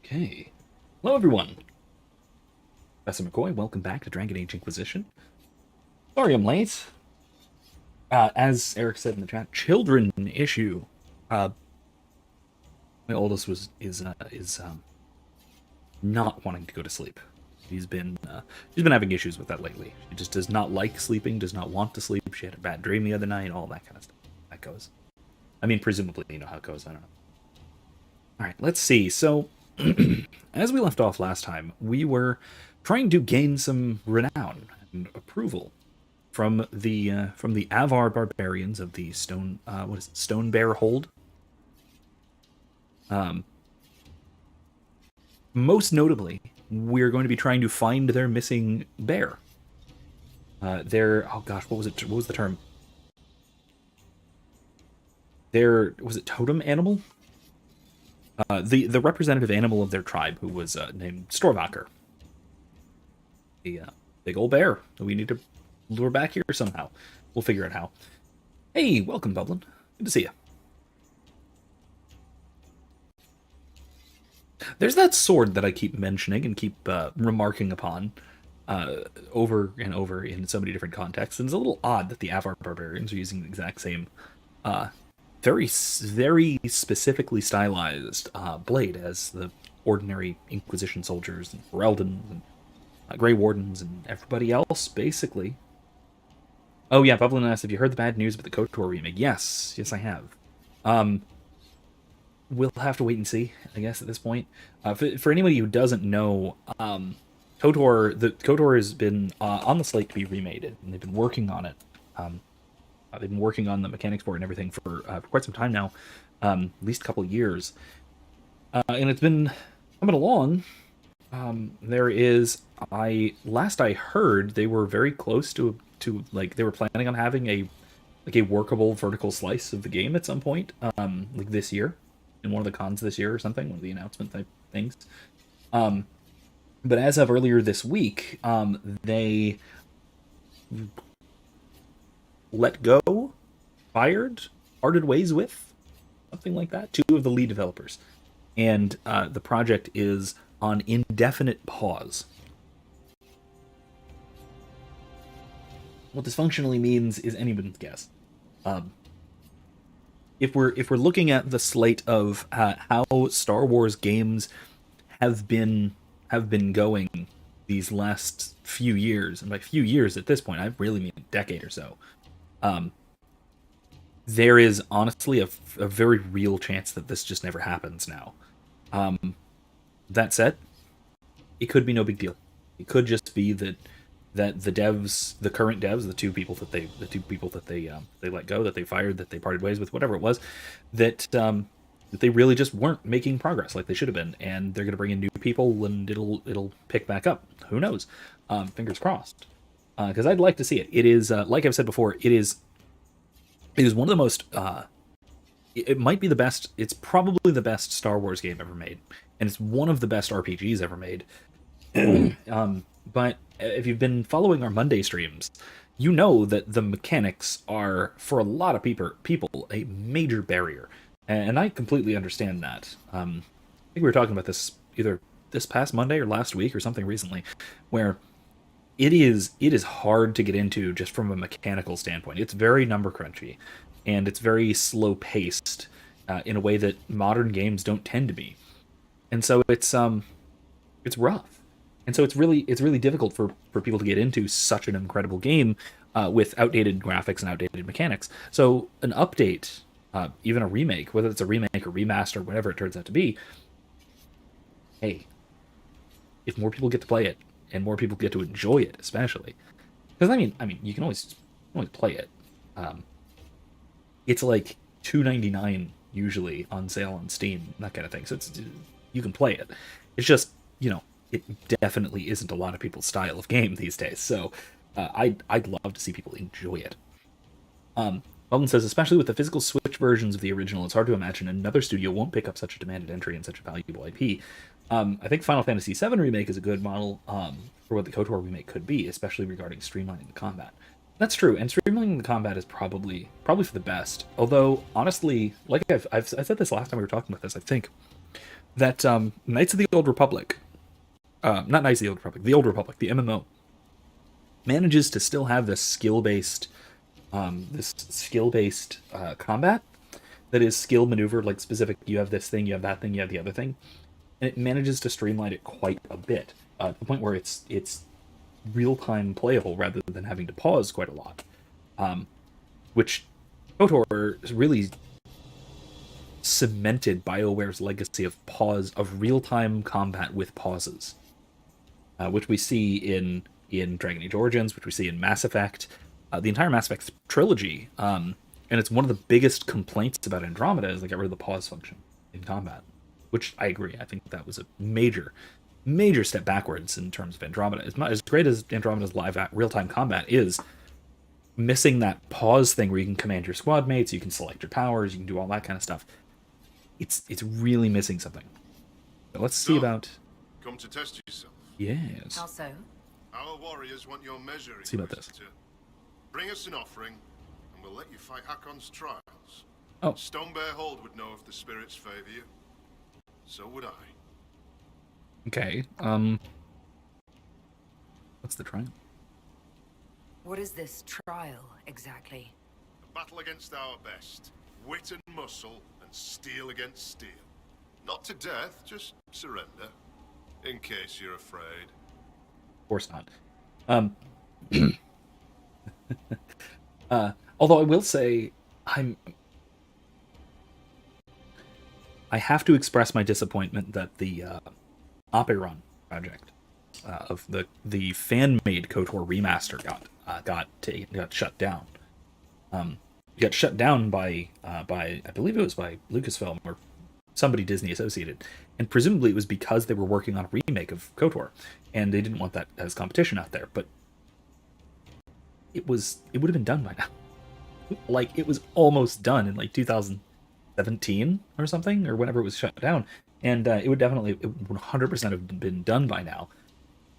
Okay. Hello, everyone. Professor McCoy, welcome back to Dragon Age Inquisition. Sorry I'm late. As Eric said in the chat, children issue. Uh, my oldest is not wanting to go to sleep. She's been having issues with that lately. She just does not like sleeping, does not want to sleep. She had a bad dream the other night, all that kind of stuff. That goes. I mean, presumably you know how it goes. I don't know. All right, let's see. So, as we left off last time, we were trying to gain some renown and approval from the Avar barbarians of the Stone Bear Hold. Most notably, we're going to be trying to find their missing bear. Oh gosh, what was it? What was the term? Was it totem animal? The representative animal of their tribe, who was named Storvaker. The big old bear that we need to lure back here somehow. We'll figure out how. Hey, welcome, Bublin. Good to see you. There's that sword that I keep mentioning and keep remarking upon over and over in so many different contexts. And it's a little odd that the Avar barbarians are using the exact same very specifically stylized blade as the ordinary Inquisition soldiers and Fereldans and Grey Wardens and everybody else, basically. Oh yeah, Bublin asked if you heard the bad news about the KOTOR remake. Yes, I have. We'll have to wait and see, I guess, at this point. For anybody who doesn't know, KOTOR has been on the slate to be remade, and they've been working on it. They've been working on the mechanics for it and everything for quite some time now, at least a couple of years. And it's been coming along. Last I heard, they were very close to they were planning on having a workable vertical slice of the game at some point, like this year, in one of the cons this year or something, one of the announcement type things. But as of earlier this week, they let go, parted ways with, something like that, two of the lead developers. And the project is on indefinite pause. What this functionally means is anyone's guess. If we're looking at the slate of how Star Wars games have been going these last few years, and by few years at this point, I really mean a decade or so, there is honestly a very real chance that this just never happens now. That said, it could be no big deal. It could just be that the devs, the current devs, the two people that they let go, that they fired, that they parted ways with, whatever it was, that they really just weren't making progress like they should have been, and they're going to bring in new people, and it'll pick back up. Who knows? Fingers crossed. Because I'd like to see it. It is like I've said before. It is one of the most. It might be the best. It's probably the best Star Wars game ever made, and it's one of the best RPGs ever made. But if you've been following our Monday streams, you know that the mechanics are, for a lot of people a major barrier, and I completely understand that. I think we were talking about this either this past Monday or last week or something recently, where it is hard to get into just from a mechanical standpoint. It's very number crunchy, and it's very slow paced in a way that modern games don't tend to be, and so it's rough. And so it's really difficult for people to get into such an incredible game with outdated graphics and outdated mechanics. So an update, even a remake, whether it's a remake or remaster, whatever it turns out to be, hey, if more people get to play it and more people get to enjoy it, especially, because I mean, you can always play it. It's like $2.99 usually on sale on Steam, that kind of thing. So you can play it. It's just, it definitely isn't a lot of people's style of game these days, so I'd love to see people enjoy it. Sheldon says, especially with the physical Switch versions of the original, it's hard to imagine another studio won't pick up such a demanded entry and such a valuable IP. I think Final Fantasy VII Remake is a good model for what the KOTOR remake could be, especially regarding streamlining the combat. That's true, and streamlining the combat is probably for the best. Although, honestly, like I said this last time we were talking about this, I think that Knights of the Old Republic, not Knights of the Old Republic, the MMO, manages to still have this skill based combat that is skill maneuver, like specific. You have this thing, you have that thing, you have the other thing, and it manages to streamline it quite a bit to the point where it's real time playable rather than having to pause quite a lot. Which KOTOR really cemented BioWare's legacy of real time combat with pauses, which we see in Dragon Age Origins, which we see in Mass Effect, the entire Mass Effect trilogy. And it's one of the biggest complaints about Andromeda is they got rid of the pause function in combat, which I agree. I think that was a major step backwards in terms of Andromeda. It's not as great as Andromeda's live real-time combat is. Missing that pause thing where you can command your squad mates, you can select your powers, you can do all that kind of stuff. It's really missing something. So let's see about. Come to test yourself. Yes. How so? Our warriors want your measure. Let's see about this. Bring us an offering, and we'll let you fight Hakkon's trials. Oh. Stonebear Hold would know if the spirits favor you. So would I. Okay. What's the trial? What is this trial, exactly? A battle against our best. Wit and muscle, and steel against steel. Not to death, just surrender. In case you're afraid. Of course not. Although I will say, I have to express my disappointment that the Operon project of the fan-made KOTOR remaster got shut down. It got shut down by I believe it was by Lucasfilm or somebody Disney associated, and presumably it was because they were working on a remake of KOTOR, and they didn't want that as competition out there. But it would have been done by now. Like, it was almost done in like 2017 or something, or whenever it was shut down, and it would 100% have been done by now.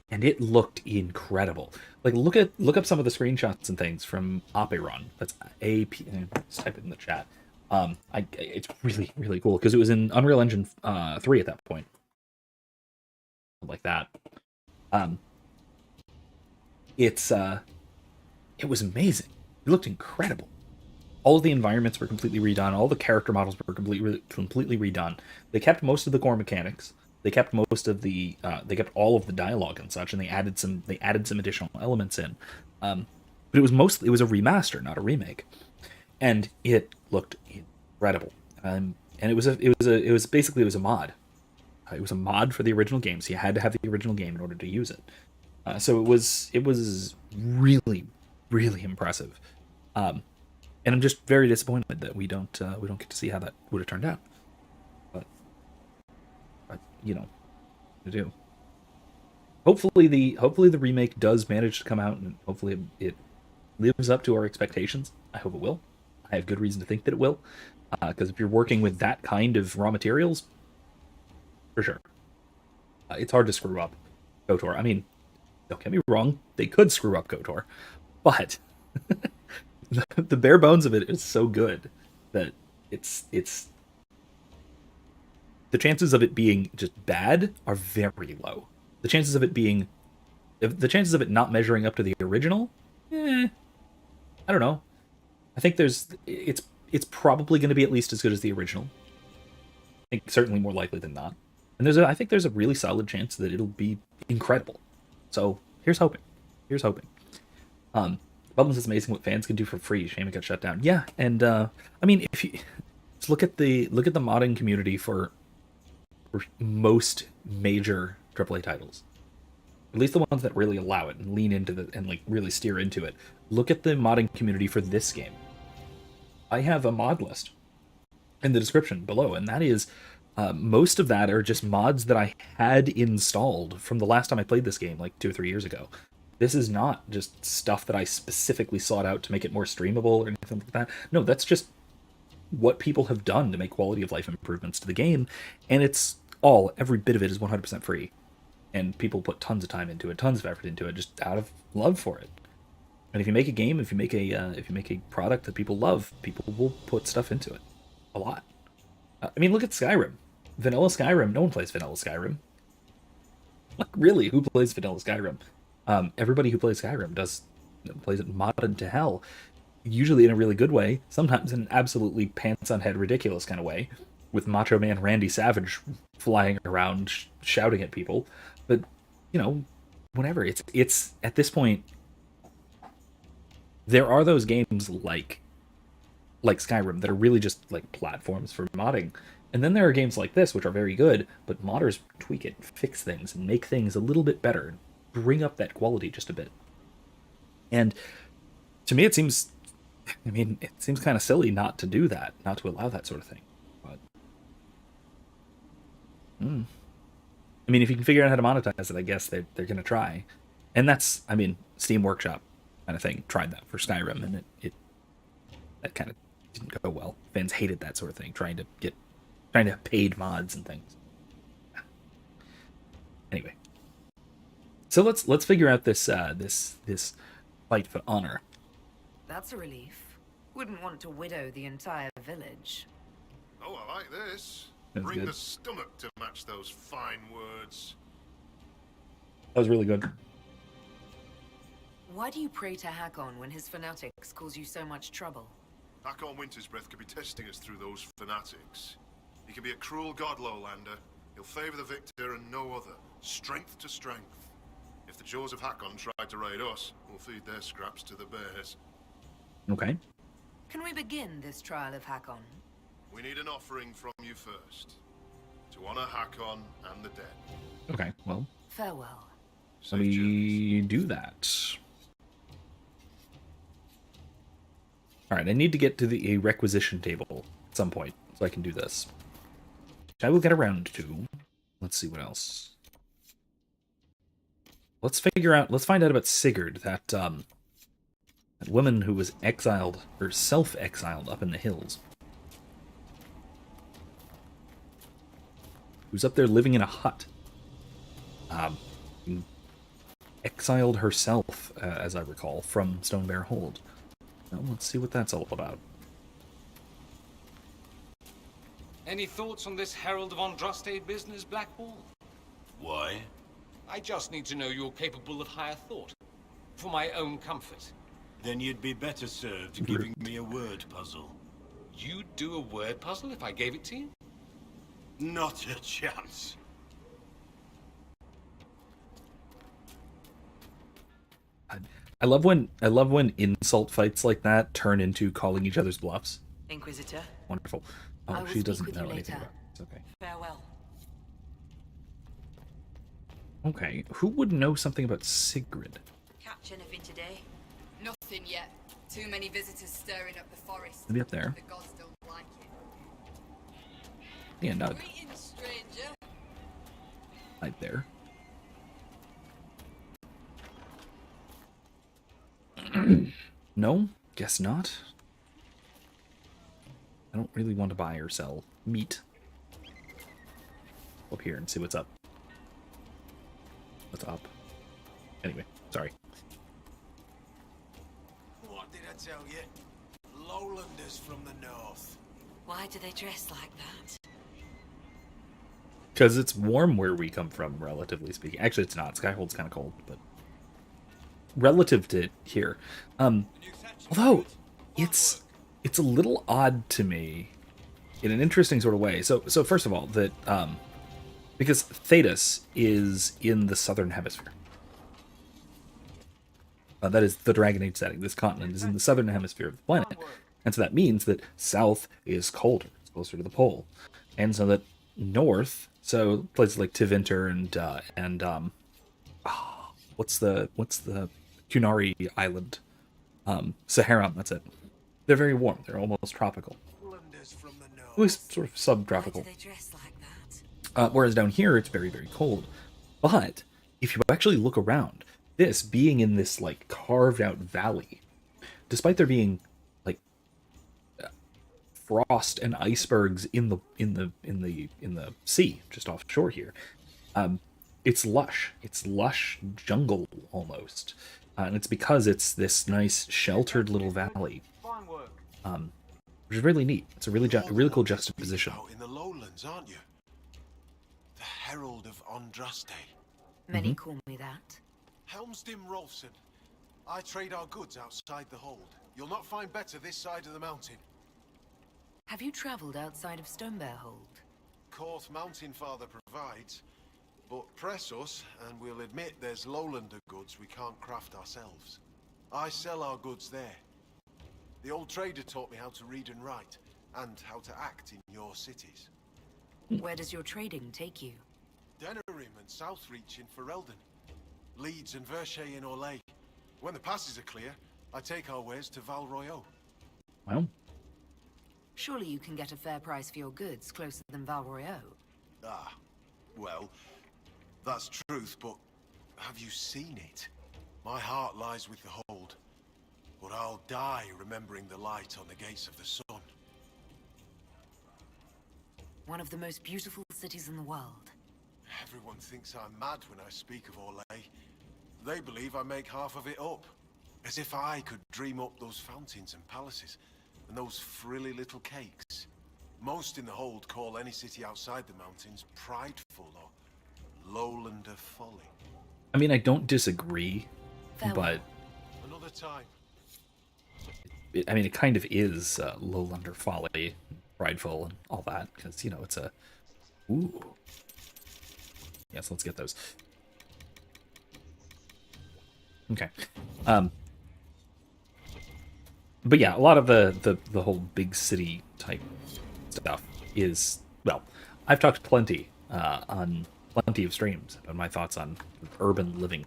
And it looked incredible. Like, look up some of the screenshots and things from Operon. That's AP. Let's type it in the chat. It's really, really cool because it was in Unreal Engine 3 at that point, like that. It was amazing. It looked incredible. All of the environments were completely redone. All the character models were completely redone. They kept most of the core mechanics. They kept most of the they kept all of the dialogue and such, and they added some additional elements in. But it was a remaster, not a remake, and it looked incredible. And it was basically a mod. It was a mod for the original game, so you had to have the original game in order to use it. So it was really, really impressive. And I'm just very disappointed that we don't get to see how that would have turned out. But you know, to do. Hopefully the remake does manage to come out, and hopefully it lives up to our expectations. I hope it will. I have good reason to think that it will, because if you're working with that kind of raw materials, for sure, it's hard to screw up KOTOR. I mean, don't get me wrong, they could screw up KOTOR, but the bare bones of it is so good that it's the chances of it being just bad are very low. The chances of it not measuring up to the original, I don't know. I think it's probably going to be at least as good as the original. I think certainly more likely than not. And I think there's a really solid chance that it'll be incredible. So here's hoping. Bubbles is amazing what fans can do for free. Shame it got shut down. Yeah, and I mean, if you just look at the modding community for most major AAA titles, at least the ones that really allow it and lean into and like really steer into it. Look at the modding community for this game. I have a mod list in the description below, and that is most of that are just mods that I had installed from the last time I played this game, like 2 or 3 years ago. This is not just stuff that I specifically sought out to make it more streamable or anything like that. No, that's just what people have done to make quality of life improvements to the game, and every bit of it is 100% free. And people put tons of time into it, tons of effort into it, just out of love for it. And if you make a game, if you make a product that people love, people will put stuff into it, a lot. I mean, look at Skyrim. vanilla Skyrim, no one plays vanilla Skyrim. Like, really, who plays vanilla Skyrim? Everybody who plays Skyrim plays it modded to hell. Usually in a really good way, sometimes in an absolutely pants-on-head ridiculous kind of way, with Macho Man Randy Savage flying around shouting at people. But, you know, whatever. It's at this point, there are those games like Skyrim that are really just like platforms for modding. And then there are games like this, which are very good, but modders tweak it, fix things, and make things a little bit better, bring up that quality just a bit. And to me, it seems kind of silly not to do that, not to allow that sort of thing. But, I mean, if you can figure out how to monetize it, I guess they're going to try. And that's, I mean, Steam Workshop kind of thing tried that for Skyrim, and that kind of didn't go well. Fans hated that sort of thing, trying to have paid mods and things. Anyway, so let's figure out this fight for honor. That's a relief. Wouldn't want to widow the entire village. Oh, I like this. That's Bring good. the stomach to match those fine words. That was really good. Why do you pray to Hakkon when his fanatics cause you so much trouble? Hakkon Wintersbreath could be testing us through those fanatics. He can be a cruel god, Lowlander. He'll favor the victor and no other. Strength to strength. If the Jaws of Hakkon tried to raid us, we'll feed their scraps to the bears. Okay. Can we begin this trial of Hakkon? We need an offering from you first. To honor Hakkon and the dead. Okay, well, Farewell. let me do that. Alright, I need to get to the requisition table at some point, so I can do this. Which I will get around to. Let's see what else. Let's find out about Sigurd, that woman who was exiled, or self-exiled up in the hills. Who's up there living in a hut. Exiled herself, as I recall, from Stone Bear Hold. Well, let's see what that's all about. Any thoughts on this Herald of Andraste business, Blackwall? Why? I just need to know you're capable of higher thought. For my own comfort. Then you'd be better served giving me a word puzzle. You'd do a word puzzle if I gave it to you? Not a chance. I love when insult fights like that turn into calling each other's bluffs. Inquisitor. Wonderful. I Oh, will she speak doesn't with know you anything later. about it. It's okay. Farewell. Okay, who would know something about Sigrid? Catch anything today? Nothing yet. Too many visitors stirring up the forest. Maybe up there. The gods don't like it. Yeah, no, Greetings, stranger. right there. No, guess not. I don't really want to buy or sell meat. Up here and see what's up. What's up? Anyway, sorry. What did I tell you? Lowlanders from the north. Why do they dress like that? Because it's warm where we come from, relatively speaking. Actually, it's not. Skyhold's kind of cold, but relative to here. Although it's a little odd to me in an interesting sort of way. So first of all, that because Thedas is in the southern hemisphere. That is the Dragon Age setting. This continent is in the southern hemisphere of the planet. And so that means that south is colder. It's closer to the pole. And so that north, so places like Tevinter and what's the Qunari Island? Saharan, that's it. They're very warm. They're almost tropical. Lowlanders from the north. At least sort of Why subtropical. do they dress like that? Whereas down here, it's very, very cold. But if you actually look around, this being in this like carved out valley, despite there being like frost and icebergs in the sea just offshore here, it's lush. It's lush jungle almost, and it's because it's this nice sheltered little valley, which is really neat. It's a really cool juxtaposition. Out in the lowlands, aren't you? Herald of Andraste. Many call me that. Helmsdim Rolfson. I trade our goods outside the hold. You'll not find better this side of the mountain. Have you traveled outside of Stonebear Hold? Courth Mountain Father provides, but press us, and we'll admit there's lowlander goods we can't craft ourselves. I sell our goods there. The old trader taught me how to read and write, and how to act in your cities. Where does your trading take you? Denerim and Southreach in Ferelden. Leeds and Verchet in Orlais. When the passes are clear, I take our wares to Val Royeaux. Well, Surely you can get a fair price for your goods closer than Val Royeaux. Ah, well, that's truth, but have you seen it? My heart lies with the hold, but I'll die remembering the light on the gates of the sun. One of the most beautiful cities in the world. Everyone thinks I'm mad when I speak of Orlais. They believe I make half of it up. As if I could dream up those fountains and palaces, and those frilly little cakes. Most in the hold call any city outside the mountains prideful or lowlander folly. I mean, I don't disagree, Farewell. but Another time. it kind of is lowlander folly, prideful, and all that, because, you know, it's a... Ooh. Yes, let's get those. Okay. But yeah, a lot of the whole big city type stuff is, well, I've talked plenty on plenty of streams about my thoughts on urban living,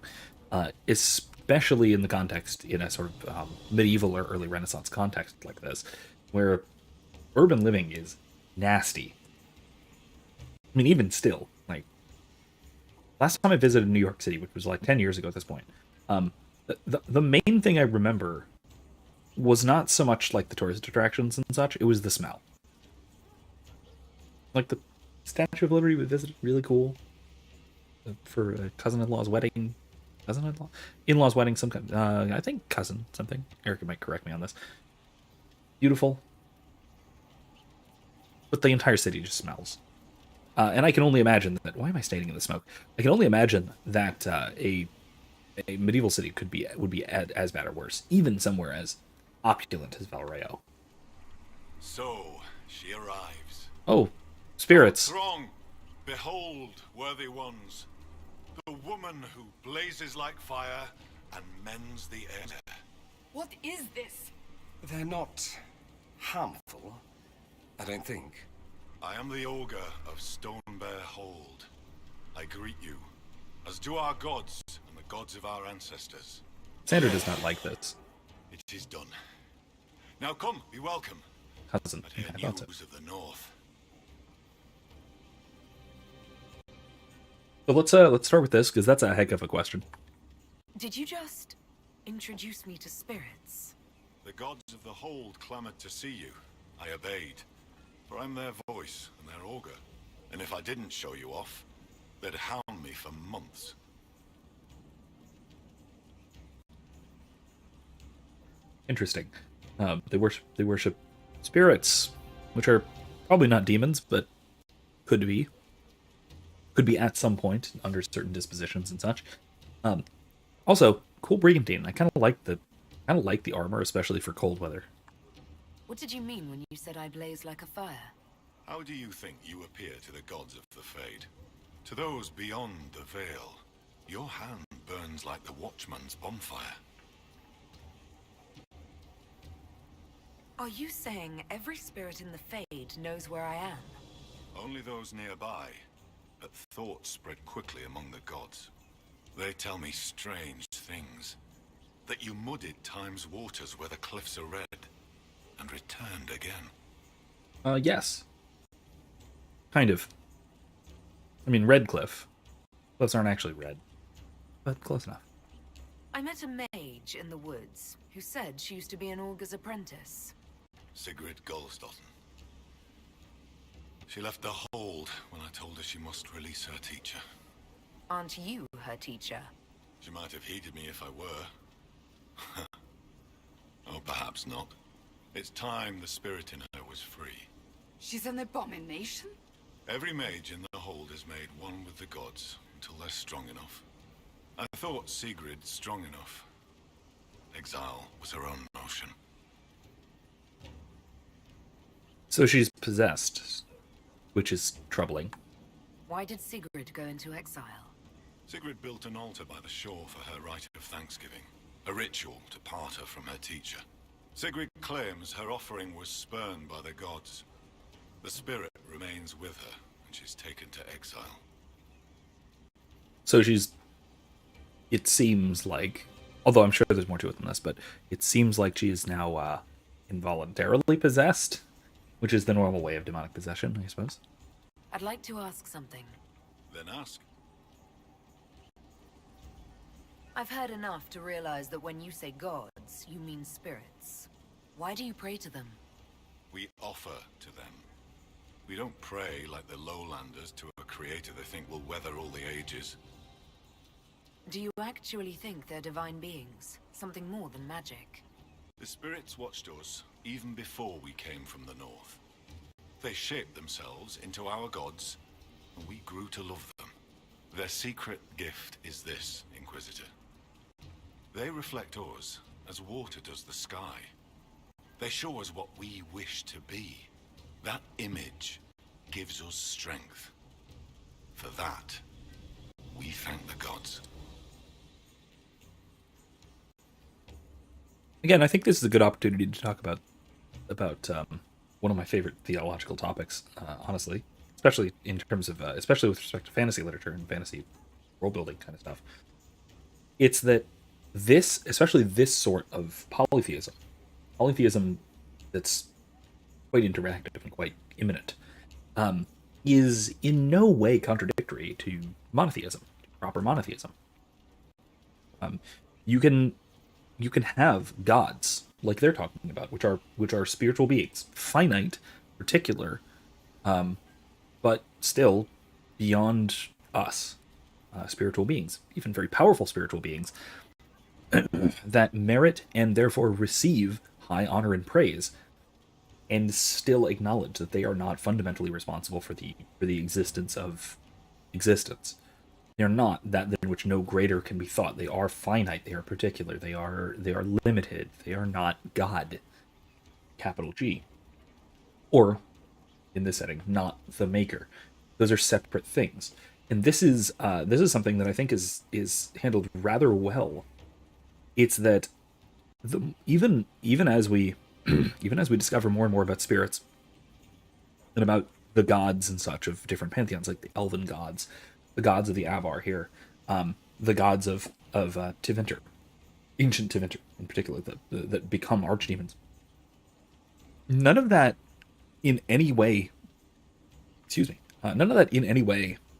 especially in the context, in a sort of medieval or early Renaissance context like this, where urban living is nasty. I mean, even still, like, last time I visited New York City, which was like 10 years ago at this point, the main thing I remember was not so much like the tourist attractions and such, it was the smell. Like the Statue of Liberty we visited, really cool. For a cousin-in-law's wedding. Cousin-in-law? In-law's wedding, some kind, I think cousin something. Erica might correct me on this. Beautiful. But the entire city just smells. And I can only imagine that, why am I standing in the smoke? I can only imagine that a medieval city would be as bad or worse, even somewhere as opulent as Val Royeaux. So, she arrives. Oh, spirits. Throng, behold, worthy ones, the woman who blazes like fire and mends the air. What is this? They're not harmful, I don't think. I am the Ogre of Stonebear Hold. I greet you, as do our gods and the gods of our ancestors. Sandra does not like this. It is done. Now come, be welcome. Cousin. But hear I thought so. news of the north. So let's start with this, because that's a heck of a question. Did you just introduce me to spirits? The gods of the Hold clamored to see you. I obeyed. For I'm their voice and their augur. And if I didn't show you off, they'd hound me for months. Interesting. They worship spirits, which are probably not demons, but could be at some point under certain dispositions and such. Also, cool brigantine. I kind of like the armor, especially for cold weather. What did you mean when you said I blaze like a fire? How do you think you appear to the gods of the Fade? To those beyond the veil, your hand burns like the Watchman's bonfire. Are you saying every spirit in the Fade knows where I am? Only those nearby, but thoughts spread quickly among the gods. They tell me strange things. That you muddied Time's waters where the cliffs are red, and returned again. Yes. Kind of. I mean, Red Cliff. Cliffs aren't actually red, but close enough. I met a mage in the woods who said she used to be an augur's apprentice. Sigrid Gullstotten. She left the hold when I told her she must release her teacher. Aren't you her teacher? She might have heeded me if I were. Oh, perhaps not. It's time the spirit in her was free. She's an abomination? Every mage in the Stronghold is made one with the gods until they're strong enough. I thought Sigrid strong enough. Exile was her own notion. So she's possessed, which is troubling. Why did Sigrid go into exile? Sigrid built an altar by the shore for her rite of thanksgiving, a ritual to part her from her teacher. Sigrid claims her offering was spurned by the gods. The spirit remains with her, and she's taken to exile. So she's... It seems like... Although I'm sure there's more to it than this, but it seems like she is now involuntarily possessed, which is the normal way of demonic possession, I suppose. I'd like to ask something. Then ask. I've heard enough to realize that when you say gods, you mean spirits. Why do you pray to them? We offer to them. We don't pray like the lowlanders to a creator they think will weather all the ages. Do you actually think they're divine beings? Something more than magic? The spirits watched us even before we came from the north. They shaped themselves into our gods, and we grew to love them. Their secret gift is this, Inquisitor. They reflect us as water does the sky. They show us what we wish to be. That image gives us strength. For that, we thank the gods. Again, I think this is a good opportunity to talk about one of my favorite theological topics, honestly, especially in terms of, especially with respect to fantasy literature and fantasy world-building kind of stuff. It's that this, especially this sort of polytheism that's quite interactive and quite imminent, is in no way contradictory to monotheism, proper monotheism. You can have gods like they're talking about, which are spiritual beings, finite, particular, but still beyond us, spiritual beings, even very powerful spiritual beings that merit and therefore receive high honor and praise, and still acknowledge that they are not fundamentally responsible for the existence of existence. They're not that than which no greater can be thought. They are finite. They are particular. They are limited. They are not God, capital G, or in this setting, not the Maker. Those are separate things, and this is something that I think is handled rather well. It's that even as we discover more and more about spirits and about the gods and such of different pantheons, like the elven gods, the gods of the Avar here, the gods of Tevinter, ancient Tevinter in particular, that become archdemons. None of that in any way,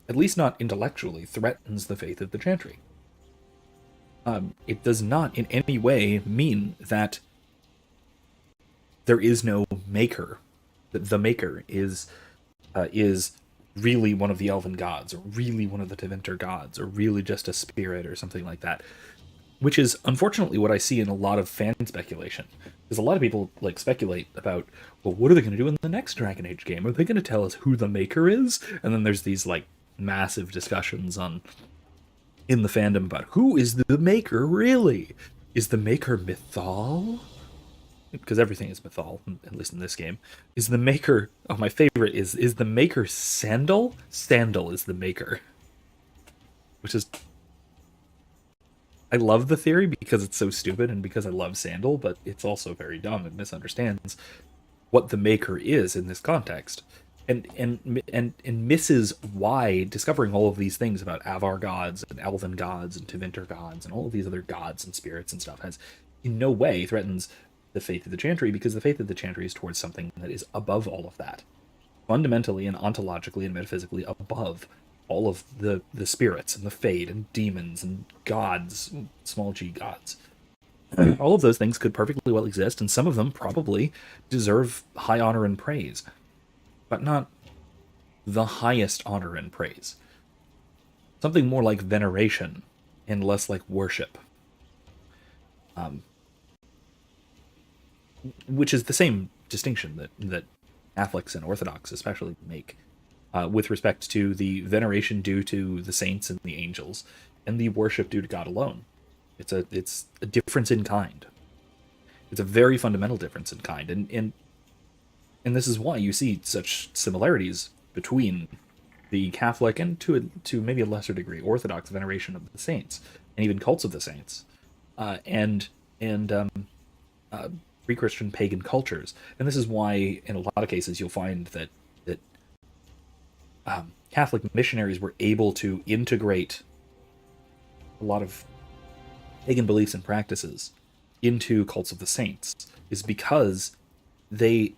at least not intellectually, threatens the faith of the Chantry. It does not in any way mean that there is no maker, that the Maker is really one of the elven gods, or really one of the Tevinter gods, or really just a spirit or something like that, which is unfortunately what I see in a lot of fan speculation. Because a lot of people speculate about, well, what are they going to do in the next Dragon Age game? Are they going to tell us who the Maker is? And then there's these massive discussions in the fandom about who is the Maker really? Is the Maker Mythal? Because everything is Mythal, at least in this game. Is the Maker... Oh, my favorite is the Maker Sandal? Sandal is the Maker. Which is... I love the theory because it's so stupid and because I love Sandal, but it's also very dumb and misunderstands what the Maker is in this context. And misses why discovering all of these things about Avar gods and Elven gods and Tevinter gods and all of these other gods and spirits and stuff has in no way threatens the faith of the Chantry, because the faith of the Chantry is towards something that is above all of that. Fundamentally and ontologically and metaphysically above all of the spirits and the Fade and demons and gods, small g gods. All of those things could perfectly well exist, and some of them probably deserve high honor and praise, but not the highest honor and praise. Something more like veneration and less like worship. Which is the same distinction that Catholics and Orthodox especially make with respect to the veneration due to the saints and the angels, and the worship due to God alone. It's a difference in kind. It's a very fundamental difference in kind, and this is why you see such similarities between the Catholic and to maybe a lesser degree Orthodox veneration of the saints, and even cults of the saints, and pre-Christian pagan cultures. And this is why, in a lot of cases, you'll find that Catholic missionaries were able to integrate a lot of pagan beliefs and practices into cults of the saints, is because they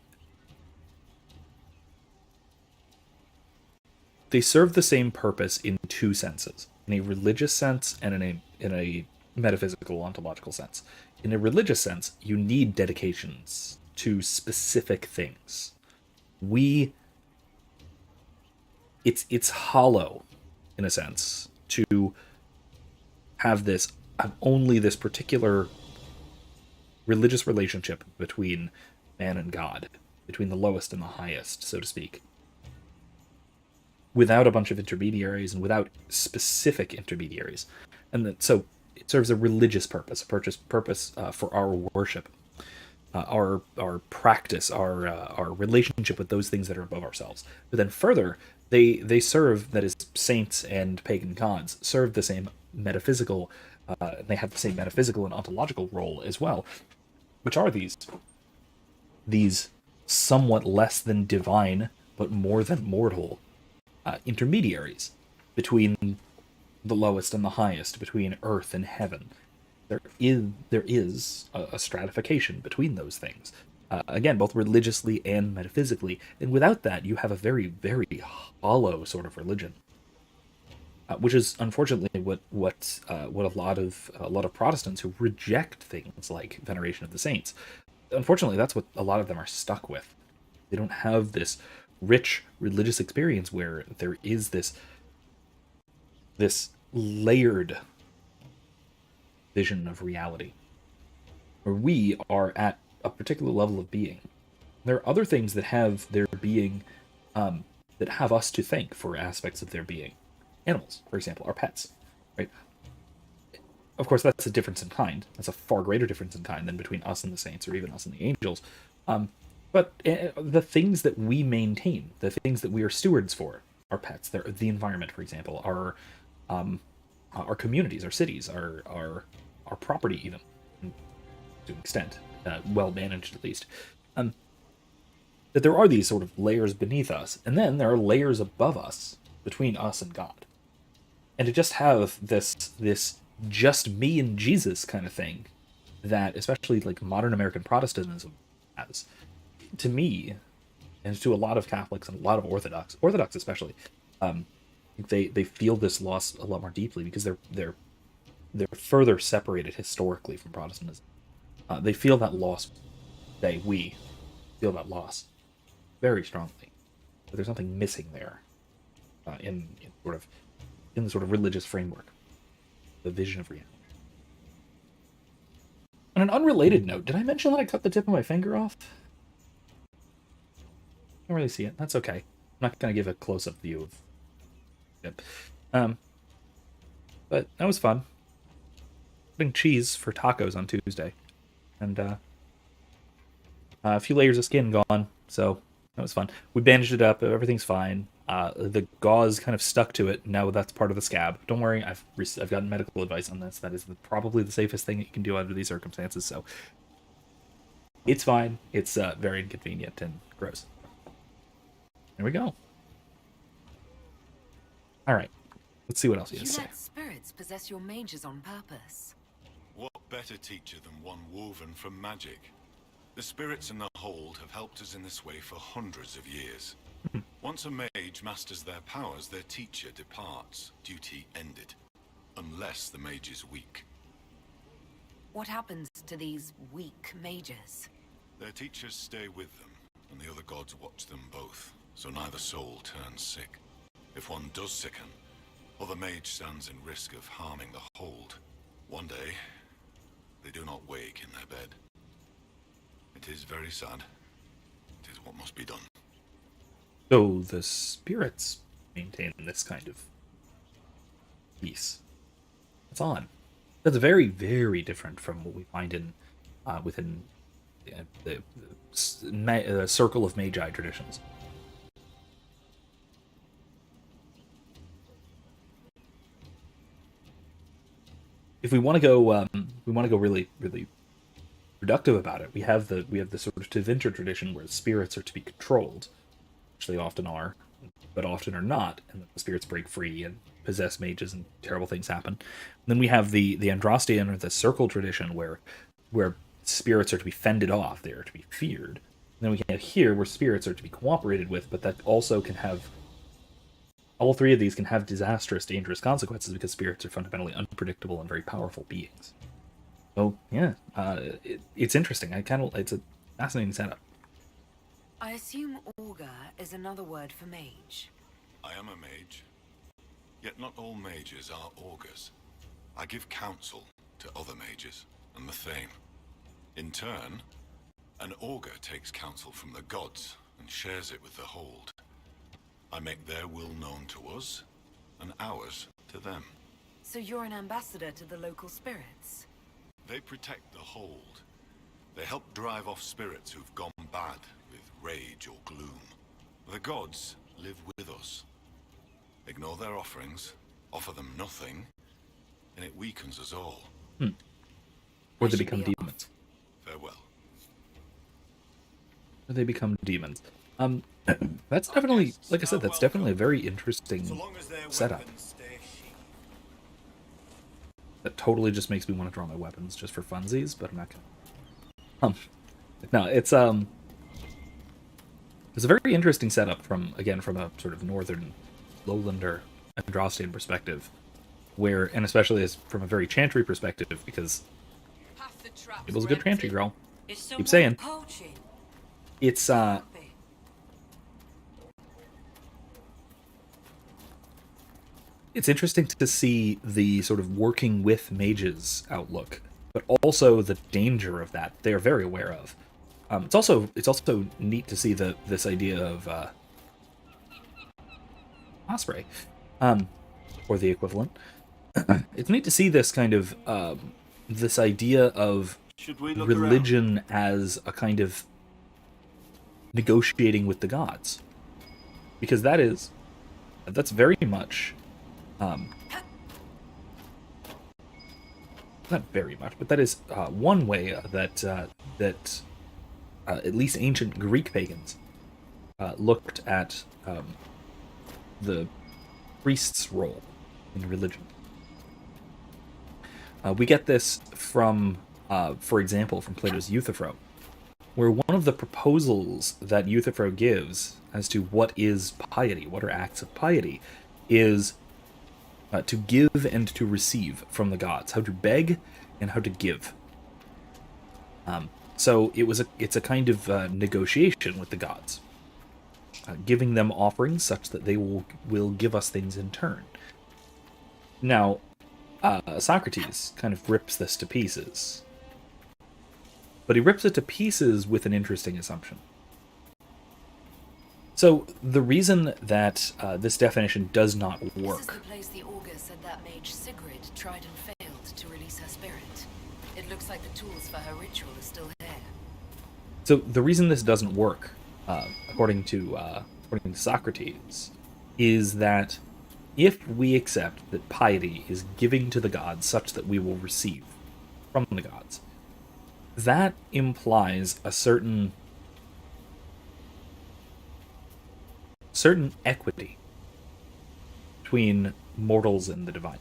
serve the same purpose in two senses, in a religious sense and in a metaphysical, ontological sense. In a religious sense, you need dedications to specific things. It's hollow, in a sense, to have only this particular religious relationship between man and God, between the lowest and the highest, so to speak, without a bunch of intermediaries and without specific intermediaries. And so it serves a religious purpose, for our worship, our practice, our relationship with those things that are above ourselves. But then further, they serve, that is, saints and pagan gods serve the same metaphysical, they have the same metaphysical and ontological role as well, which are these somewhat less than divine but more than mortal intermediaries between the lowest and the highest, between earth and heaven. There is a stratification between those things, again, both religiously and metaphysically, and without that you have a very, very hollow sort of religion, which is unfortunately what a lot of Protestants who reject things like veneration of the saints, unfortunately that's what a lot of them are stuck with. They don't have this rich religious experience where there is this layered vision of reality, where we are at a particular level of being. There are other things that have their being, that have us to thank for aspects of their being. Animals, for example, our pets, right? Of course, that's a difference in kind. That's a far greater difference in kind than between us and the saints, or even us and the angels. But the things that we maintain, the things that we are stewards for, our pets, the environment, for example, our communities, our cities, our property, even to an extent, well managed at least. That there are these sort of layers beneath us, and then there are layers above us, between us and God. And to just have this just me and Jesus kind of thing, that especially like modern American Protestantism has, to me, and to a lot of Catholics and a lot of Orthodox especially, they feel this loss a lot more deeply because they're further separated historically from Protestantism. They feel that loss. We feel that loss very strongly. But there's something missing there, in the sort of religious framework, the vision of reality. On an unrelated note, did I mention that I cut the tip of my finger off? Can't really see it. That's okay. I'm not gonna give a close-up view of it. But that was fun. Putting cheese for tacos on Tuesday, and a few layers of skin gone, so that was fun. We bandaged it up. Everything's fine. The gauze kind of stuck to it. Now that's part of the scab. Don't worry. I've gotten medical advice on this. That is probably the safest thing that you can do under these circumstances. So it's fine. It's very inconvenient and gross. There we go. All right. Let's see what else he has to say. You let spirits possess your mages on purpose. What better teacher than one woven from magic? The spirits in the hold have helped us in this way for hundreds of years. Once a mage masters their powers, their teacher departs, duty ended. Unless the mage is weak. What happens to these weak mages? Their teachers stay with them, and the other gods watch them both, so neither soul turns sick. If one does sicken, or the mage stands in risk of harming the hold, one day, they do not wake in their bed. It is very sad. It is what must be done. So the spirits maintain this kind of peace. It's odd. That's very, very different from what we find in within the circle of Magi traditions. If we want to go, really, really productive about it. We have the sort of Tevinter tradition where spirits are to be controlled, which they often are, but often are not, and the spirits break free and possess mages and terrible things happen. And then we have the Andrastian or the Circle tradition where spirits are to be fended off, they are to be feared. And then we have here where spirits are to be cooperated with, but that also can have, all three of these can have disastrous, dangerous consequences because spirits are fundamentally unpredictable and very powerful beings. So yeah, it's interesting. It's a fascinating setup. I assume Augur is another word for mage. I am a mage, yet not all mages are augurs. I give counsel to other mages, and the same. In turn, an augur takes counsel from the gods and shares it with the Hold. I make their will known to us, and ours to them. So you're an ambassador to the local spirits? They protect the Hold. They help drive off spirits who've gone bad with rage or gloom. The gods live with us. Ignore their offerings, offer them nothing, and it weakens us all. Or they become demons. Farewell. Or they become demons. That's definitely, like I said, that's definitely a very interesting setup. That totally just makes me want to draw my weapons just for funsies, but I'm not gonna. No, it's a very interesting setup from a sort of northern lowlander Andrastian perspective, where, and especially as from a very chantry perspective, because it was a good chantry girl. Keep saying. It's interesting to see the sort of working with mages outlook, but also the danger of that they are very aware of. It's also neat to see this idea of Osprey, or the equivalent. It's neat to see this kind of this idea of religion as a kind of negotiating with the gods, because that's very much. Not very much, but that is one way that at least ancient Greek pagans looked at the priest's role in religion. We get this from, for example, from Plato's Euthyphro, where one of the proposals that Euthyphro gives as to what is piety, what are acts of piety, is to give and to receive from the gods, how to beg and how to give. So it's a kind of negotiation with the gods, giving them offerings such that they will give us things in turn. Now, Socrates kind of rips this to pieces, but he rips it to pieces with an interesting assumption. So the reason that this definition does not work. This is the place the augur said that mage Sigrid tried and failed to release her spirit. It looks like the tools for her ritual are still there. So the reason this doesn't work, according to Socrates, is that if we accept that piety is giving to the gods such that we will receive from the gods, that implies a certain equity between mortals and the divine,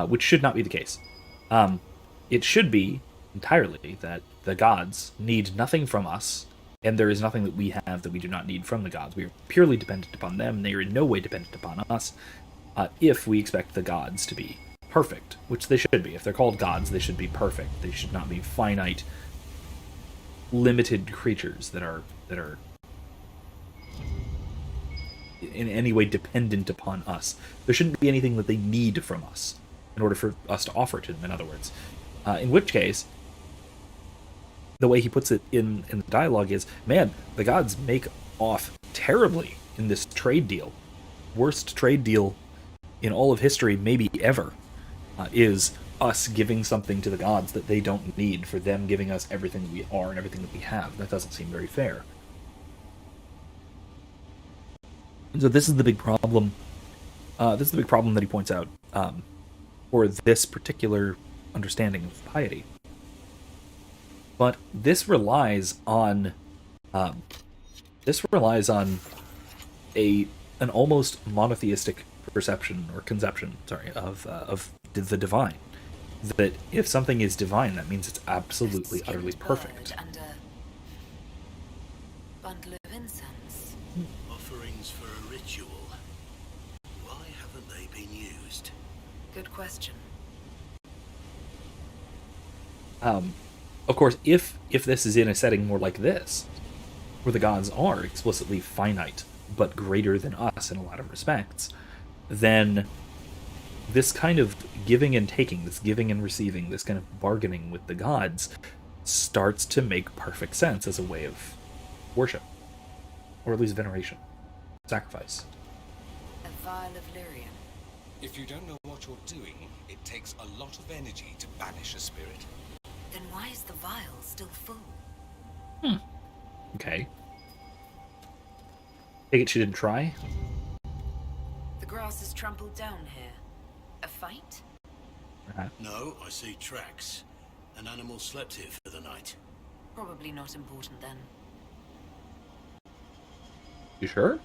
which should not be the case. It should be entirely that the gods need nothing from us, and there is nothing that we have that we do not need from the gods. We are purely dependent upon them. They are in no way dependent upon us, if we expect the gods to be perfect, which they should be. If they're called gods, they should be perfect. They should not be finite, limited creatures that are in any way dependent upon us. There shouldn't be anything that they need from us in order for us to offer to them, in other words. In which case, the way he puts it in the dialogue is, man, the gods make off terribly in this trade deal. Worst trade deal in all of history, maybe ever, is us giving something to the gods that they don't need for them giving us everything we are and everything that we have. That doesn't seem very fair. So this is the big problem. This is the big problem that he points out for this particular understanding of piety. But this relies on an almost monotheistic perception or conception, of the divine. That if something is divine, that means it's absolutely, utterly perfect. And a bundle of incense. Offerings for a ritual. Why haven't they been used? Good question. Of course, if this is in a setting more like this, where the gods are explicitly finite, but greater than us in a lot of respects, then this kind of giving and taking, this giving and receiving, this kind of bargaining with the gods starts to make perfect sense as a way of worship, or at least veneration, sacrifice. A vial of lyrium. If you don't know what you're doing, it takes a lot of energy to banish a spirit. Then why is the vial still full? Okay. Take it she didn't try? The grass is trampled down here. A fight? No, I see tracks. An animal slept here for the night. Probably not important then. You sure?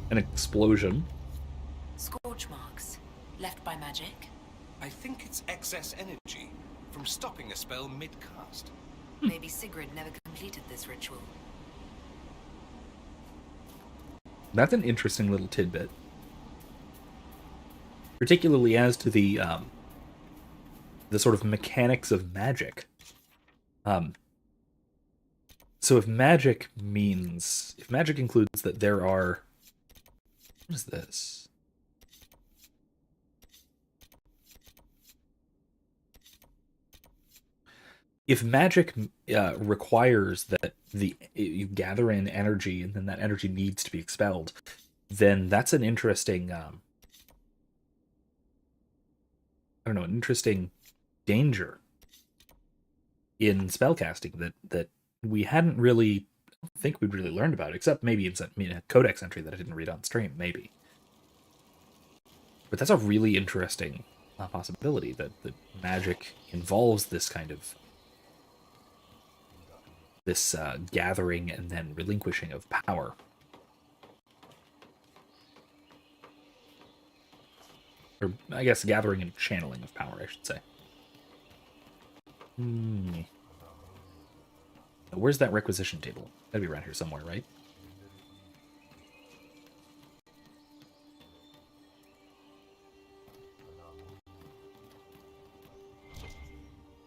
An explosion. Scorch marks. Left by magic? I think it's excess energy from stopping a spell mid-cast. Maybe Sigrid never completed this ritual. That's an interesting little tidbit. Particularly as to the sort of mechanics of magic. So if magic includes that there are... What is this? If magic requires that you gather in energy and then that energy needs to be expelled, then that's an interesting, an interesting danger in spellcasting that we hadn't really, I don't think we'd really learned about, except maybe in a codex entry that I didn't read on stream, maybe. But that's a really interesting possibility, that magic involves this kind of gathering and then relinquishing of power. Or, I guess, gathering and channeling of power, I should say. Where's that requisition table? Gotta be around here somewhere, right?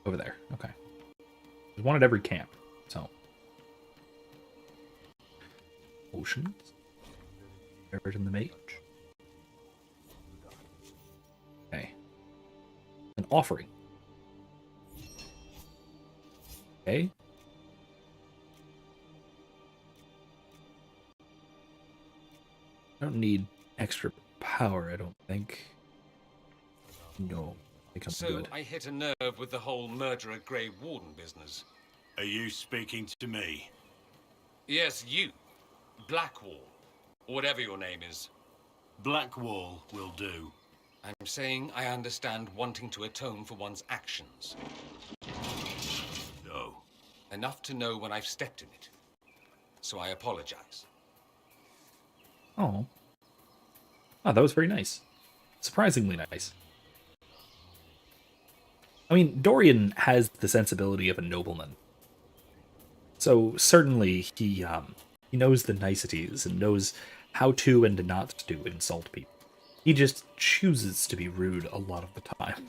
Over there, okay. There's one at every camp. So, potions, buried in the mage. Okay, an offering. Okay. I don't need extra power, I don't think. No, I think I'm good. I hit a nerve with the whole murderer Grey Warden business. Are you speaking to me? Yes, you. Blackwall. Or whatever your name is. Blackwall will do. I'm saying I understand wanting to atone for one's actions. No. Enough to know when I've stepped in it. So I apologize. Oh. Oh, that was very nice. Surprisingly nice. I mean, Dorian has the sensibility of a nobleman. So certainly he knows the niceties and knows how to and not to insult people. He just chooses to be rude a lot of the time.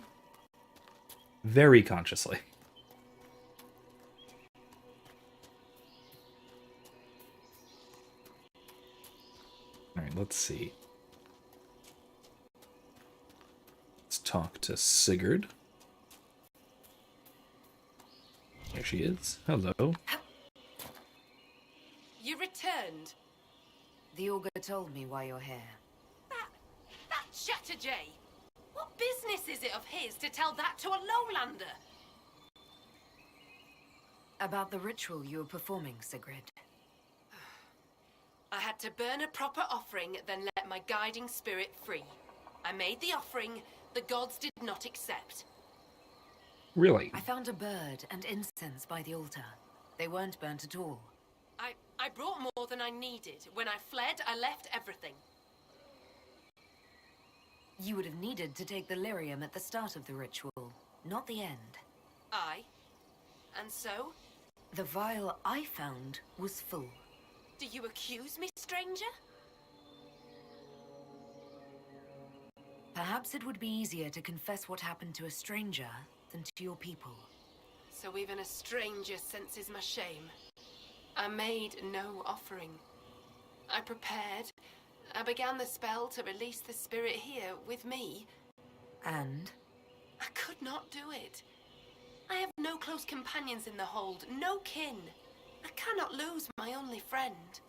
Very consciously. Alright, let's see. Let's talk to Sigurd. There she is. Hello. You returned? The Augur told me why you're here. That Chatterjay! What business is it of his to tell that to a lowlander? About the ritual you were performing, Sigrid. I had to burn a proper offering, then let my guiding spirit free. I made the offering, the gods did not accept. Really? I found a bird and incense by the altar. They weren't burnt at all. I brought more than I needed. When I fled, I left everything. You would have needed to take the lyrium at the start of the ritual, not the end. Aye. And so? The vial I found was full. Do you accuse me, stranger? Perhaps it would be easier to confess what happened to a stranger than to your people. So even a stranger senses my shame. I made no offering. I prepared. I began the spell to release the spirit here with me. And? I could not do it. I have no close companions in the hold, no kin. I cannot lose my only friend.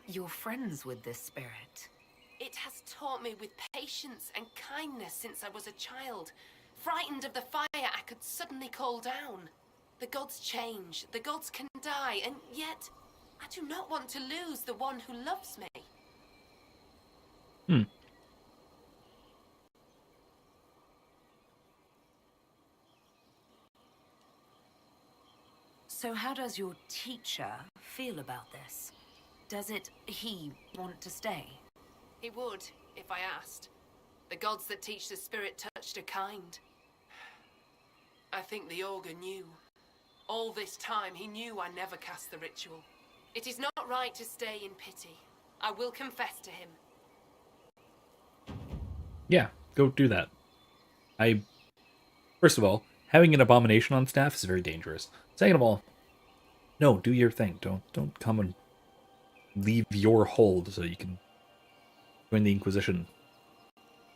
You're friends with this spirit. It has taught me with patience and kindness since I was a child. Frightened of the fire I could suddenly call down. The gods change, the gods can die, and yet I do not want to lose the one who loves me. So how does your teacher feel about this? Does he want to stay? He would, if I asked. The gods that teach the spirit touched are kind. I think the Augur knew. All this time he knew I never cast the ritual. It is not right to stay in pity. I will confess to him. Yeah, go do that. First of all, having an abomination on staff is very dangerous. Second of all, no, do your thing. Don't come and leave your hold so you can join the Inquisition.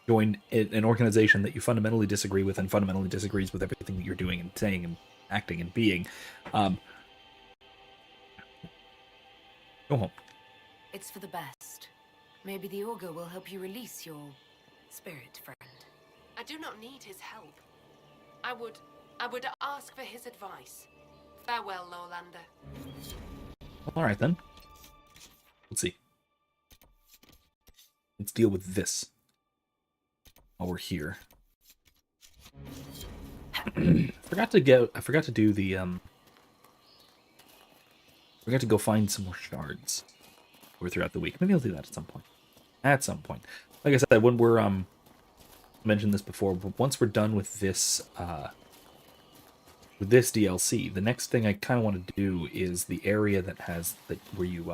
Join an organization that you fundamentally disagree with and fundamentally disagrees with everything that you're doing and saying and acting and being. Go home. It's for the best. Maybe the Augur will help you release your spirit friend. I do not need his help. I would ask for his advice. Farewell, Lowlander. Alright then. Let's see. Let's deal with this while we're here. I forgot to do the forgot to go find some more shards throughout the week. Maybe I'll do that at some point. Like I said, when we're mentioned this before, but once we're done with this DLC, the next thing I kind of want to do is the area that has where you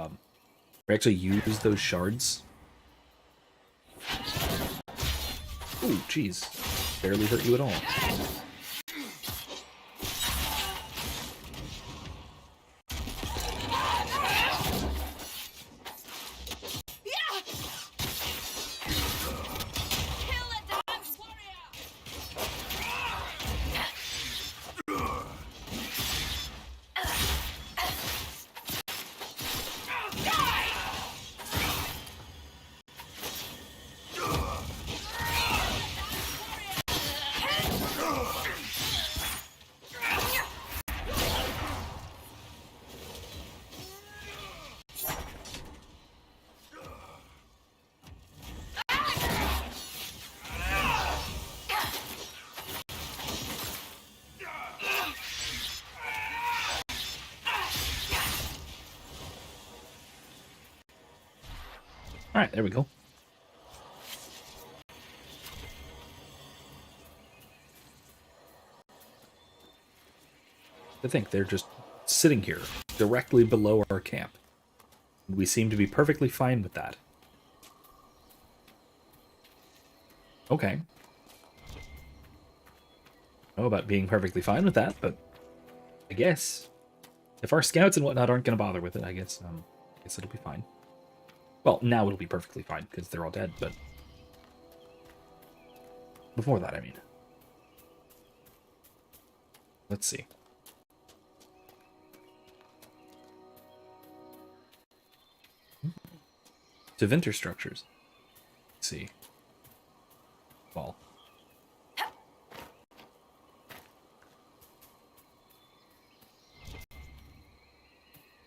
actually use those shards. Ooh, jeez. Barely hurt you at all. Alright, there we go. I think they're just sitting here, directly below our camp. We seem to be perfectly fine with that. Okay. I don't know about being perfectly fine with that, but I guess if our scouts and whatnot aren't going to bother with it, I guess it'll be fine. Well, now it'll be perfectly fine because they're all dead, but before that, I mean. Let's see. Deventer structures. Let's see. Fall.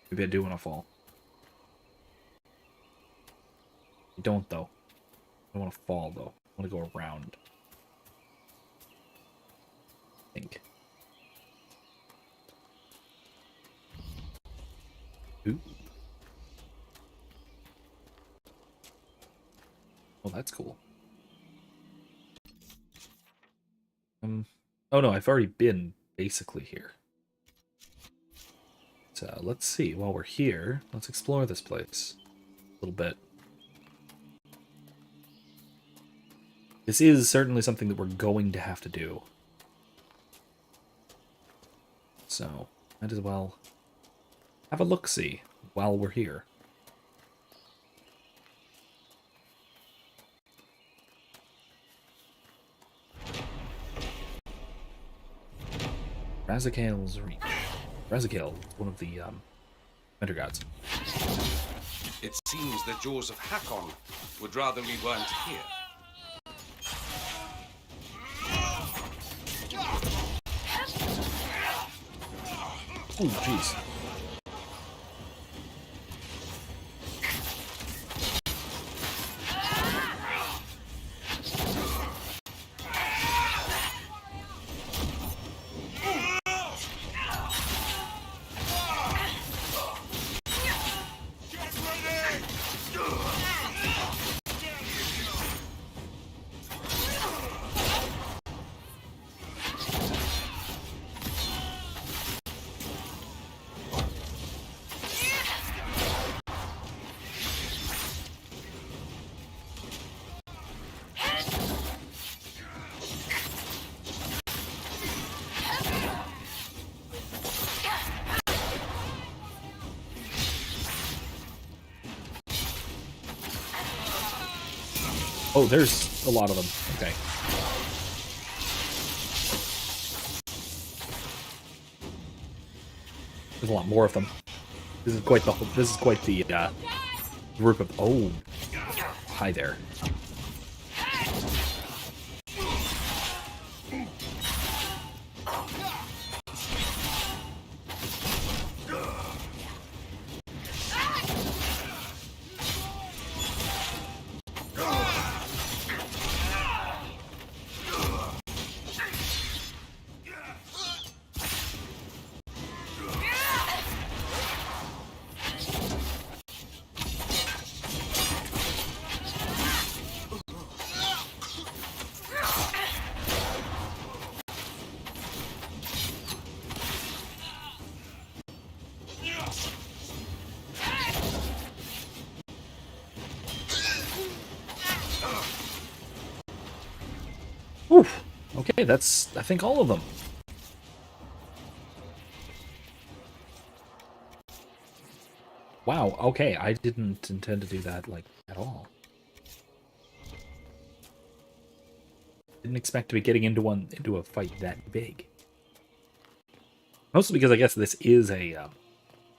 Maybe I do want to fall. I don't, though. I don't want to fall, though. I want to go around. I think. Ooh. Oh, that's cool. Oh no, I've already been basically here. So let's see, while we're here, let's explore this place a little bit. This is certainly something that we're going to have to do. So, might as well have a look-see while we're here. Razakale's Reach. Razakale, one of the winter gods. It seems the Jaws of Hakkon would rather we weren't here. Oh, jeez. Oh, there's a lot of them. Okay. There's a lot more of them. This is quite the group of. Oh, hi there. Oof. Okay, that's, I think, all of them. Wow, okay, I didn't intend to do that, like, at all. Didn't expect to be getting into a fight that big. Mostly because I guess this is a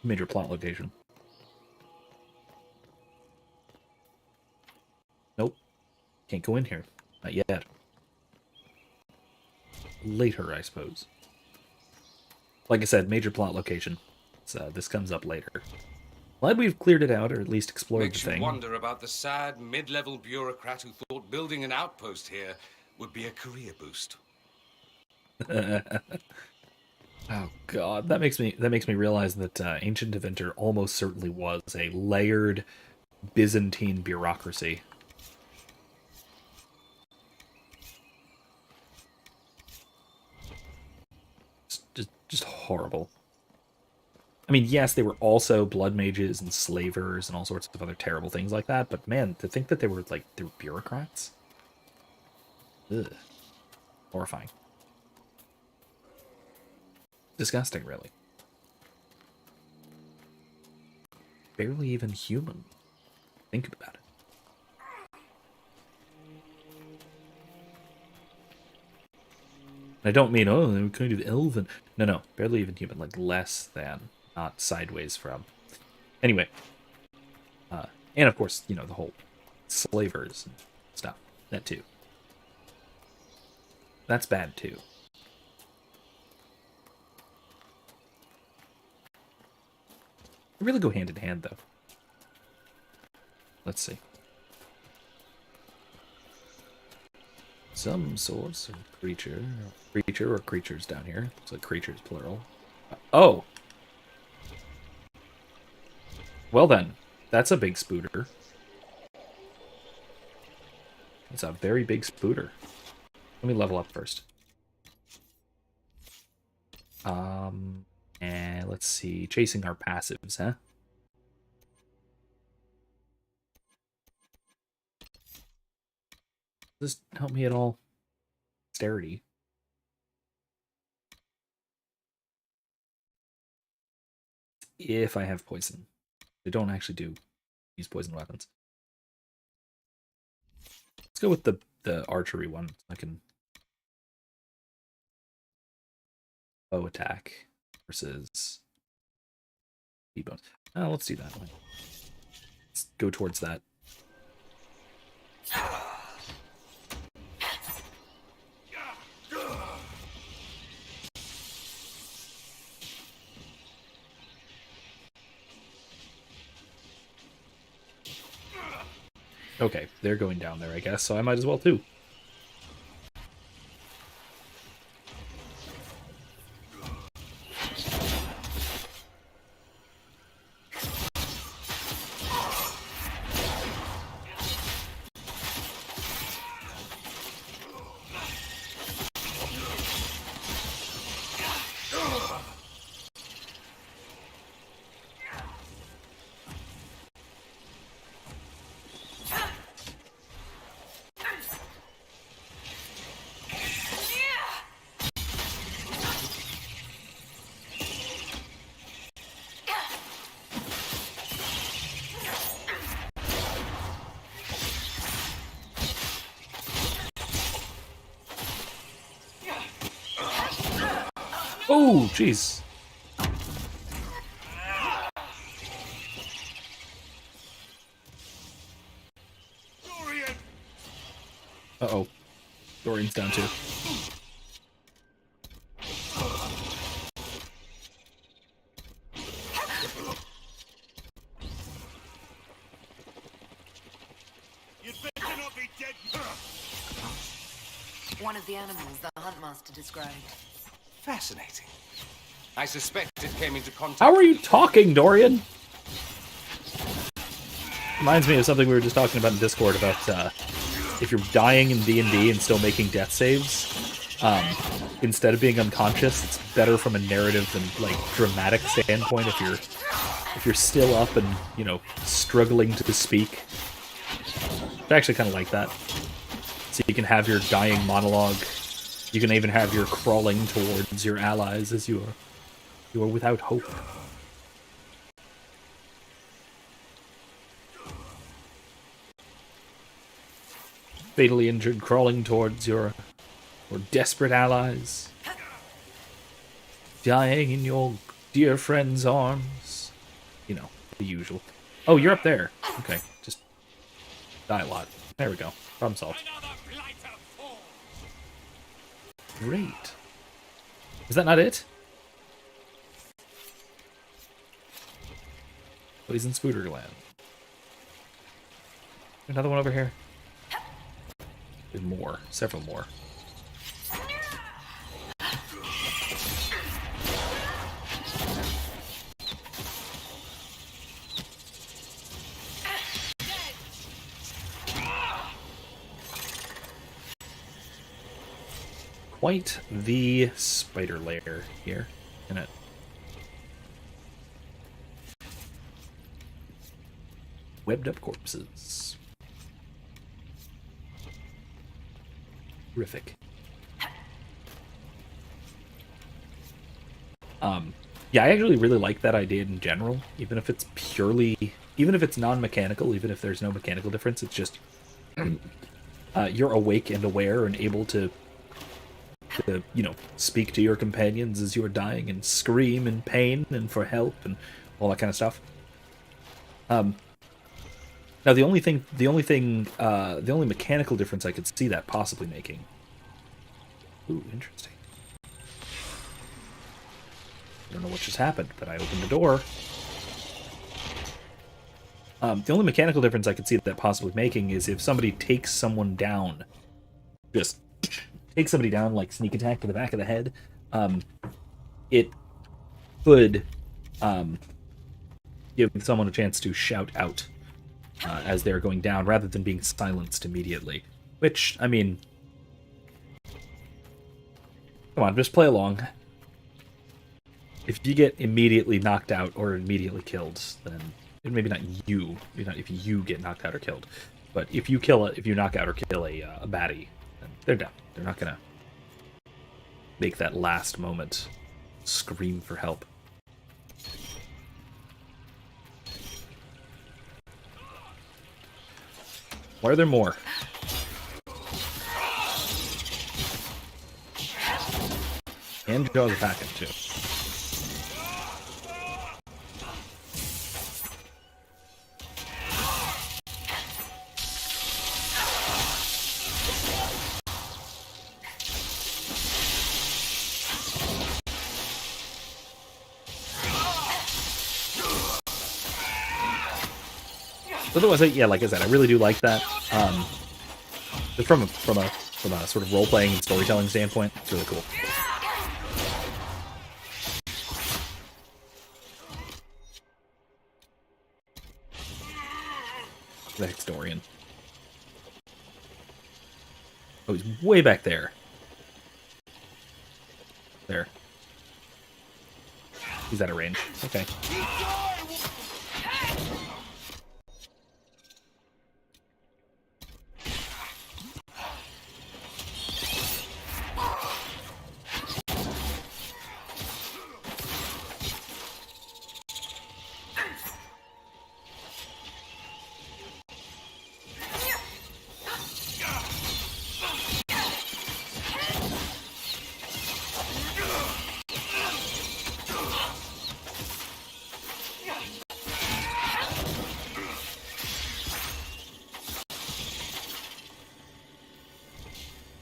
major plot location. Nope. Can't go in here. Not yet. Later, I suppose. Like I said, major plot location. So this comes up later. Glad we've cleared it out, or at least explored Makes the thing. you wonder about the sad mid-level bureaucrat who thought building an outpost here would be a career boost. Oh god, that makes me realize that ancient Deventer almost certainly was a layered Byzantine bureaucracy. Just horrible. I mean, yes, they were also blood mages and slavers and all sorts of other terrible things like that, but man, to think that they were bureaucrats? Ugh. Horrifying. Disgusting, really. Barely even human. Thinking about it. I don't mean, oh, they were kind of elven. No, barely even human, like less than, not sideways from. Anyway, And of course, the whole slavers and stuff. That too. That's bad too. They really go hand in hand, though. Let's see. Some source of creature or creatures down here. Looks like creatures plural. Oh! Well then, that's a big spooter. It's a very big spooter. Let me level up first. And let's see, chasing our passives, huh? Does this help me at all? Dexterity. If I have poison. They don't actually use poison weapons. Let's go with the archery one. I can bow attack versus T-bones. Let's do that one. Let's go towards that. Okay, they're going down there, I guess, so I might as well too. Oh, jeez. Uh-oh. Dorian's down too. One of the animals the Huntmaster described. Fascinating. I suspect it came into contact. How are you talking, Dorian? Reminds me of something we were just talking about in Discord about if you're dying in D&D and still making death saves, instead of being unconscious, it's better from a narrative and like dramatic standpoint if you're still up and struggling to speak. I actually kind of like that. So you can have your dying monologue. You can even have your crawling towards your allies as you are without hope. Fatally injured, crawling towards your desperate allies. Dying in your dear friend's arms. The usual. Oh, you're up there. Okay, just die a lot. There we go. Problem solved. Great. Is that not it? Poison Spooderland. Another one over here. There's more. Several more. Quite the spider lair here, isn't it? Webbed up corpses. Horrific. Yeah, I actually really like that idea in general, even if it's non-mechanical, even if there's no mechanical difference, it's just you're awake and aware and able to speak to your companions as you're dying and scream in pain and for help and all that kind of stuff. Now the only mechanical difference I could see that possibly making. Ooh, interesting. I don't know what just happened, but I opened the door. The only mechanical difference I could see that possibly making is if somebody takes someone down, just take somebody down, like sneak attack to the back of the head, it could give someone a chance to shout out as they're going down, rather than being silenced immediately. Which, I mean, come on, just play along. If you get immediately knocked out or immediately killed, then maybe not if you get knocked out or killed, but if you knock out or kill a baddie, then they're done. They're not gonna make that last moment scream for help. Why are there more? And Jaws of Hakkon too. Otherwise, yeah, like I said, I really do like that. Just from a sort of role-playing and storytelling standpoint, it's really cool. The historian. Oh, he's way back there. There. He's out of range. Okay.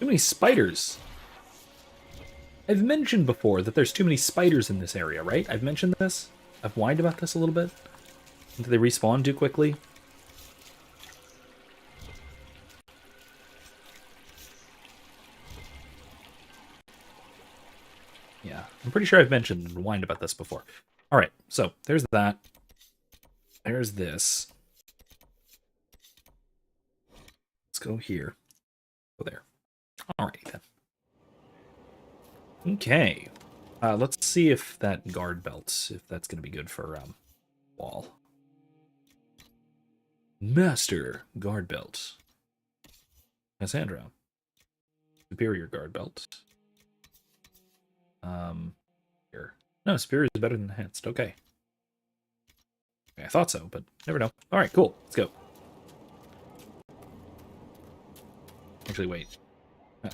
Too many spiders. I've mentioned before that there's too many spiders in this area, right? I've mentioned this. I've whined about this a little bit. Do they respawn too quickly? Yeah, I'm pretty sure I've mentioned and whined about this before. All right, so there's that. There's this. Let's go here. Go there. Alrighty then. Okay. Let's see if that guard belt, if that's going to be good for wall. Master guard belt. Cassandra. Superior guard belt. Here. No, superior is better than enhanced. Okay. I thought so, but never know. Alright, cool. Let's go. Actually, wait.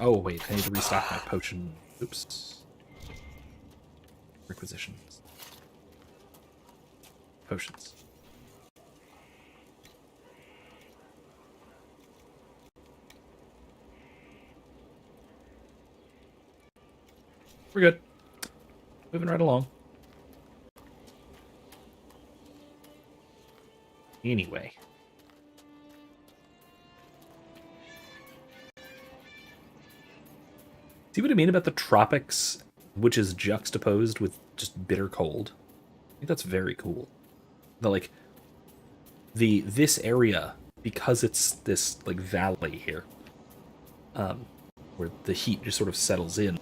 Oh, wait. I need to restock my potion. Oops. Requisitions. Potions. We're good. Moving right along. Anyway. See what I mean about the tropics, which is juxtaposed with just bitter cold? I think that's very cool. This area, because it's this like valley here, where the heat just sort of settles in.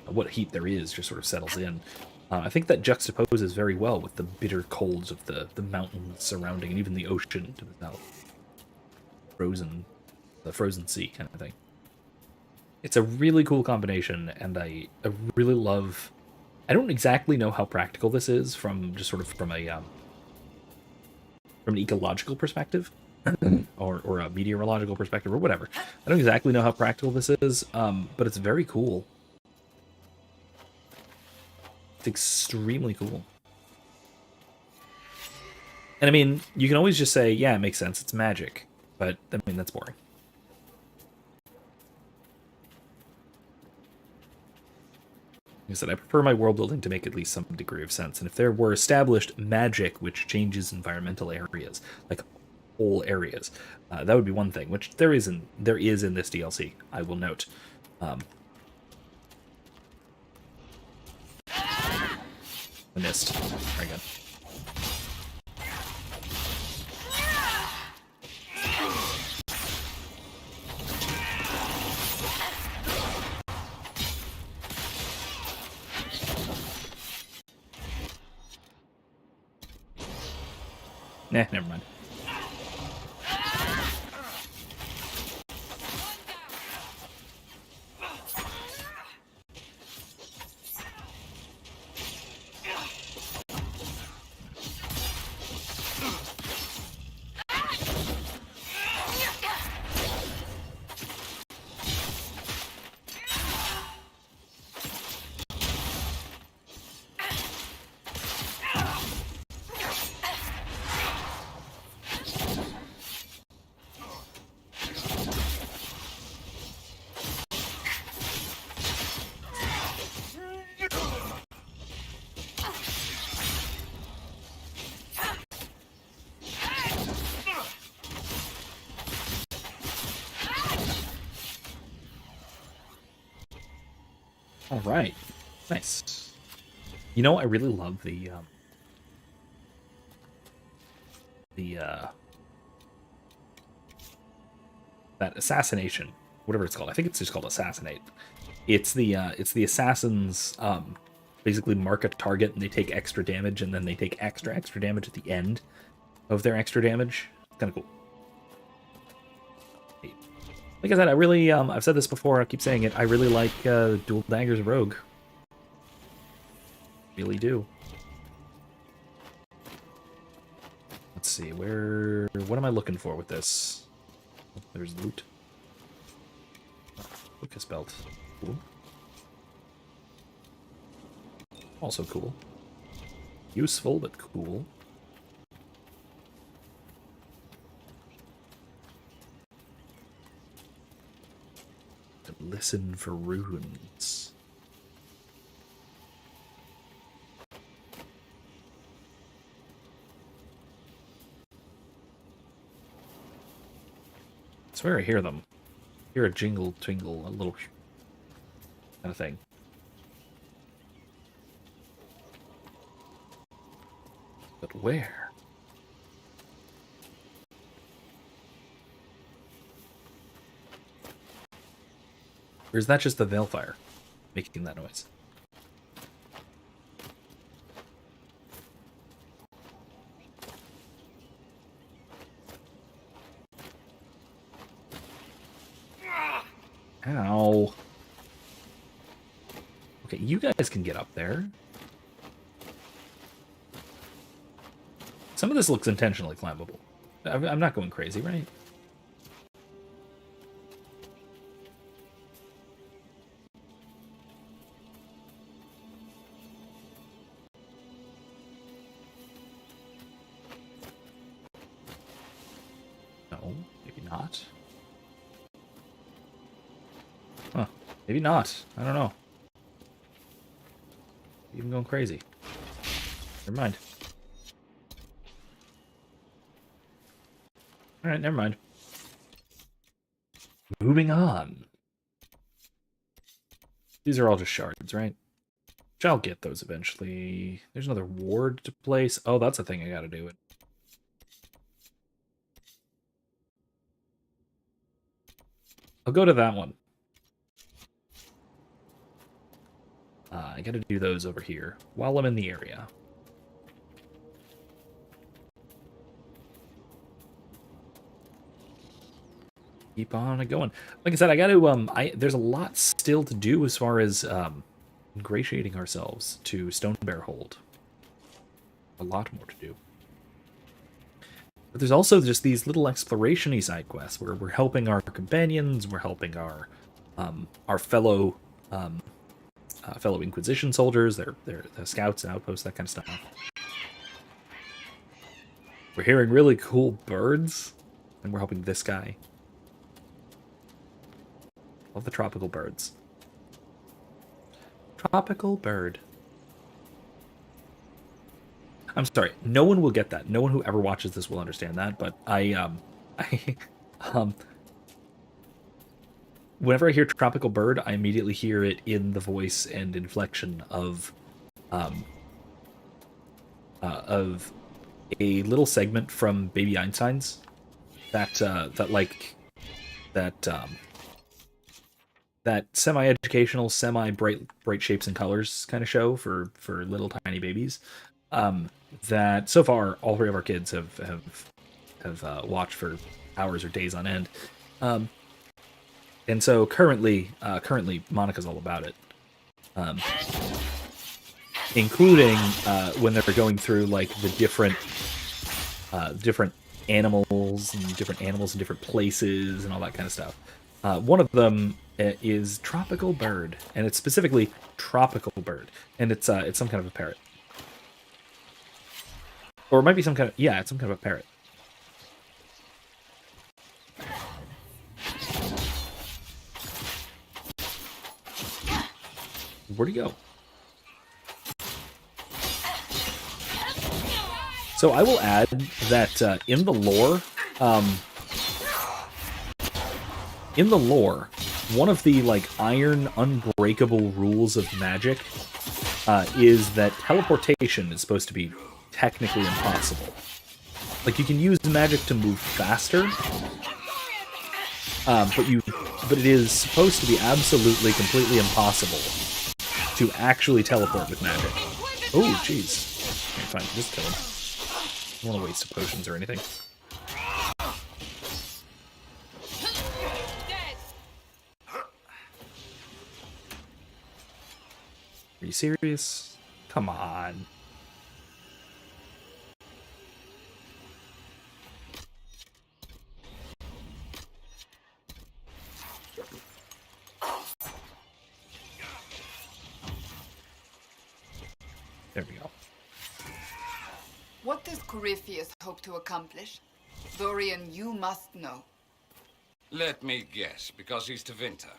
What heat there is just sort of settles in. I think that juxtaposes very well with the bitter colds of the mountains surrounding, and even the ocean to the south. The frozen sea kind of thing. It's a really cool combination, and I really love... I don't exactly know how practical this is from just sort of from an ecological perspective, or a meteorological perspective, or whatever. I don't exactly know how practical this is, but it's very cool. It's extremely cool. And I mean, you can always just say, yeah, it makes sense, it's magic. But, I mean, that's boring. Like I said, I prefer my world building to make at least some degree of sense. And if there were established magic which changes environmental areas, like whole areas, that would be one thing, which there is in this DLC, I will note. I missed. Very good. Nah, never mind. All right, nice. You know, I really love that assassination, whatever it's called. I think it's just called assassinate. It's the assassins basically mark a target and they take extra damage, and then they take extra damage at the end of their extra damage. Kind of cool. Like I said, I really, I've said this before, I keep saying it, I really like Dual Daggers Rogue. Really do. Let's see, what am I looking for with this? Oh, there's loot. Lucas belt. Cool. Also cool. Useful, but cool. Listen for runes. I swear I hear them. I hear a jingle, tingle, a little kind of thing. But where? Or is that just the Veilfire making that noise? Ow. Okay, you guys can get up there. Some of this looks intentionally climbable. I'm not going crazy, right? Maybe not. I don't know. Even going crazy. Never mind. Alright, never mind. Moving on. These are all just shards, right? Which I'll get those eventually. There's another ward to place. Oh, that's a thing I gotta do. I'll go to that one. I gotta do those over here while I'm in the area. Keep on going. Like I said, I gotta, there's a lot still to do as far as, ingratiating ourselves to Stonebear Hold. A lot more to do. But there's also just these little exploration-y side quests where we're helping our companions, we're helping our fellow Inquisition soldiers, they're the scouts and outposts, that kind of stuff. We're hearing really cool birds, and we're hoping this guy. Love the tropical birds. Tropical bird. I'm sorry, no one will get that. No one who ever watches this will understand that, but whenever I hear tropical bird, I immediately hear it in the voice and inflection of a little segment from Baby Einstein's that semi-educational, semi-bright shapes and colors kind of show for little tiny babies. That so far all three of our kids have watched for hours or days on end. And so currently Monica's all about it. Including when they're going through like the different animals in different places and all that kind of stuff. One of them is tropical bird, and it's specifically tropical bird, and it's some kind of a parrot, or it might be some kind of it's some kind of a parrot. Where'd he go? So I will add that in the lore, one of the like iron unbreakable rules of magic is that teleportation is supposed to be technically impossible. Like you can use magic to move faster, but it is supposed to be absolutely completely impossible to actually teleport with magic. Oh, jeez. Okay, fine, just kill him. I don't want to waste potions or anything. Are you serious? Come on. There we go. What does Corypheus hope to accomplish? Dorian, you must know. Let me guess, because he's Tevinter.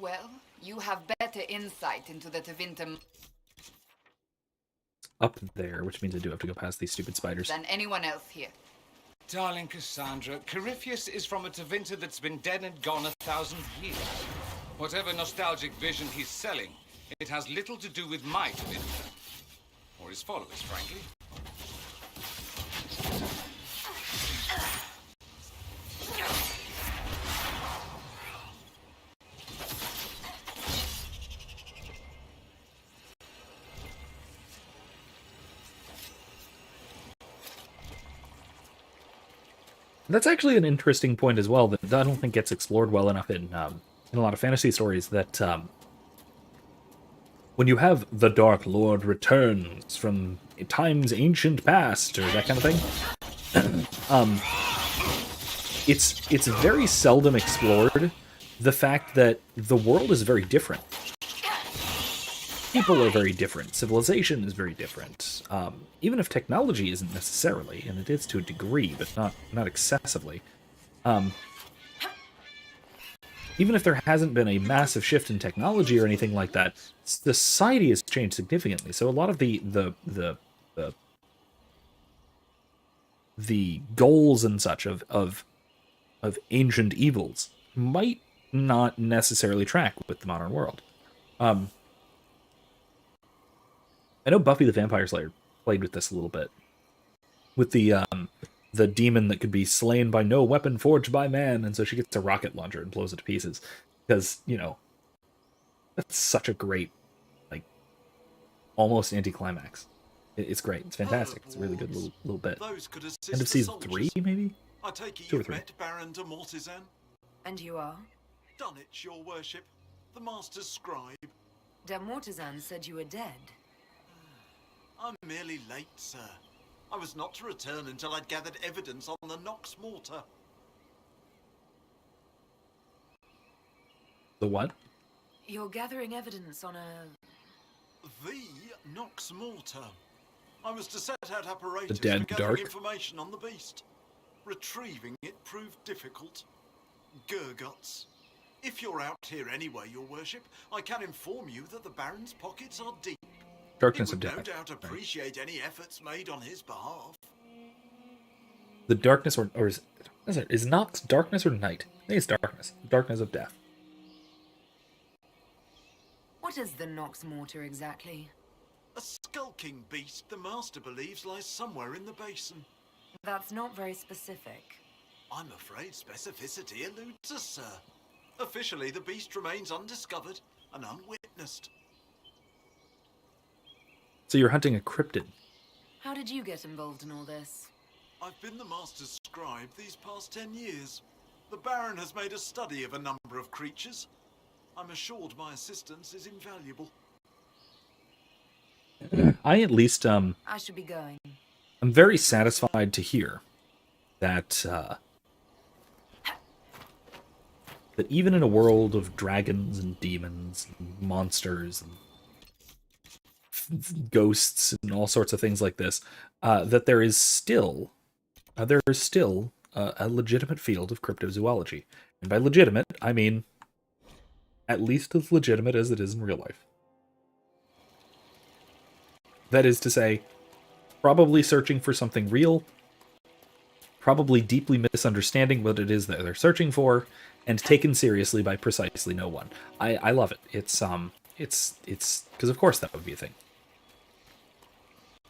Well, you have better insight into the Tevinter Up there, which means I do have to go past these stupid spiders. than anyone else here. Darling Cassandra, Corypheus is from a Tevinter that's been dead and gone 1,000 years. Whatever nostalgic vision he's selling, it has little to do with my Tevinter. Or his followers, frankly. That's actually an interesting point as well that I don't think gets explored well enough in a lot of fantasy stories, that when you have the Dark Lord returns from times ancient past, or that kind of thing, it's very seldom explored the fact that the world is very different. People are very different. Civilization is very different. Even if technology isn't necessarily, and it is to a degree, but not excessively. Even if there hasn't been a massive shift in technology or anything like that, society has changed significantly. So a lot of the goals and such of ancient evils might not necessarily track with the modern world. I know Buffy the Vampire Slayer played with this a little bit. With the demon that could be slain by no weapon forged by man, and so she gets a rocket launcher and blows it to pieces. Because, that's such a great, like, almost anticlimax. It's great. It's fantastic. It's a really good little bit. End of season 3, maybe? I take it 2 or you've 3. met Baron de Mortizan? And you are? Done it, your worship. The Master's scribe. De Mortizan said you were dead. I'm merely late, sir. I was not to return until I'd gathered evidence on the Knox Mortar. The what? You're gathering evidence on a... The Knox Mortar. I was to set out apparatus The dead for gathering dark? information on the beast. Retrieving it proved difficult. Gurguts. If you're out here anyway, your worship, I can inform you that the Baron's pockets are deep. Darkness He of would no death. doubt appreciate any efforts made on his behalf. The darkness, or is Knox darkness or night? I think it's darkness. Darkness of death. What is the Knox Mortar exactly? A skulking beast the Master believes lies somewhere in the basin. That's not very specific. I'm afraid specificity eludes us, sir. Officially, the beast remains undiscovered and unwitnessed. So you're hunting a cryptid. How did you get involved in all this? I've been the Master's scribe these past 10 years. The Baron has made a study of a number of creatures. I'm assured my assistance is invaluable. I at least, I should be going. I'm very satisfied to hear that, that even in a world of dragons and demons and monsters and ghosts and all sorts of things like this, that there is still a legitimate field of cryptozoology. And by legitimate, I mean at least as legitimate as it is in real life. That is to say, probably searching for something real, probably deeply misunderstanding what it is that they're searching for, and taken seriously by precisely no one. I love it. It's because of course that would be a thing.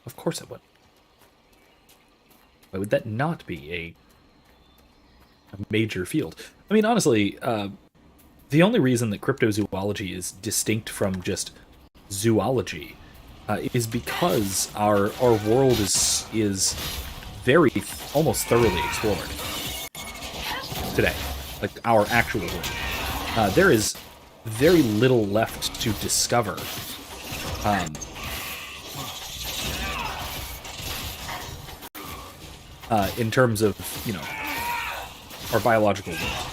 Of course it would. Why would that not be a major field? I mean, honestly, the only reason that cryptozoology is distinct from just zoology is because our world is very, almost thoroughly explored today. Like, our actual world. There is very little left to discover. In terms of, you know, our biological world.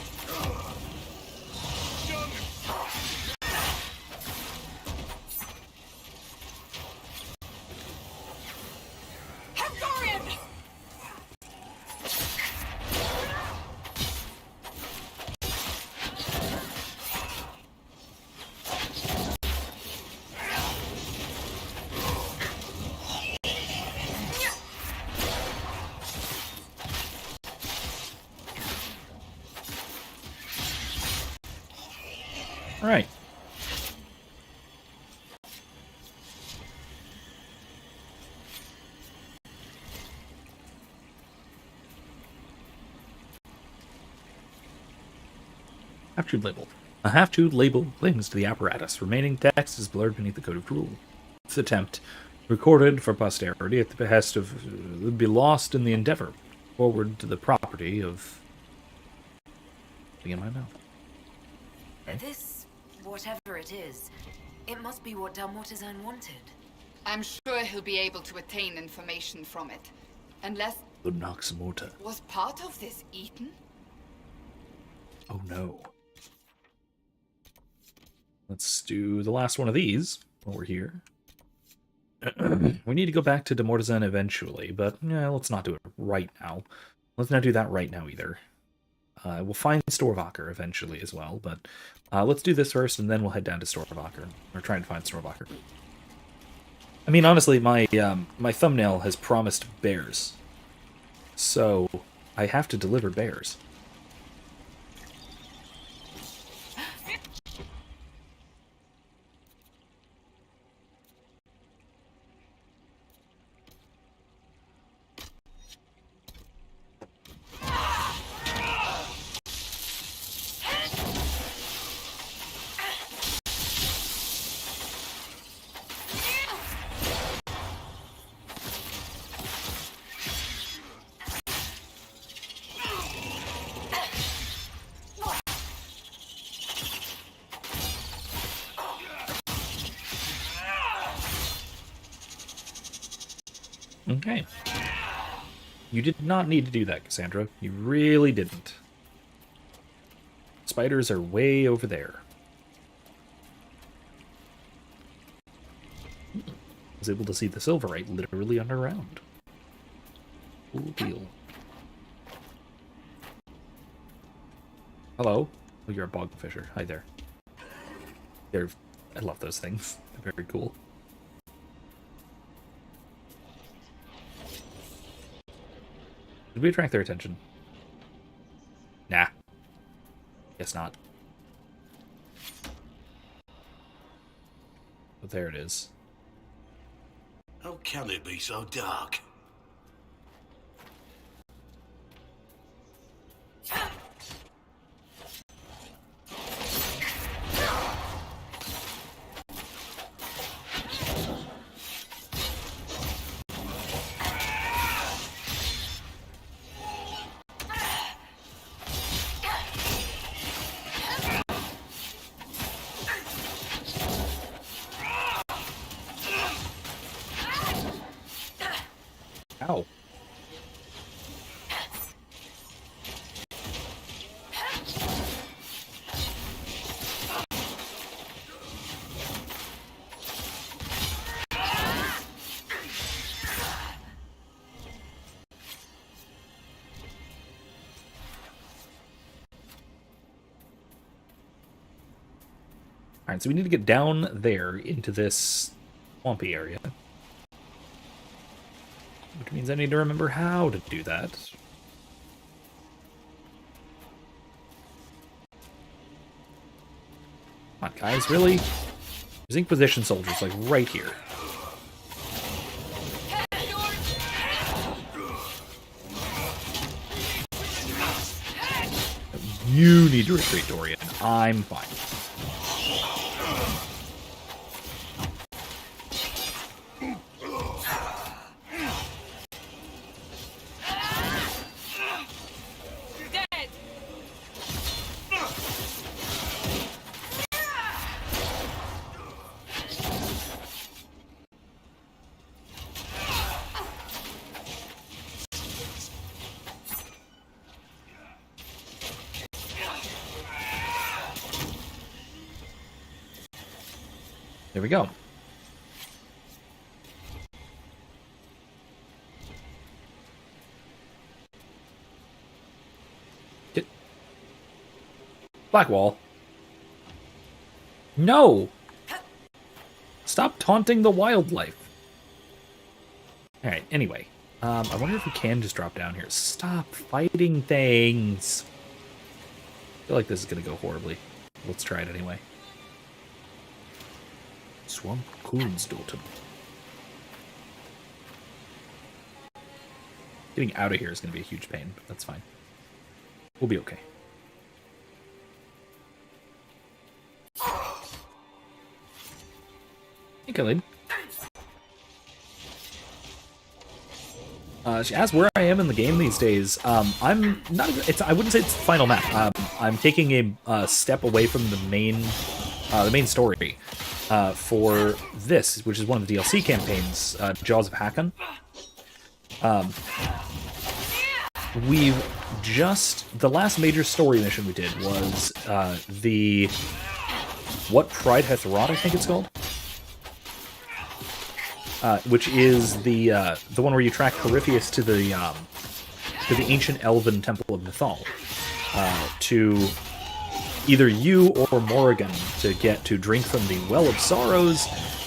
Right. Have-to label. A have-to label links to the apparatus. Remaining text is blurred beneath the code of rule. This attempt, recorded for posterity at the behest of, would be lost in the endeavor. Forward to the property of... in my mouth. This, whatever it is, it must be what Dalmortizan wanted. I'm sure he'll be able to attain information from it. Unless... The Knox Mortar. Was part of this eaten? Oh no. Let's do the last one of these while we're here. We need to go back to Dalmortizan eventually, but yeah, let's not do it right now. Let's not do that right now either. We'll find Storvaker eventually as well, but let's do this first, and then we'll head down to Storvaker. We're trying to find Storvaker. I mean, honestly, my my thumbnail has promised bears, so I have to deliver bears. Okay. You did not need to do that, Cassandra. You really didn't. Spiders are way over there. was able to see the silverite literally underground. Cool deal. Hello. Oh, you're a bog fisher. Hi there. I love those things. They're very cool. Did we attract their attention? Nah. Guess not. But there it is. How can it be so dark? Ow. Alright, so we need to get down there into this swampy area. Which means I need to remember how to do that. Come on, guys, really? There's Inquisition soldiers, like, right here. You need to retreat, Dorian. I'm fine. There we go. Get... Black wall. No! Stop taunting the wildlife. Alright, anyway. I wonder if we can just drop down here. Stop fighting things! I feel like this is gonna go horribly. Let's try it anyway. Swamp Koonsdorten. Getting out of here is going to be a huge pain, but that's fine. We'll be okay. Hey, Khalid. As where I am in the game these days, I'm not. I wouldn't say it's the final map. I'm taking a step away from the main story. For this, which is one of the DLC campaigns, Jaws of Hakkon. The last major story mission we did was the What Pride Hath Wrought, I think it's called, which is the one where you track Corypheus to the ancient elven temple of Mythal, to either you or Morrigan to drink from the Well of Sorrows,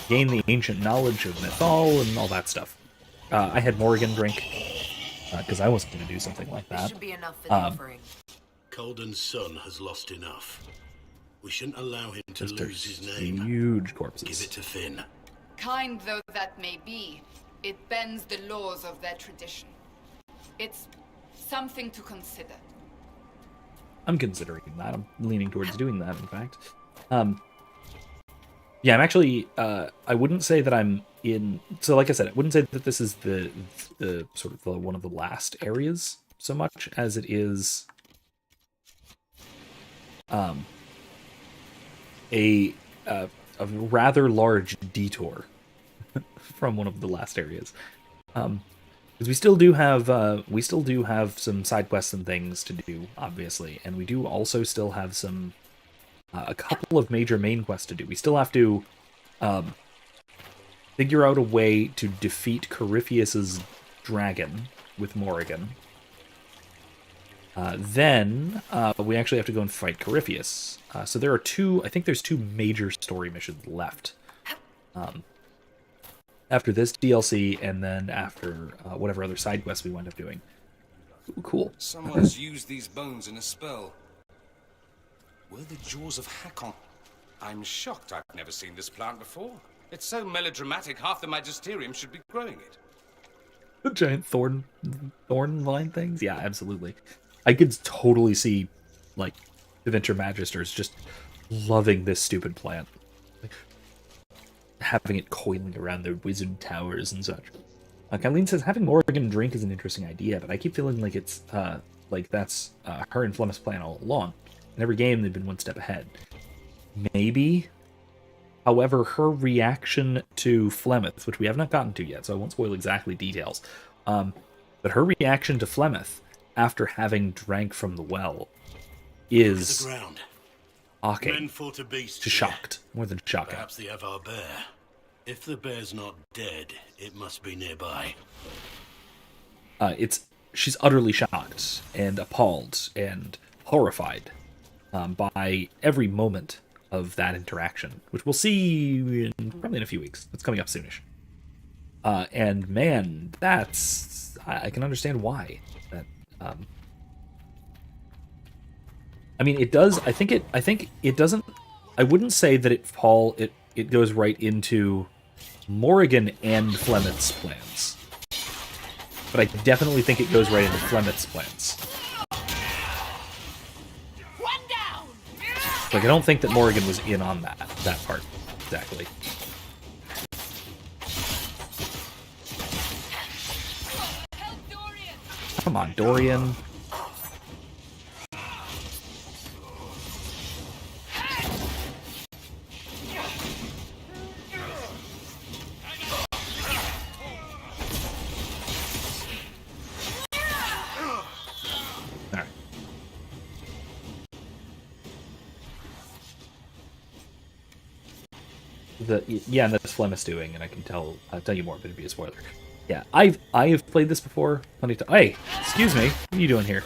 gain the ancient knowledge of Mythal, and all that stuff. I had Morrigan drink, because I wasn't going to do something like that. Should be enough for the offering. Colden's son has lost enough. We shouldn't allow him to lose his name. Huge corpses. Give it to Finn. Kind though that may be, it bends the laws of their tradition. It's something to consider. I'm considering that. I'm leaning towards doing that, in fact. Yeah, I'm actually... I wouldn't say that I'm in... So, like I said, I wouldn't say that this is the sort of one of the last areas so much as it is... a rather large detour from one of the last areas. Because we still do have some side quests and things to do, obviously, and we do also still have some a couple of major main quests to do. We still have to figure out a way to defeat Corypheus's dragon with Morrigan. Then we actually have to go and fight Corypheus. So there are I think there's 2 major story missions left. After this DLC, and then after whatever other side quests we wind up doing. Ooh, cool. Someone's used these bones in a spell. Were the Jaws of Hakkon? I'm shocked I've never seen this plant before. It's so melodramatic, half the Magisterium should be growing it. The giant thorn vine things? Yeah, absolutely. I could totally see, like, Adventure Magisters just loving this stupid plant. Like, having it coiling around their wizard towers and such. Kyleen says, having Morrigan drink is an interesting idea, but I keep feeling like it's, that's her and Flemeth's plan all along. In every game, they've been one step ahead. Maybe. However, her reaction to Flemeth, which we have not gotten to yet, so I won't spoil exactly details, but her reaction to Flemeth after having drank from the well is shocking. Men fought a beast to shocked, more than shocking. Perhaps they have our bear. If the bear's not dead, it must be nearby. She's utterly shocked and appalled and horrified by every moment of that interaction, which we'll see probably in a few weeks. It's coming up soonish. And man, I can understand why. That I mean, it does. I think it doesn't. I wouldn't say that it goes right into Morrigan and Flemeth's plans, but I definitely think it goes right into Flemeth's plans. Like, I don't think that Morrigan was in on that part exactly. Come on, Dorian. And that's Flemeth's doing, and I can I'll tell you more, but it'd be a spoiler. Yeah, I have played this before plenty of times. Hey, excuse me, what are you doing here?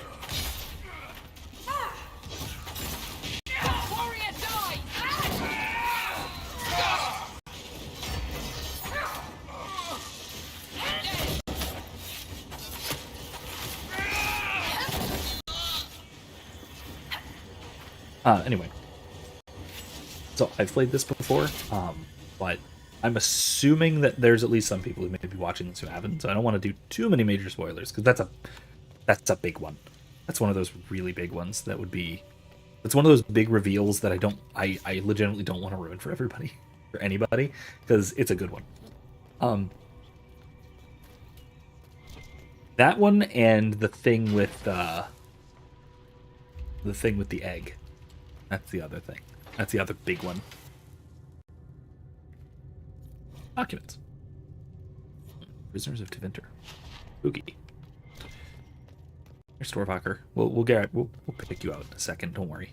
Anyway. So I've played this before, but I'm assuming that there's at least some people who may be watching this who haven't, so I don't want to do too many major spoilers, because that's a big one. That's one of those really big ones that would be... It's one of those big reveals that I legitimately don't want to ruin for everybody, for anybody, because it's a good one. That one and the thing with the egg. That's the other thing. That's the other big one. Documents. Prisoners of Tevinter. Spooky. Here's Storvacher. We'll pick you out in a second. Don't worry.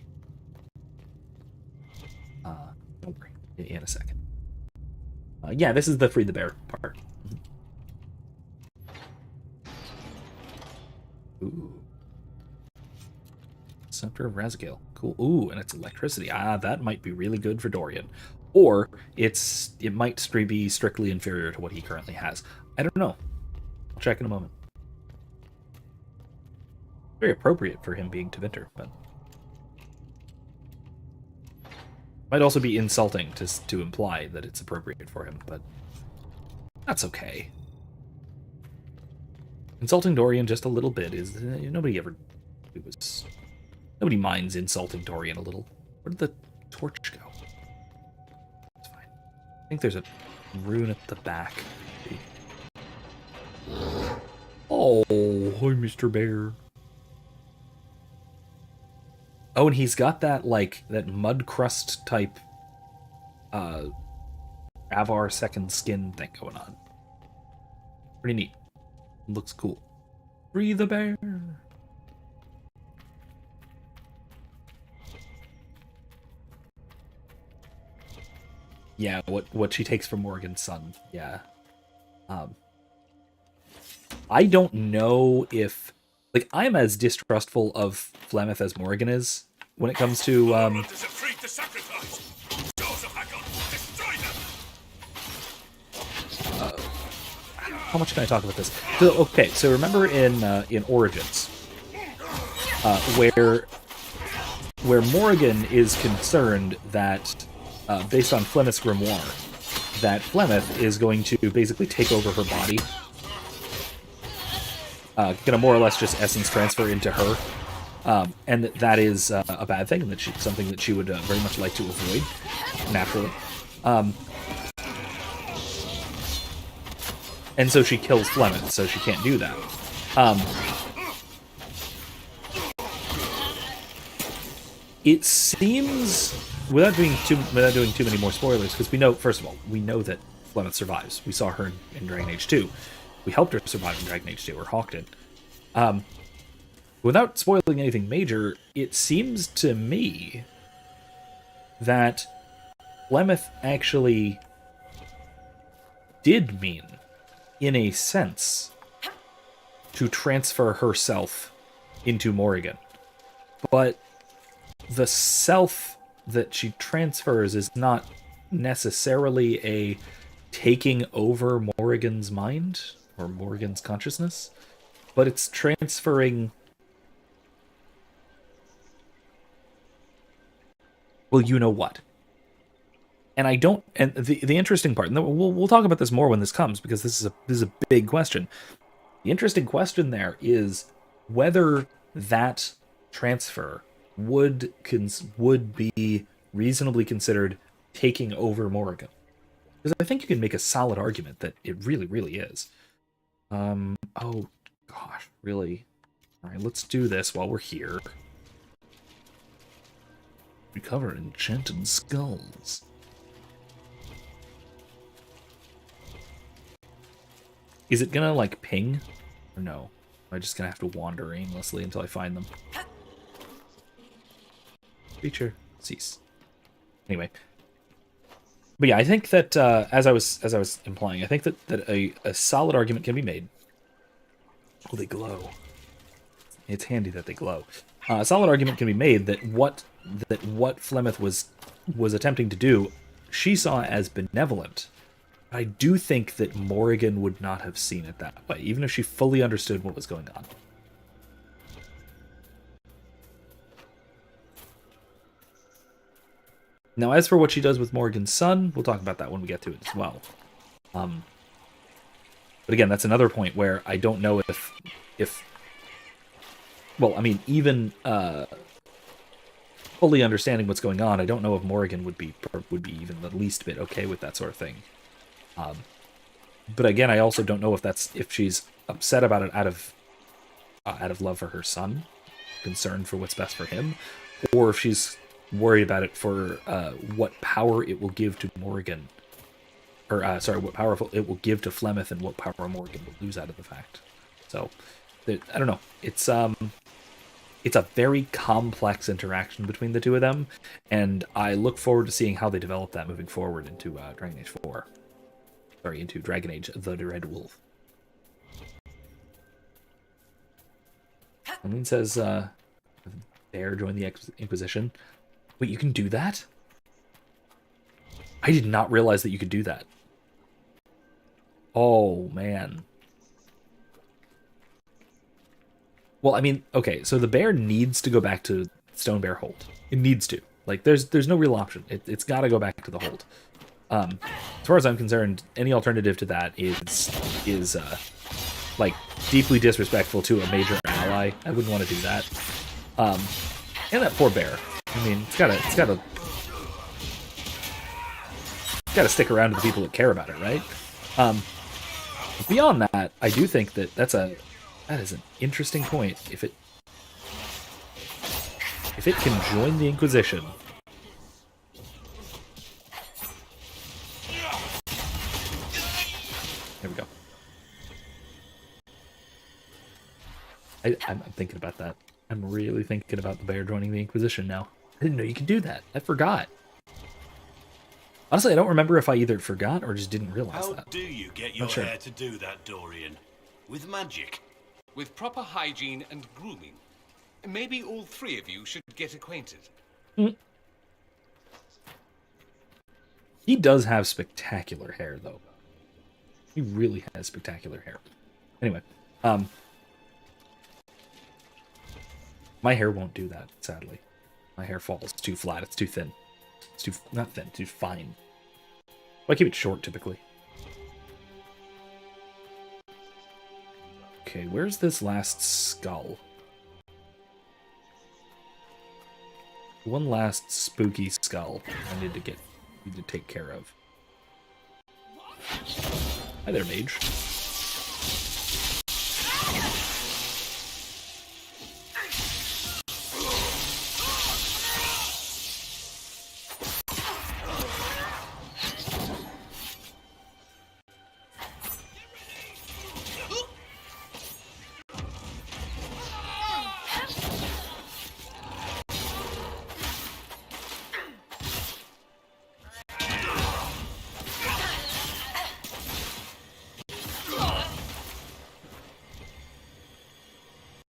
Don't worry. In a second. Yeah, this is the Free the Bear part. Ooh. Scepter of Razgale. Cool. Ooh, and it's electricity. That might be really good for Dorian. Or it might be strictly inferior to what he currently has. I don't know. I'll check in a moment. Very appropriate for him being Tevinter, but might also be insulting to imply that it's appropriate for him, but that's okay. Insulting Dorian just a little bit is nobody minds insulting Dorian a little. Where did the torch go? It's fine. I think there's a rune at the back. Oh, hi, Mr. Bear. Oh, and he's got that, that mud crust type Avar second skin thing going on. Pretty neat. Looks cool. Free the bear. Yeah, what she takes from Morrigan's son. Yeah. I don't know if... Like, I'm as distrustful of Flemeth as Morrigan is when it comes to... how much can I talk about this? So, okay, so remember in Origins, where Morrigan is concerned that, based on Flemeth's grimoire, that Flemeth is going to basically take over her body, gonna more or less just essence transfer into her, and that is a bad thing, and that something that she would very much like to avoid, naturally. And so she kills Flemeth, so she can't do that. It seems, without doing too many more spoilers, because we know, first of all, we know that Flemeth survives. We saw her in Dragon Age 2. We helped her survive in Dragon Age 2, or Hawke did. Without spoiling anything major, it seems to me that Flemeth actually did mean, in a sense, to transfer herself into Morrigan. But the self that she transfers is not necessarily a taking over Morrigan's mind or Morrigan's consciousness, but it's transferring... well, you know what? And I don't... and the interesting part, and we'll talk about this more when this comes, because this is a big question. The interesting question there is whether that transfer would be reasonably considered taking over Morrigan. Because I think you can make a solid argument that it really, really is. Oh, gosh, really? Alright, let's do this while we're here. Recover enchanted skulls. Is it gonna, like, ping? Or no? Am I just gonna have to wander aimlessly until I find them? Feature. Cease. Anyway. But yeah, I think that, as I was implying, I think that a solid argument can be made. Oh, they glow. It's handy that they glow. A solid argument can be made that what Flemeth was attempting to do, she saw as benevolent. I do think that Morrigan would not have seen it that way, even if she fully understood what was going on. Now, as for what she does with Morrigan's son, we'll talk about that when we get to it as well. But again, that's another point where I don't know if well, I mean, even fully understanding what's going on, I don't know if Morrigan would be even the least bit okay with that sort of thing. But again, I also don't know if she's upset about it out of love for her son, concern for what's best for him, or if she's worried about it for what power it will give to Morrigan, or what power it will give to Flemeth, and what power Morrigan will lose out of the fact. So, I don't know. It's a very complex interaction between the two of them, and I look forward to seeing how they develop that moving forward into Dragon Age 4. Sorry, into Dragon Age: The Red Wolf. And then says, "Bear join the Inquisition." Wait, you can do that? I did not realize that you could do that. Oh, man. Well, I mean, okay, so the bear needs to go back to Stone Bear Hold. It needs to. Like, there's no real option. It's got to go back to the hold. As far as I'm concerned, any alternative to that is like, deeply disrespectful to a major ally. I wouldn't want to do that. And that poor bear. I mean, it's gotta stick around to the people that care about it, right? Beyond that, I do think that that is an interesting point. If it can join the Inquisition, there we go. I'm thinking about that. I'm really thinking about the bear joining the Inquisition now. I didn't know you could do that. I forgot. Honestly, I don't remember if I either forgot or just didn't realize How that. do you get your Not sure. hair to do that, Dorian? With magic? With proper hygiene and grooming. Maybe all three of you should get acquainted. He does have spectacular hair, though. He really has spectacular hair. Anyway, my hair won't do that, sadly. My hair falls too flat. It's too thin. It's too, not thin, too fine. I keep it short, typically. Okay, where's this last skull? One last spooky skull I need to take care of. Hi there, mage.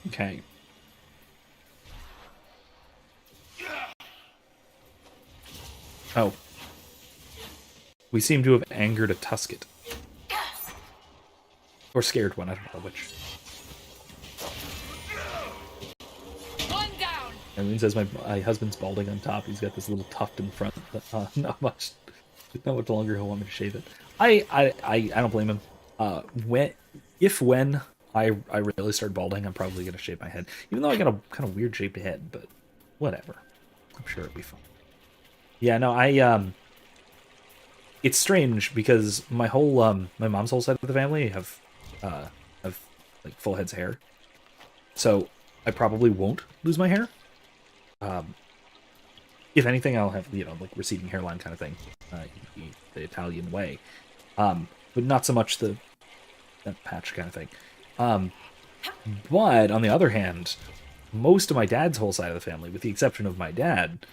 Okay. Oh. We seem to have angered a Tusket. Or scared one, I don't know which. One down. Eileen says my husband's balding on top. He's got this little tuft in front, but not much longer he'll want me to shave it. I don't blame him. When I really start balding, I'm probably gonna shave my head. Even though I got a kind of weird shaped head, but whatever. I'm sure it'll be fun. Yeah, no, it's strange because my whole my mom's whole side of the family have like full heads of hair. So I probably won't lose my hair. If anything, I'll have, like receding hairline kind of thing, the Italian way. But not so much that patch kind of thing. But on the other hand, most of my dad's whole side of the family, with the exception of my dad,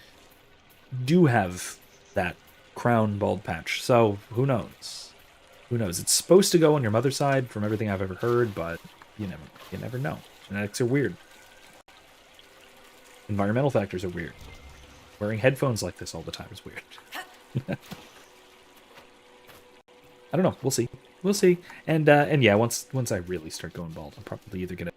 do have that crown bald patch. So who knows? Who knows? It's supposed to go on your mother's side, from everything I've ever heard, but you never know. Genetics are weird. Environmental factors are weird. Wearing headphones like this all the time is weird. I don't know. We'll see. We'll see. And yeah, once I really start going bald, I'm probably either gonna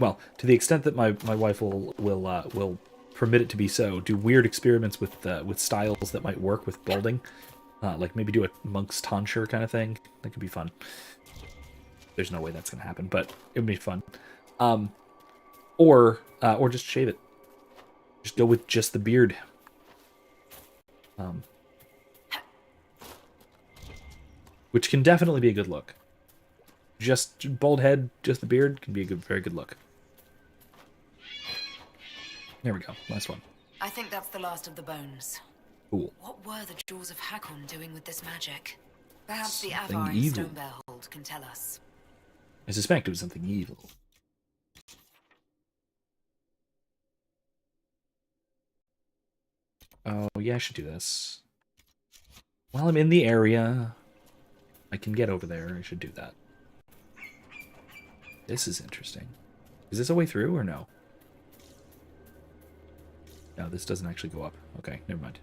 well, to the extent that my wife will permit it to be so, do weird experiments with styles that might work with balding. Like maybe do a monk's tonsure kind of thing. That could be fun. There's no way that's gonna happen, but it would be fun. Or just shave it. Just go with just the beard. Which can definitely be a good look. Just bald head, just the beard can be a very good look. There we go. Last one. I think that's the last of the bones. Cool. What were the Jaws of Hakkon doing with this magic? Perhaps the Something Avar in evil. Stonebear can tell us. I suspect it was something evil. Oh, yeah, I should do this. While I'm in the area, I can get over there. I should do that. This is interesting. Is this a way through or no? No, this doesn't actually go up. Okay, never mind.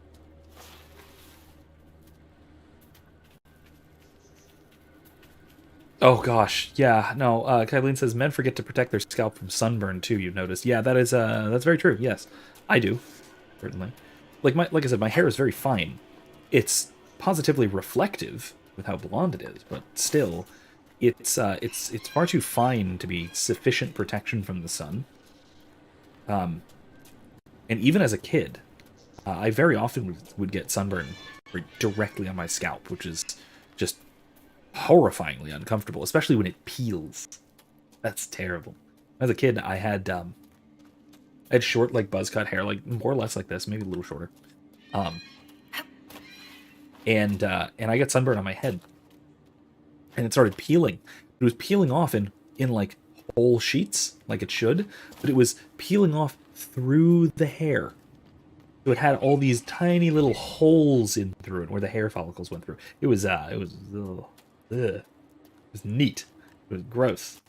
Oh gosh, yeah, no, Kylene says men forget to protect their scalp from sunburn too, you've noticed. Yeah, that is, that's very true, yes. I do, certainly. Like I said, my hair is very fine. It's positively reflective with how blonde it is, but still, it's far too fine to be sufficient protection from the sun. And even as a kid, I very often would get sunburn directly on my scalp, which is just horrifyingly uncomfortable, especially when it peels. That's terrible. As a kid, I had short, like, buzz cut hair, like more or less like this, maybe a little shorter. And I got sunburn on my head, and it started peeling. It was peeling off in like whole sheets, like it should, but it was peeling off through the hair. So it had all these tiny little holes in through it where the hair follicles went through. It was neat. It was gross.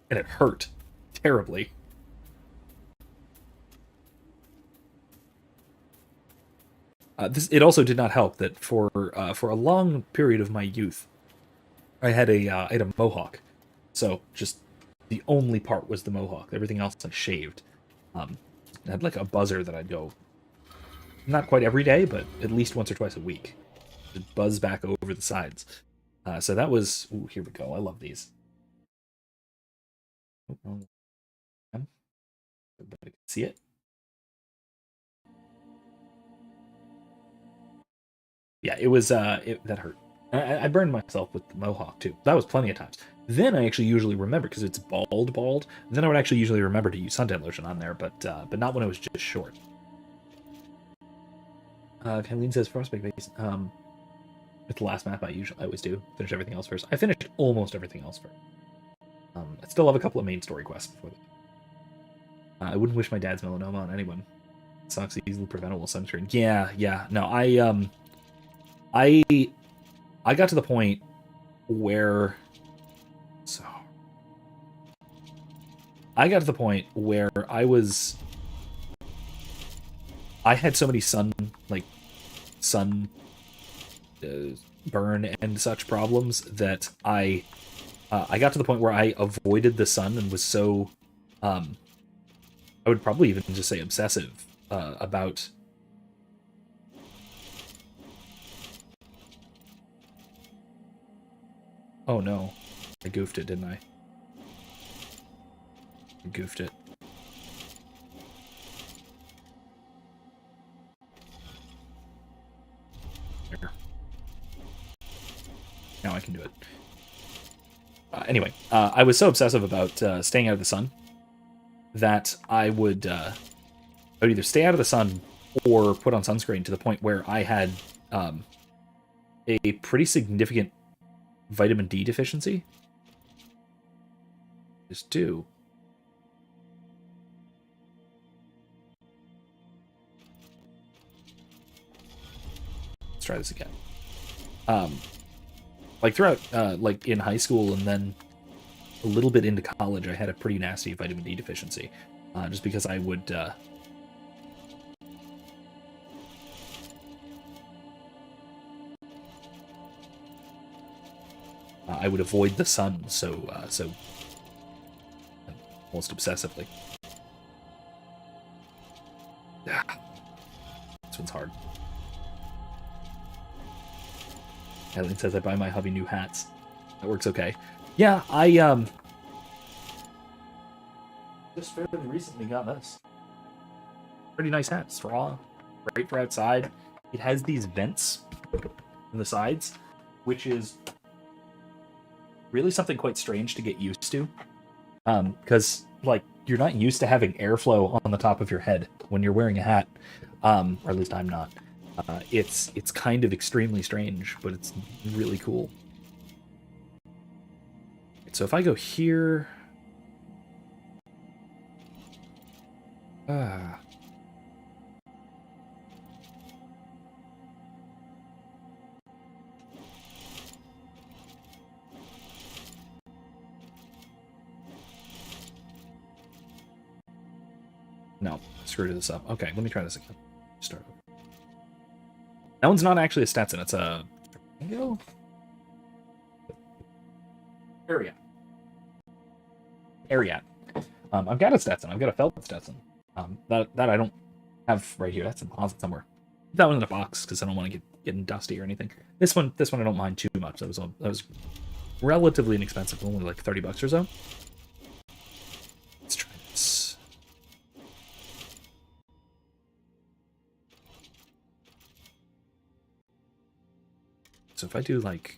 And it hurt terribly. It also did not help that for a long period of my youth, I had a mohawk. So just the only part was the mohawk. Everything else I shaved. I had like a buzzer that I'd go, not quite every day, but at least once or twice a week. It'd buzz back over the sides. So that was... Ooh, here we go. I love these. Everybody can see it. Yeah, it was... that hurt. I burned myself with the mohawk, too. That was plenty of times. Then I actually usually remember, because it's bald. Then I would actually usually remember to use suntan lotion on there, but not when it was just short. Kathleen says Frostbite base. It's the last map I always do. Finish everything else first. I finished almost everything else first. I still have a couple of main story quests before that. I wouldn't wish my dad's melanoma on anyone. It sucks. Easily preventable sunscreen. Yeah. No, I got to the point where... I had so many sun burn and such problems that I got to the point where I avoided the sun and was so I would probably even just say obsessive about oh no, I goofed it, didn't I? I goofed it. There. Now I can do it. Anyway, I was so obsessive about staying out of the sun that I would either stay out of the sun or put on sunscreen to the point where I had a pretty significant vitamin D deficiency. Just do. Let's try this again. Like throughout, like in high school and then a little bit into college, I had a pretty nasty vitamin D deficiency, just because I would, I would avoid the sun so almost obsessively. This one's hard. Eileen says I buy my hubby new hats. That works okay. Yeah, I just fairly recently got this. Pretty nice hat. Straw. Great for outside. It has these vents on the sides, which is really something quite strange to get used to. Because, like, you're not used to having airflow on the top of your head when you're wearing a hat. Or at least I'm not. It's kind of extremely strange, but it's really cool. So if I go here... No, screwed this up. Okay, let me try this again. Start over. That one's not actually a Stetson, it's a... Ariat. I've got a Stetson. I've got a felt Stetson. That I don't have right here. That's in the closet somewhere. That one in a box because I don't want to get getting dusty or anything. This one I don't mind too much. That was relatively inexpensive, only like $30 or so. Let's try this. So if I do like...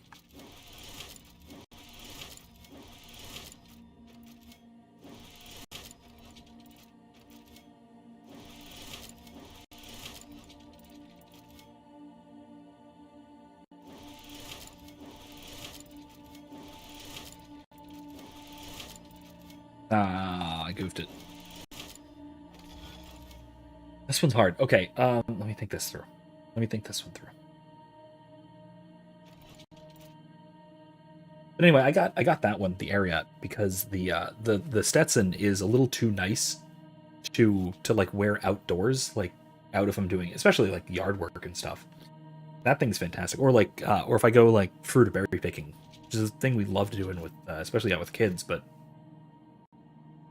I goofed it. This one's hard. Okay, let me think this through. Let me think this one through. But anyway, I got that one, the Ariat, because the Stetson is a little too nice to like wear outdoors, like out if I'm doing, especially like yard work and stuff. That thing's fantastic. Or like, or if I go like fruit or berry picking, which is a thing we love to do with, especially out with kids. But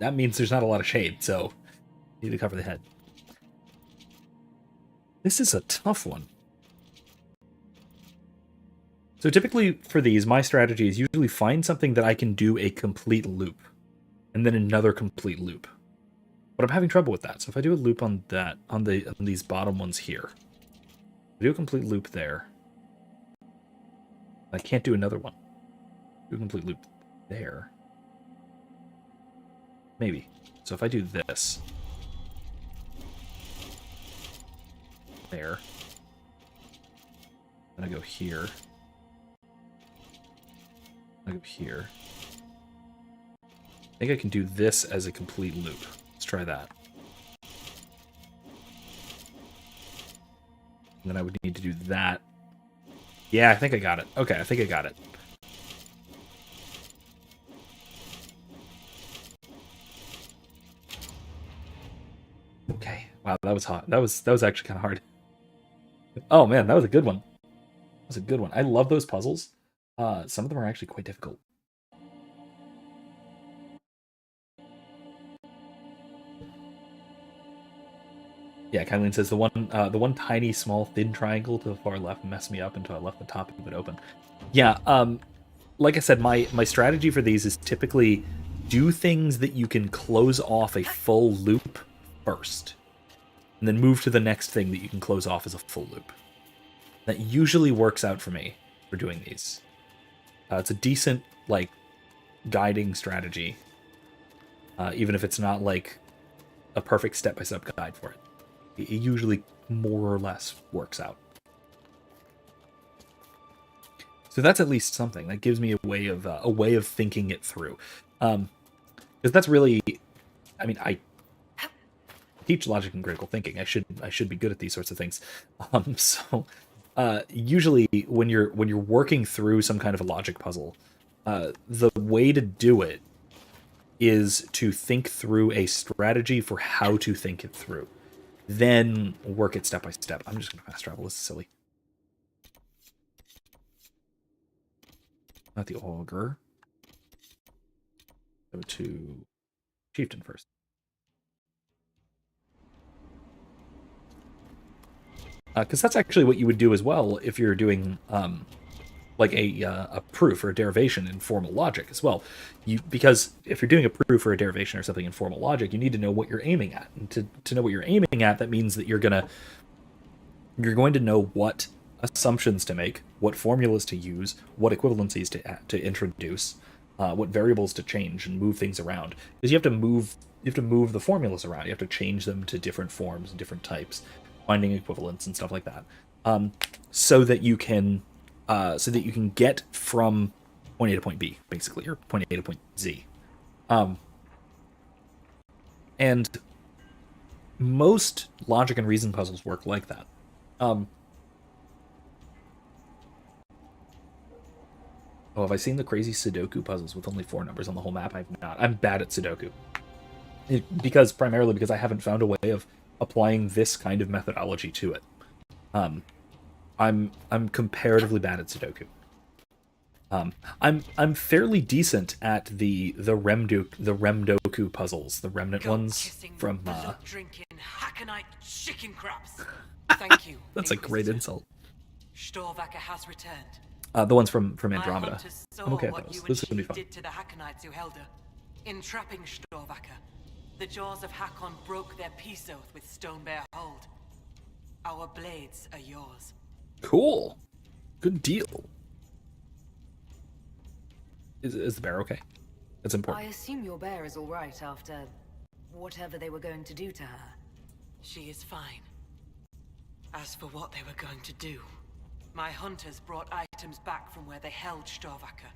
that means there's not a lot of shade, so you need to cover the head. This is a tough one. So typically for these, my strategy is usually find something that I can do a complete loop, and then another complete loop. But I'm having trouble with that. So if I do a loop on that, on these bottom ones here, I do a complete loop there. I can't do another one. Do a complete loop there. Maybe. So if I do this. There. Then I go here. I go here. I think I can do this as a complete loop. Let's try that. And then I would need to do that. Yeah, I think I got it. Okay, I think I got it. Okay. Wow, that was hot. That was actually kind of hard. Oh man, that was a good one. That was a good one. I love those puzzles. Some of them are actually quite difficult. Yeah, Kylene says the one tiny, small, thin triangle to the far left messed me up until I left the top of it open. Yeah, like I said, my strategy for these is typically do things that you can close off a full loop first, and then move to the next thing that you can close off as a full loop. That usually works out for me for doing these. It's a decent, like, guiding strategy, even if it's not, like, a perfect step-by-step guide for it. It usually more or less works out. So that's at least something. That gives me a way of thinking it through. Because that's really, I mean, I teach logic and critical thinking. I should be good at these sorts of things. Usually when you're working through some kind of a logic puzzle, the way to do it is to think through a strategy for how to think it through. Then work it step by step. I'm just going to fast travel. This is silly. Not the Ogre. Go to Chieftain first. Because that's actually what you would do as well if you're doing like a proof or a derivation in formal logic as well. Because if you're doing a proof or a derivation or something in formal logic, you need to know what you're aiming at. And to know what you're aiming at, that means that you're going to know what assumptions to make, what formulas to use, what equivalencies to introduce, what variables to change and move things around. Because you have to move the formulas around. You have to change them to different forms and different types, finding equivalents and stuff like that, so that you can get from point A to point B, basically, or point A to point Z. And most logic and reason puzzles work like that. Oh, have I seen the crazy Sudoku puzzles with only 4 numbers on the whole map? I've not. I'm bad at Sudoku. Primarily because I haven't found a way of applying this kind of methodology to it. I'm comparatively bad at Sudoku. I'm fairly decent at the Remdoku puzzles, the remnant ones from drinking Hakkonite chicken crabs. Thank you. That's a great insult. Storvacker has returned. The ones from Andromeda. I'm okay at What those. you This is and gonna be she fun. did to the Hakkonites who held her. Entrapping Storvacker, the Jaws of Hakkon broke their peace oath with Stonebear Hold. Our blades are yours. Cool. Good deal. Is the bear okay? That's important. I assume your bear is all right after whatever they were going to do to her. She is fine. As for what they were going to do, my hunters brought items back from where they held Storvacker.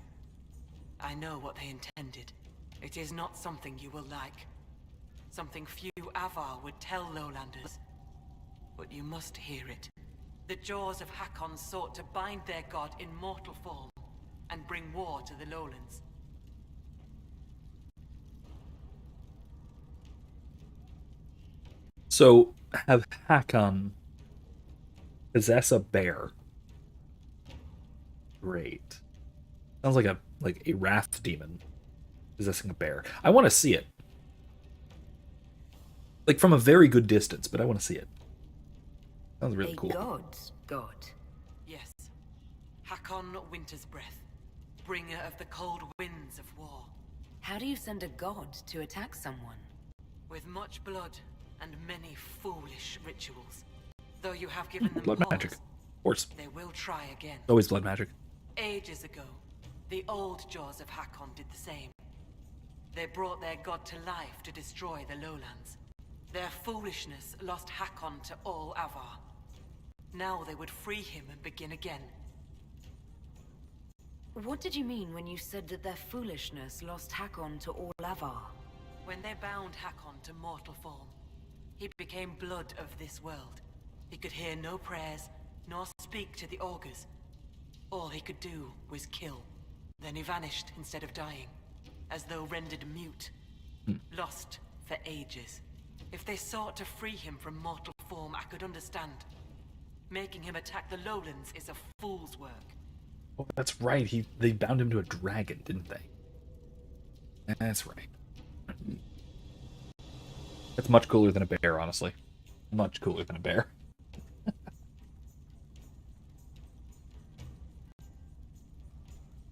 I know what they intended. It is not something you will like. Something few Avar would tell Lowlanders. but you must hear it. The Jaws of Hakkon sought to bind their god in mortal form and bring war to the lowlands. So, have Hakkon possess a bear? Great. Sounds like a wrath demon possessing a bear. I want to see it. Like, from a very good distance, but I want to see it. Sounds really cool. God. Yes. Hakkon Winter's Breath, bringer of the cold winds of war. How do you send a god to attack someone? With much blood and many foolish rituals. Though you have given them Blood pause, magic. Of course. they will try again. Always blood magic. Ages ago, the old Jaws of Hakkon did the same. They brought their god to life to destroy the lowlands. Their foolishness lost Hakkon to all Avar. Now they would free him and begin again. What did you mean when you said that their foolishness lost Hakkon to all Avar? When they bound Hakkon to mortal form, he became blood of this world. He could hear no prayers, nor speak to the augurs. All he could do was kill. Then he vanished instead of dying, as though rendered mute. Lost for ages. If they sought to free him from mortal form, I could understand. Making him attack the lowlands is a fool's work. Oh, that's right. They bound him to a dragon, didn't they? That's right. That's much cooler than a bear, honestly. Much cooler than a bear.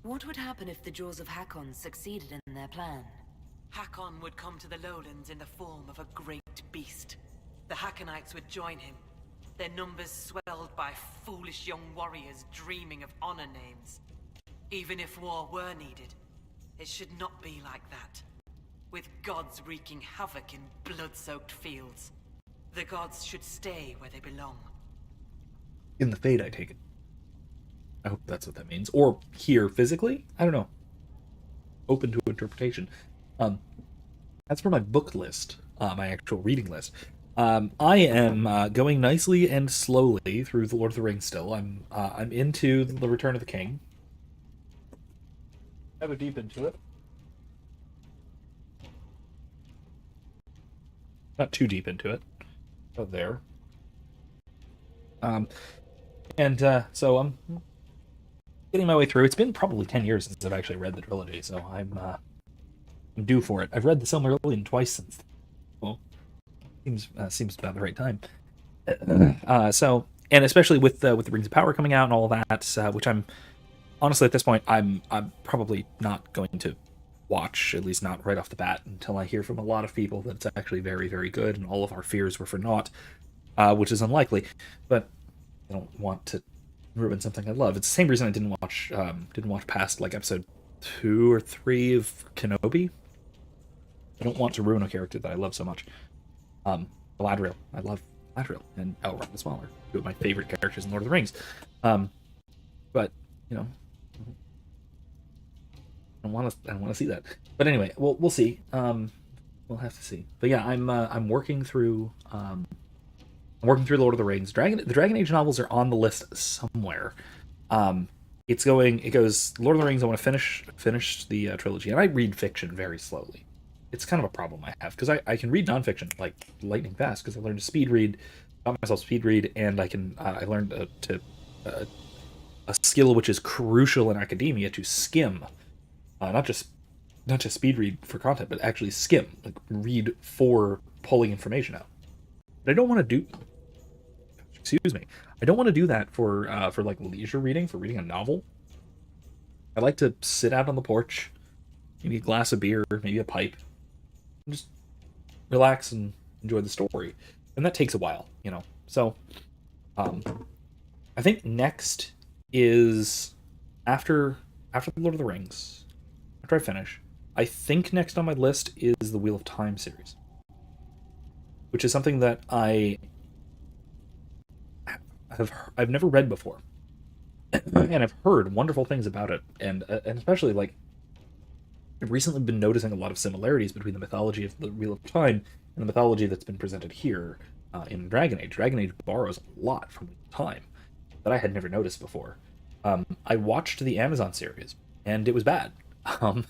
What would happen if the Jaws of Hakkon succeeded in their plan? Hakkon would come to the lowlands in the form of a great beast. The Hakkonites would join him, their numbers swelled by foolish young warriors dreaming of honor names. Even if war were needed, it should not be like that. With gods wreaking havoc in blood-soaked fields. The gods should stay where they belong. In the Fade, I take it. I hope that's what that means. Or here, physically? I don't know. Open to interpretation. As for my book list, my actual reading list, I am going nicely and slowly through The Lord of the Rings still. I'm into The Return of the King. Never deep into it. Not too deep into it. About there. So I'm getting my way through. It's been probably 10 years since I've actually read the trilogy, so I'm due for it. I've read the Silmarillion twice since. Well, seems about the right time. And especially with the Rings of Power coming out and all that, which I'm honestly at this point I'm probably not going to watch, at least not right off the bat, until I hear from a lot of people that it's actually very, very good and all of our fears were for naught, which is unlikely. But I don't want to ruin something I love. It's the same reason I didn't watch past like episode 2 or 3 of Kenobi. I don't want to ruin a character that I love so much. Galadriel. I love Galadriel and Elrond the Smaller, two of my favorite characters in Lord of the Rings. But you know, I don't want to see that. But anyway, we'll see. We'll have to see. But yeah, I'm working through the Lord of the Rings. The Dragon Age novels are on the list somewhere. It goes Lord of the Rings. I want to finish the trilogy, and I read fiction very slowly. It's kind of a problem I have because I can read nonfiction like lightning fast because I learned to speed read, taught myself speed read, and I learned a skill which is crucial in academia to skim, not just speed read for content, but actually skim, like read for pulling information out. But I don't want to do. Excuse me. I don't want to do that for like leisure reading, for reading a novel. I like to sit out on the porch, maybe a glass of beer, maybe a pipe, and just relax and enjoy the story. And that takes a while, you know. So, I think next is after The Lord of the Rings. After I finish, I think next on my list is the Wheel of Time series, which is something that I've never read before, and I've heard wonderful things about it, and especially like I've recently been noticing a lot of similarities between the mythology of the Wheel of Time and the mythology that's been presented here, in Dragon Age. Dragon Age borrows a lot from time that I had never noticed before. I watched the Amazon series, and it was bad. But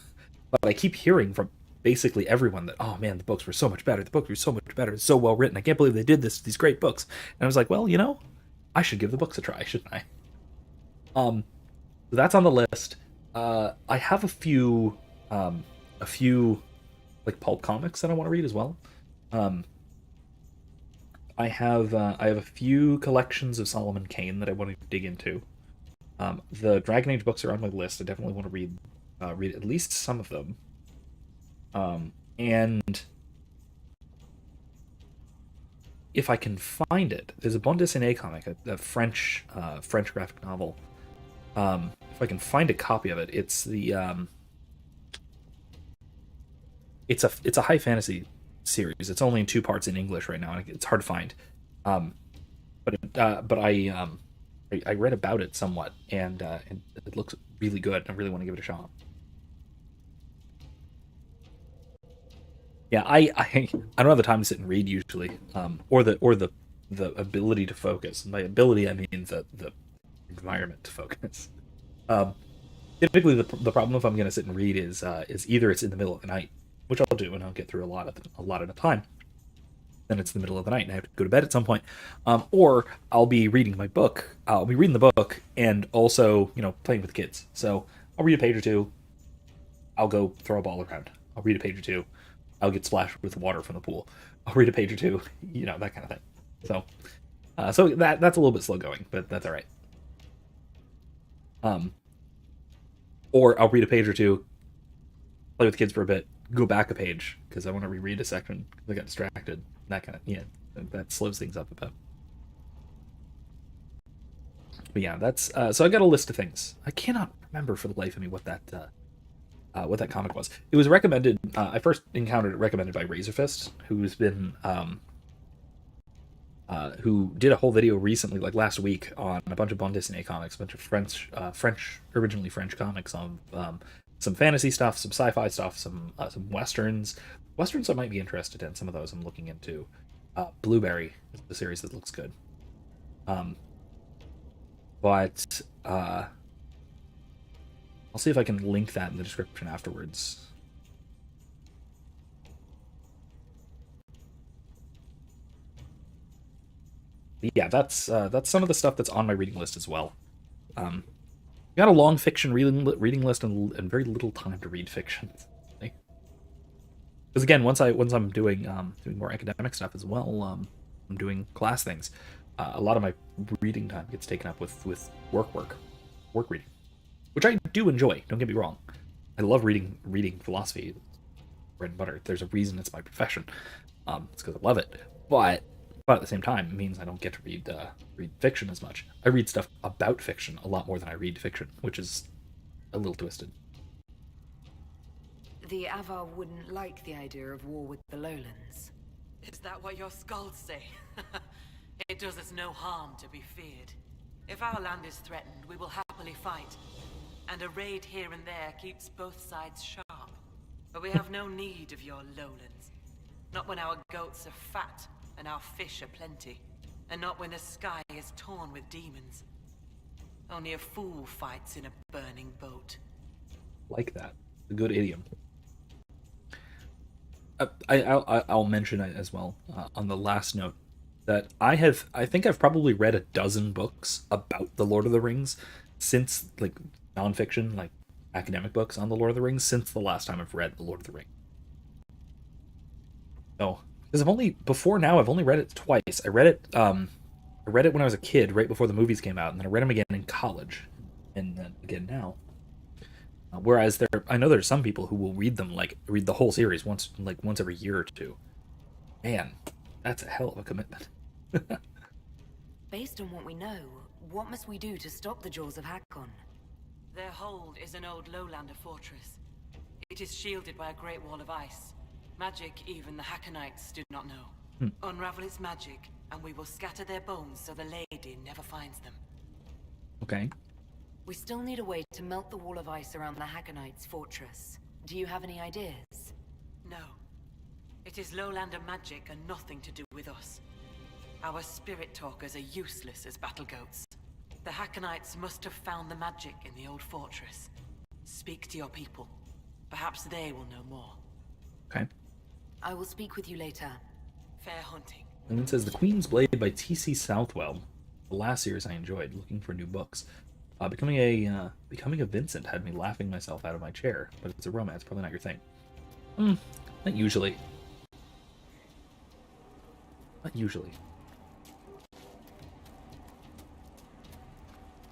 I keep hearing from basically everyone that, oh man, the books were so much better. The books were so much better. It's so well written. I can't believe they did these great books. And I was like, well, I should give the books a try, shouldn't I? So that's on the list. I have a few like pulp comics that I want to read as well. I have a few collections of Solomon Kane that I want to dig into. The Dragon Age books are on my list. I definitely want to read at least some of them. And if I can find it, there's a bande dessinée comic, a French graphic novel. If I can find a copy of it, it's it's a high fantasy series. It's only in 2 parts in English right now, and it's hard to find. But I read about it somewhat, and it looks really good. I really want to give it a shot. Yeah, I don't have the time to sit and read usually, or the ability to focus. And by ability, I mean the environment to focus. Typically, the problem if I'm going to sit and read is either it's in the middle of the night, which I'll do, and I'll get through a lot at a time. Then it's the middle of the night, and I have to go to bed at some point. Or I'll be reading my book. I'll be reading the book and also, playing with the kids. So I'll read a page or two. I'll go throw a ball around. I'll read a page or two. I'll get splashed with water from the pool. I'll read a page or two. That kind of thing. So that's a little bit slow going, but that's all right. Or I'll read a page or two, play with the kids for a bit, go back a page because I want to reread a section because I got distracted. That kind of that slows things up a bit. But yeah, that's so I got a list of things. I cannot remember for the life of me what that comic was. It was recommended. I first encountered it recommended by Razorfist, who's been who did a whole video recently, like last week, on a bunch of bande dessinée comics, a bunch of originally French comics on some fantasy stuff, some sci-fi stuff, some westerns. Westerns I might be interested in. Some of those I'm looking into. Blueberry is the series that looks good. But I'll see if I can link that in the description afterwards. Yeah, that's some of the stuff that's on my reading list as well. Got a long fiction reading list and very little time to read fiction. Because again, once I'm doing more academic stuff as well, I'm doing class things. A lot of my reading time gets taken up with work reading, which I do enjoy. Don't get me wrong. I love reading philosophy, bread and butter. There's a reason it's my profession. It's because I love it. But at the same time, it means I don't get to read fiction as much. I read stuff about fiction a lot more than I read fiction, which is a little twisted. The Avar wouldn't like the idea of war with the lowlands. Is that what your skulls say? It does us no harm to be feared. If our land is threatened, we will happily fight. And a raid here and there keeps both sides sharp. But we have no need of your lowlands. Not when our goats are fat and our fish are plenty. And not when the sky is torn with demons. Only a fool fights in a burning boat. Like that. A good idiom. I'll mention it as well on the last note that I think I've probably read a dozen books about the Lord of the Rings since, like, nonfiction, like academic books on the Lord of the Rings, since the last time I've read the Lord of the Rings. No, because I've only read it twice. I read it when I was a kid, right before the movies came out, and then I read them again in college, and then again now. Whereas I know there's some people who will read the whole series once every year or two. Man, that's a hell of a commitment. Based on what we know, what must we do to stop the Jaws of Hakkon? Their hold is an old lowlander fortress. It is shielded by a great wall of ice. Magic even the Hakkonites do not know. Unravel its magic, and we will scatter their bones so the lady never finds them. Okay. We still need a way to melt the wall of ice around the Hakkonites' fortress. Do you have any ideas? No. It is lowlander magic and nothing to do with us. Our spirit talkers are useless as battle goats. The Hakkonites must have found the magic in the old fortress. Speak to your people. Perhaps they will know more. Okay. I will speak with you later. Fair hunting. And then it says The Queen's Blade by T.C. Southwell. The last series I enjoyed, looking for new books. Becoming a Vincent had me laughing myself out of my chair, but it's a romance, probably not your thing. Not usually. Not usually.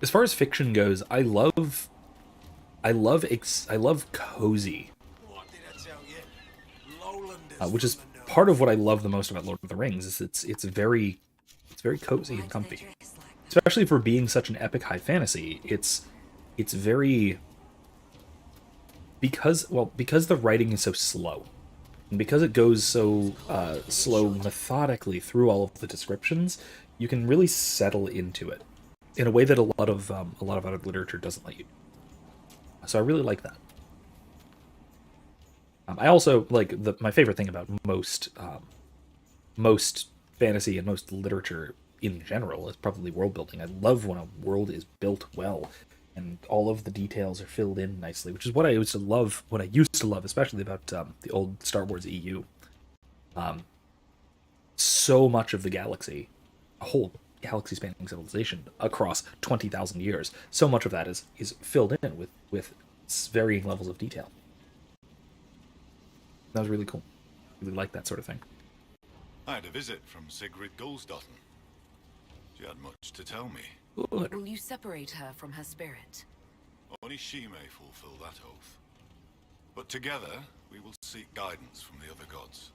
As far as fiction goes, I love cozy. Which is part of what I love the most about Lord of the Rings. Is it's very cozy and comfy, especially for being such an epic high fantasy. It's very because the writing is so slow, and because it goes so slow methodically through all of the descriptions, you can really settle into it in a way that a lot of other literature doesn't let you. So I really like that. I also like my favorite thing about most fantasy and most literature in general is probably world building. I love when a world is built well and all of the details are filled in nicely, which is what I used to love, especially about the old Star Wars EU. So much of the galaxy, a whole galaxy-spanning civilization across 20,000 years, so much of that is filled in with varying levels of detail. That was really cool. Really like that sort of thing. I had a visit from Sigrid Gulsdotten. She had much to tell me. Will you separate her from her spirit? Only she may fulfill that oath. But together, we will seek guidance from the other gods.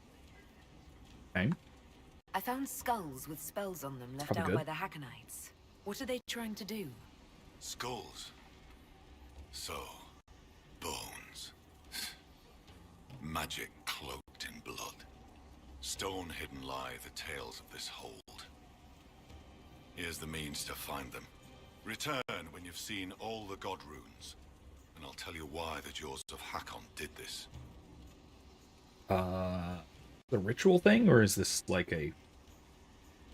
Okay. I found skulls with spells on them left out by the Hakkonites. What are they trying to do? Skulls. So, bones. Magic cloaked in blood. Stone hidden lie the tales of this hold. Here's the means to find them. Return when you've seen all the god runes, and I'll tell you why the Jaws of Hakkon did this. The ritual thing, or is this like I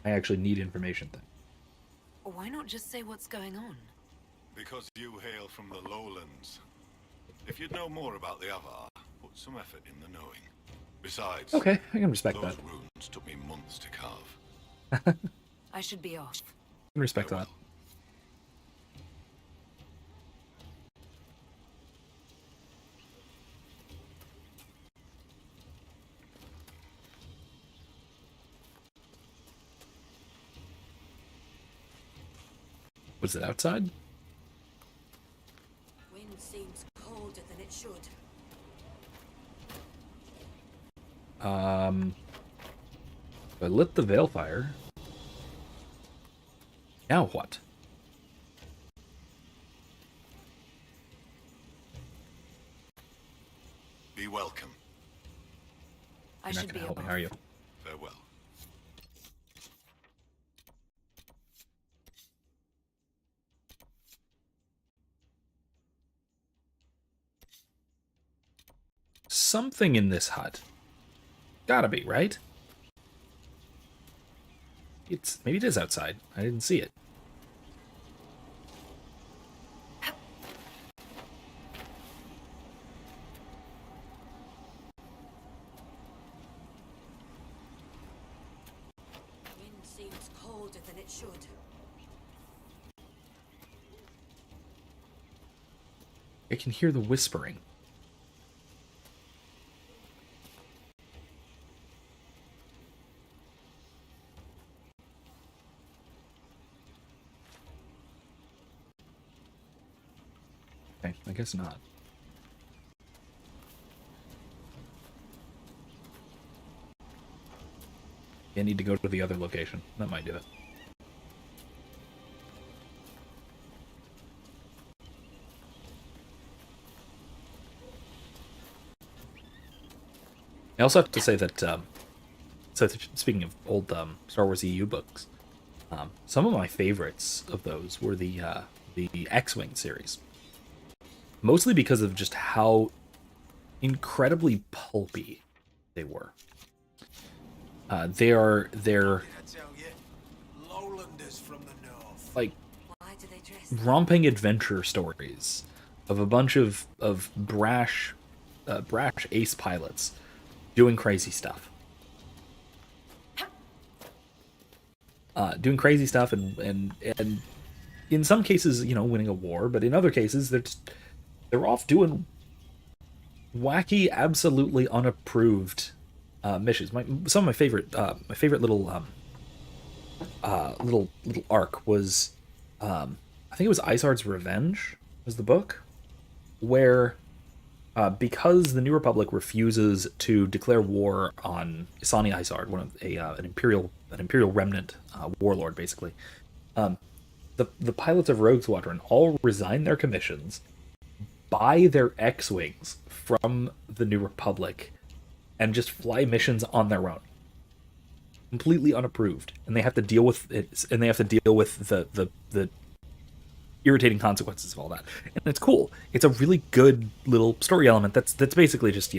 actually need information thing? Why not just say what's going on? Because you hail from the lowlands. If you'd know more about the Avar, put some effort in the knowing. Besides, okay, I can respect those that. runes took me months to carve. I should be off. I can respect that. Was it outside? Wind seems colder than it should. I lit the veil fire. Now what? Be welcome. I should be help me, off. are you? Farewell. Something in this hut. Gotta be, right? Maybe it is outside. I didn't see it. Wind seems colder than it should. I can hear the whispering. Okay, I guess not. I need to go to the other location. That might do it. I also have to say that, speaking of old Star Wars EU books, some of my favorites of those were the X-Wing series. Mostly because of just how incredibly pulpy they were. They're like Why do they dress? romping adventure stories of a bunch of brash ace pilots doing crazy stuff. Doing crazy stuff and in some cases, you know, winning a war, but in other cases they're off doing wacky, absolutely unapproved missions. Some of my favorite little arc was I think it was Isard's Revenge was the book, where because the New Republic refuses to declare war on Isani Isard, one of an imperial remnant warlord, basically, the pilots of Rogue Squadron all resign their commissions, buy their X-wings from the New Republic, and just fly missions on their own, completely unapproved, and they have to deal with it, and they have to deal with the irritating consequences of all that. And it's cool. It's a really good little story element that's basically just,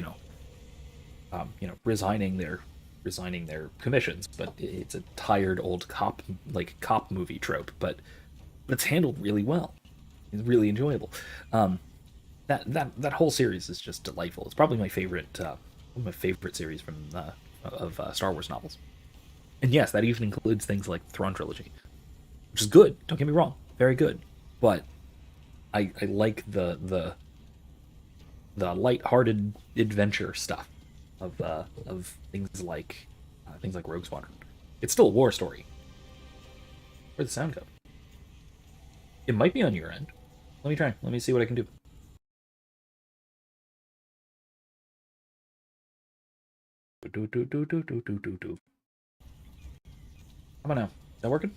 resigning their commissions, but it's a tired old cop movie trope, but it's handled really well. It's really enjoyable. That whole series is just delightful. It's probably my favorite series from of Star Wars novels. And yes, that even includes things like the Thrawn trilogy, which is good. Don't get me wrong, very good. But I like the light-hearted adventure stuff of things like Rogue Squadron. It's still a war story. Where'd the sound go? It might be on your end. Let me try. Let me see what I can do. How about now? Is that working?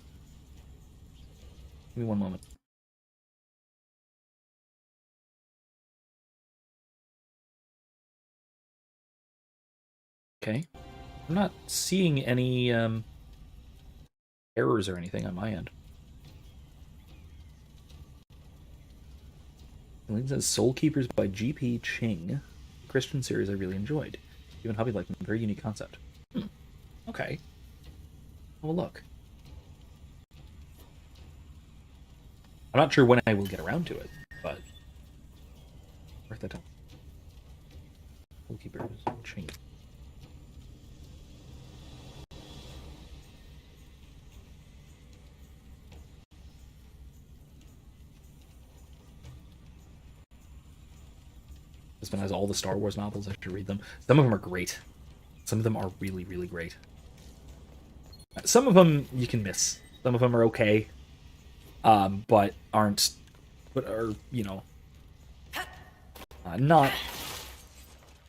Give me one moment. Okay. I'm not seeing any errors or anything on my end. It says Soul Keepers by G.P. Ching. Christian series I really enjoyed. Even hobby like them. Very unique concept. Okay. Well, look. I'm not sure when I will get around to it, but write that down. Soul Keepers Ching. This one has all the Star Wars novels. I should read them. Some of them are great. Some of them are really, really great. Some of them you can miss. Some of them are okay, but are not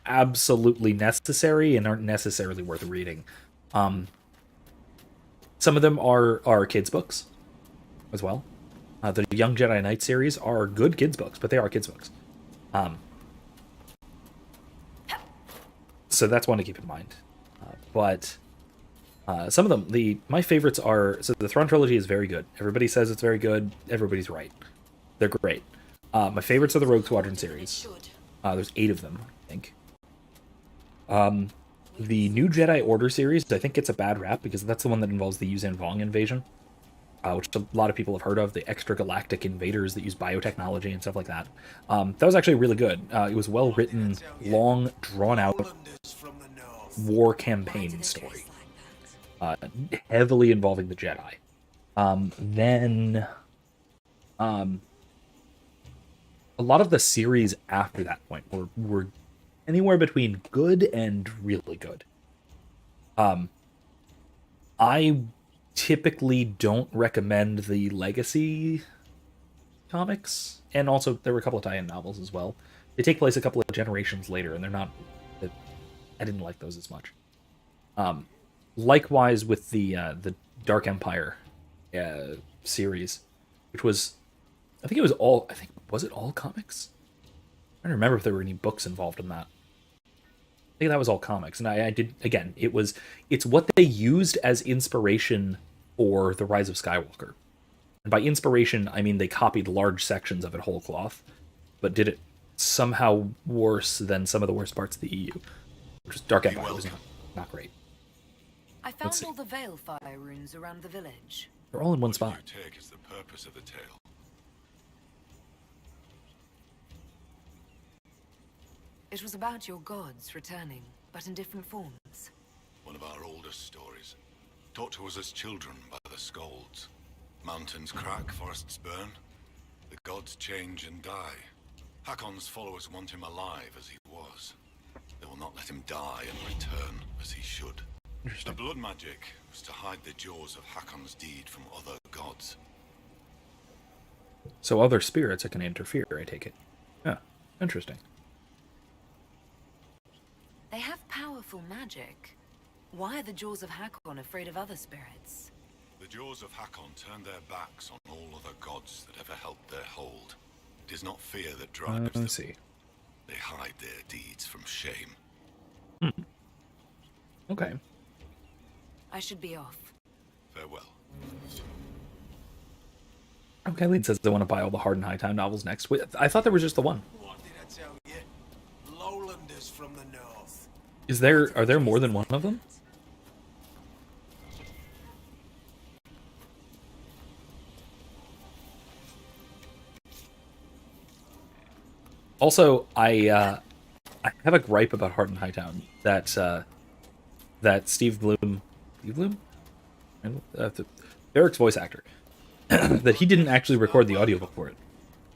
absolutely necessary and aren't necessarily worth reading. Some of them are kids' books as well. The Young Jedi Knight series are good kids' books, but they are kids' books. So that's one to keep in mind. But some of them, my favorites are... So the Thrawn trilogy is very good. Everybody says it's very good. Everybody's right. They're great. My favorites are the Rogue Squadron series. There's 8 of them, I think. The New Jedi Order series, I think, gets a bad rap because that's the one that involves the Yuuzhan Vong invasion, which a lot of people have heard of, the extragalactic invaders that use biotechnology and stuff like that. That was actually really good. It was well-written, long, drawn-out war campaign story, heavily involving the Jedi. Then a lot of the series after that point were anywhere between good and really good. I typically don't recommend the Legacy comics, and also there were a couple of tie-in novels as well. They take place a couple of generations later, and they're not... I didn't like those as much. Likewise with the Dark Empire series, which was... I think it was all... was it all comics? I don't remember if there were any books involved in that. I think that was all comics, and I did... Again, it's what they used as inspiration for The Rise of Skywalker. And by inspiration, I mean they copied large sections of it whole cloth, but did it somehow worse than some of the worst parts of the EU. Which was Dark Empire was not great. I found all the Veil fire runes around the village. They're all in one spot. What do you take as the purpose of the tale? It was about your gods returning, but in different forms. One of our oldest stories. Taught to us as children by the Skalds. Mountains crack, forests burn. The gods change and die. Hakkon's followers want him alive as he was. They will not let him die and return as he should. The blood magic was to hide the Jaws of Hakkon's deed from other gods. So other spirits are going to interfere, I take it. Yeah, interesting. They have powerful magic. Why are the Jaws of Hakkon afraid of other spirits? The Jaws of Hakkon turned their backs on all other gods that ever helped their hold. It is not fear that drives them. See. They hide their deeds from shame. Okay. I should be off. Farewell. Okay, Lead says they want to buy all the Hard and High Time novels next. Wait, I thought there was just the one. What did I tell you? Lowlanders from the north. Are there more than one of them? Also, I have a gripe about Heart and Hightown that Steve Bloom, Eric's voice actor, that he didn't actually record the audiobook for it.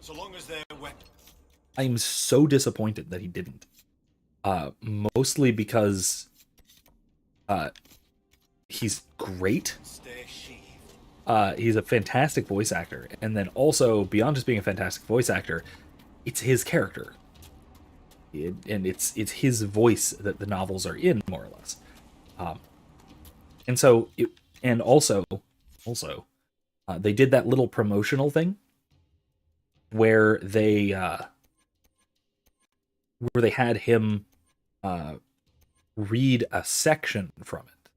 So long as they're wet. I'm so disappointed that he didn't. Mostly because he's great. He's a fantastic voice actor, and then also beyond just being a fantastic voice actor, it's his character, and it's his voice that the novels are in, more or less. And so, they did that little promotional thing where they had him read a section from it,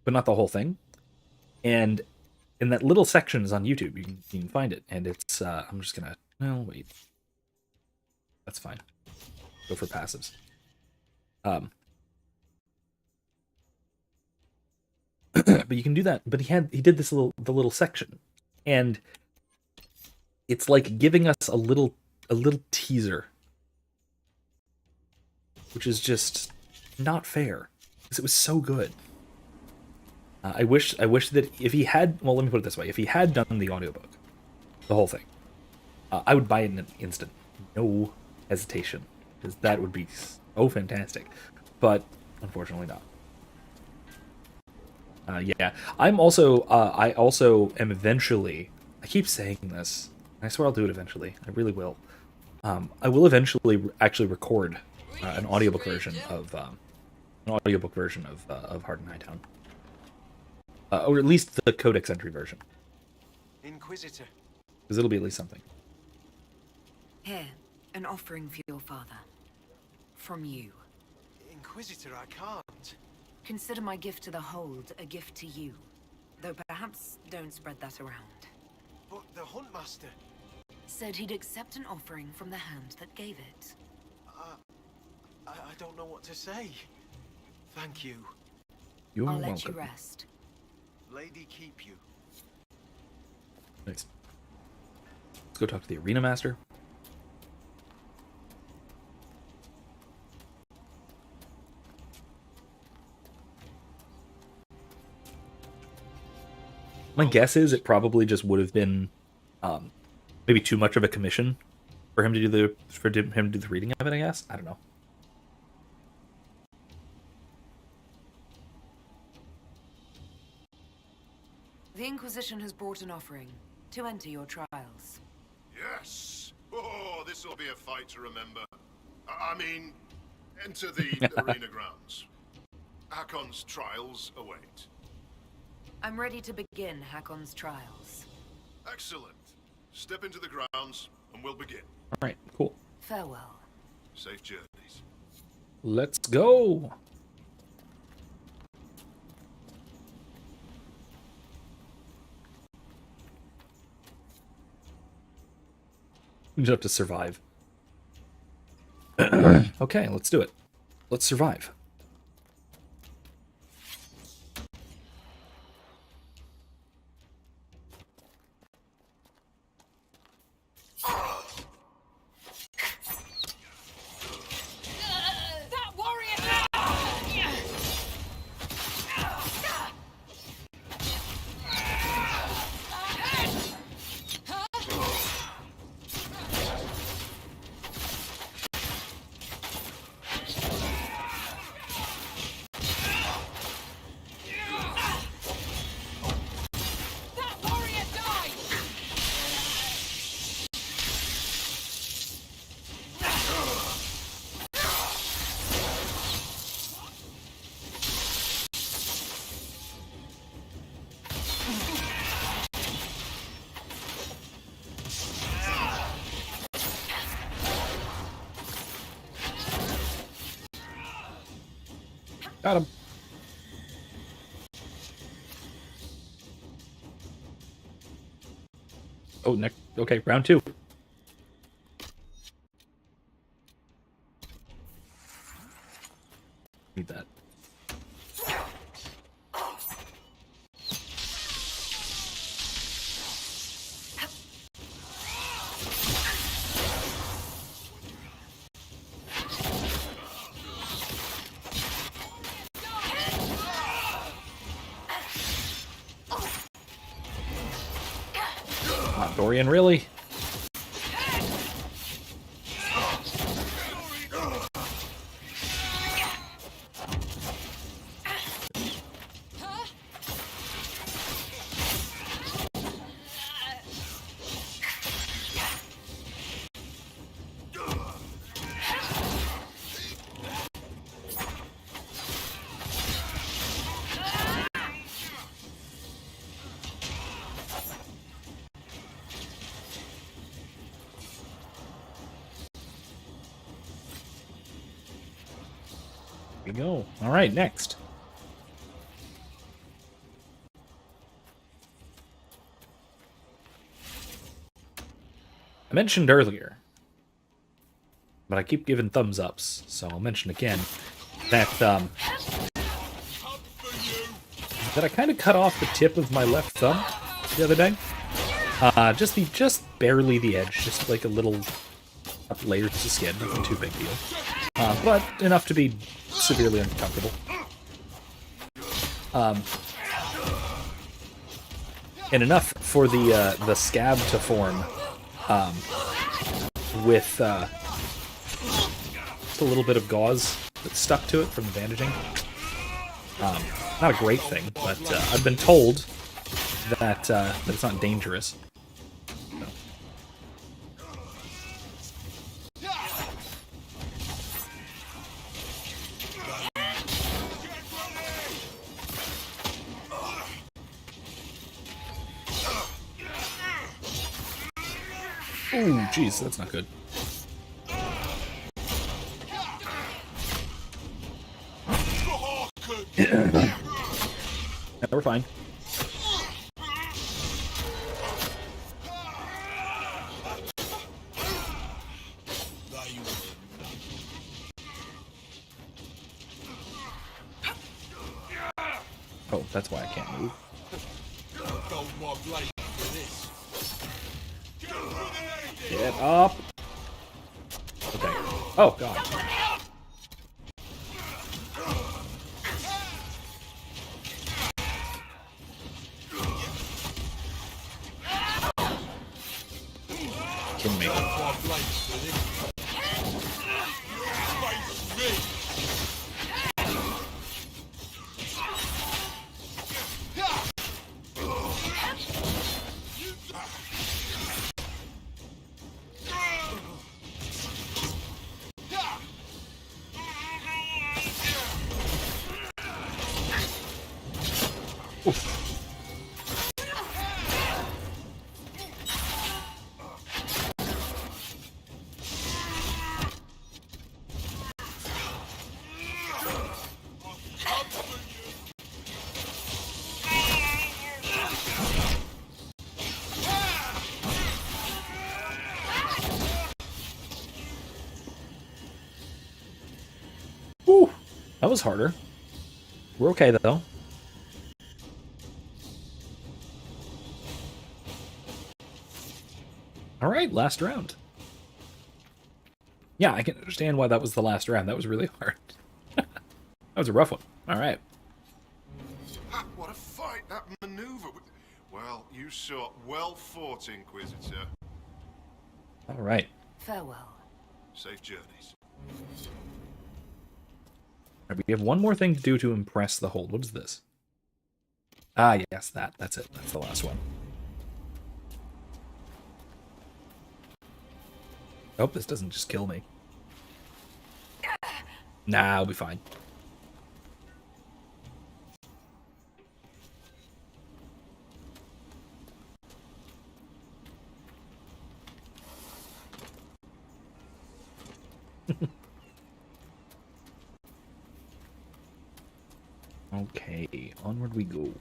but not the whole thing. And that little section is on YouTube. You can find it, and it's I'm just gonna wait. That's fine. Go for passives. But you can do that. But he did this the little section, and it's like giving us a little teaser, which is just not fair because it was so good. I wish that if he had, well, let me put it this way: if he had done the audiobook, the whole thing, I would buy it in an instant, no hesitation, because that would be so fantastic. But unfortunately, not. Yeah, I also am eventually. I keep saying this. I swear I'll do it eventually. I really will. I will eventually actually record an audiobook version of Heart and Hightown. Or at least the Codex entry version. Inquisitor. Because it'll be at least something. Here, an offering for your father. From you. Inquisitor, I can't. Consider my gift to the Hold a gift to you. Though perhaps don't spread that around. But the Huntmaster said he'd accept an offering from the hand that gave it. I don't know what to say. Thank you. You're I'll welcome. let you rest. Lady keep you. Nice. Let's go talk to the Arena Master. My guess is it probably just would have been maybe too much of a commission for him to do the reading of it, I guess. I don't know. The Inquisition has brought an offering to enter your trials. Yes! Oh, this will be a fight to remember. I mean, enter the arena grounds. Hakkon's trials await. I'm ready to begin Hakkon's trials. Excellent. Step into the grounds, and we'll begin. Alright, cool. Farewell. Safe journeys. Let's go! We just have to survive. Okay, let's do it. Let's survive. Got him. Oh, next. Okay, round 2. Need that. Dorian, really? We go. All right, next. I mentioned earlier, but I keep giving thumbs ups, so I'll mention again that that I kind of cut off the tip of my left thumb the other day. Just barely the edge, just like a little up layers of skin, nothing too big deal. But enough to be severely uncomfortable. And enough for the scab to form with just a little bit of gauze that stuck to it from the bandaging. Not a great thing, but I've been told that it's not dangerous. Ooh, jeez, that's not good. Yeah, we're fine. Oh, that's why I can't move. Get up. Okay. Oh, God. Kidding me. Whew, that was harder. We're okay, though. Alright, last round. Yeah, I can understand why that was the last round. That was really hard. That was a rough one. Alright. What a fight! That maneuver. Well, you saw well fought, Inquisitor. Alright. Farewell. Safe journeys. Right, we have one more thing to do to impress the hold. What is this? Ah, yes, that's it. That's the last one. I hope this doesn't just kill me. Nah, I'll be fine. Okay, onward we go.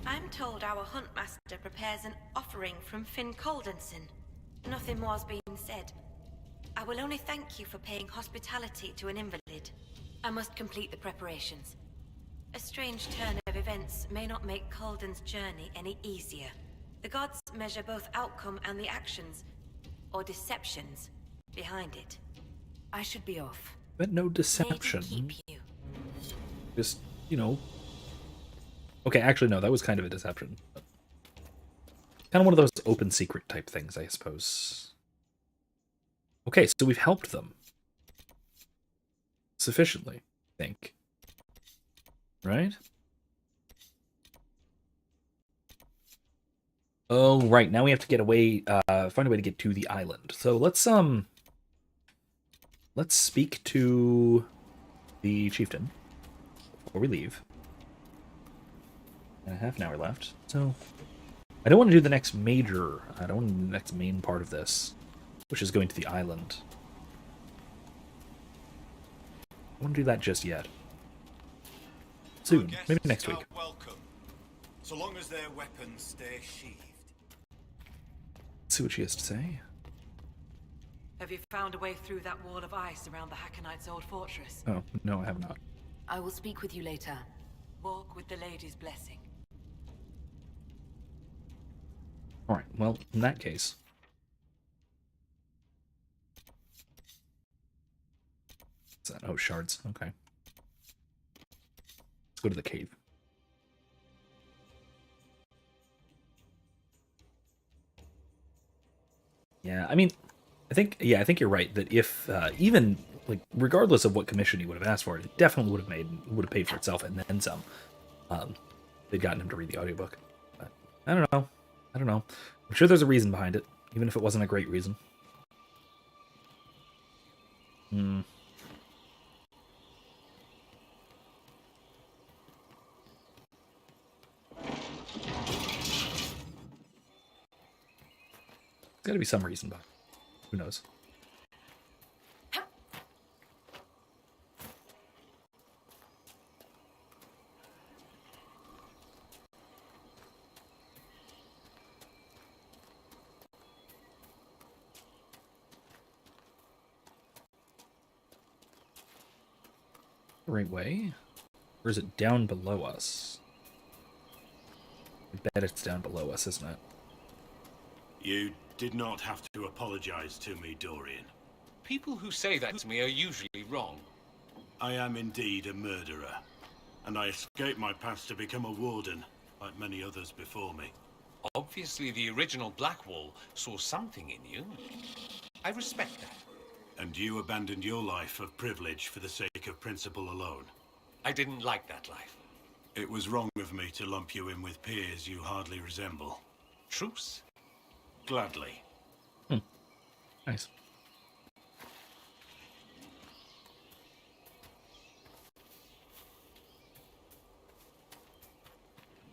I'm told our huntmaster prepares an offering from Finn Coldenson. Nothing more's been said. I will only thank you for paying hospitality to an invalid. I must complete the preparations. A strange turn of events may not make Colden's journey any easier. The gods measure both outcome and the actions, or deceptions, behind it. I should be off. But no deception. Keep you. Just, you know. Okay, actually, no, that was kind of a deception. Kind of one of those open secret type things, I suppose. Okay, so we've helped them. Sufficiently, I think. Right? Oh, right, now we have to get away, find a way to get to the island. So let's speak to the chieftain before we leave. And a half an hour left, so I don't want to do the next major, I don't want to do the next main part of this, which is going to the island. I don't want to do that just yet. Soon, maybe next week. Welcome, so long as their weapons stay sheathed. Let's see what she has to say. Have you found a way through that wall of ice around the Hakkonites' old fortress? Oh, no, I have not. I will speak with you later. Walk with the lady's blessing. Alright, well, in that case. What's that? Oh, shards. Okay. Let's go to the cave. Yeah, I mean, I think you're right that if even like regardless of what commission he would have asked for, it definitely would have paid for itself and then some. They'd gotten him to read the audiobook. But I don't know. I'm sure there's a reason behind it, even if it wasn't a great reason. There's got to be some reason behind it. Who knows? The right way? Or is it down below us? I bet it's down below us, isn't it? You did not have to apologize to me, Dorian. People who say that to me are usually wrong. I am indeed a murderer, and I escaped my past to become a warden, like many others before me. Obviously, the original Blackwall saw something in you. I respect that. And you abandoned your life of privilege for the sake of principle alone. I didn't like that life. It was wrong of me to lump you in with peers you hardly resemble. Truce? Gladly. Nice. I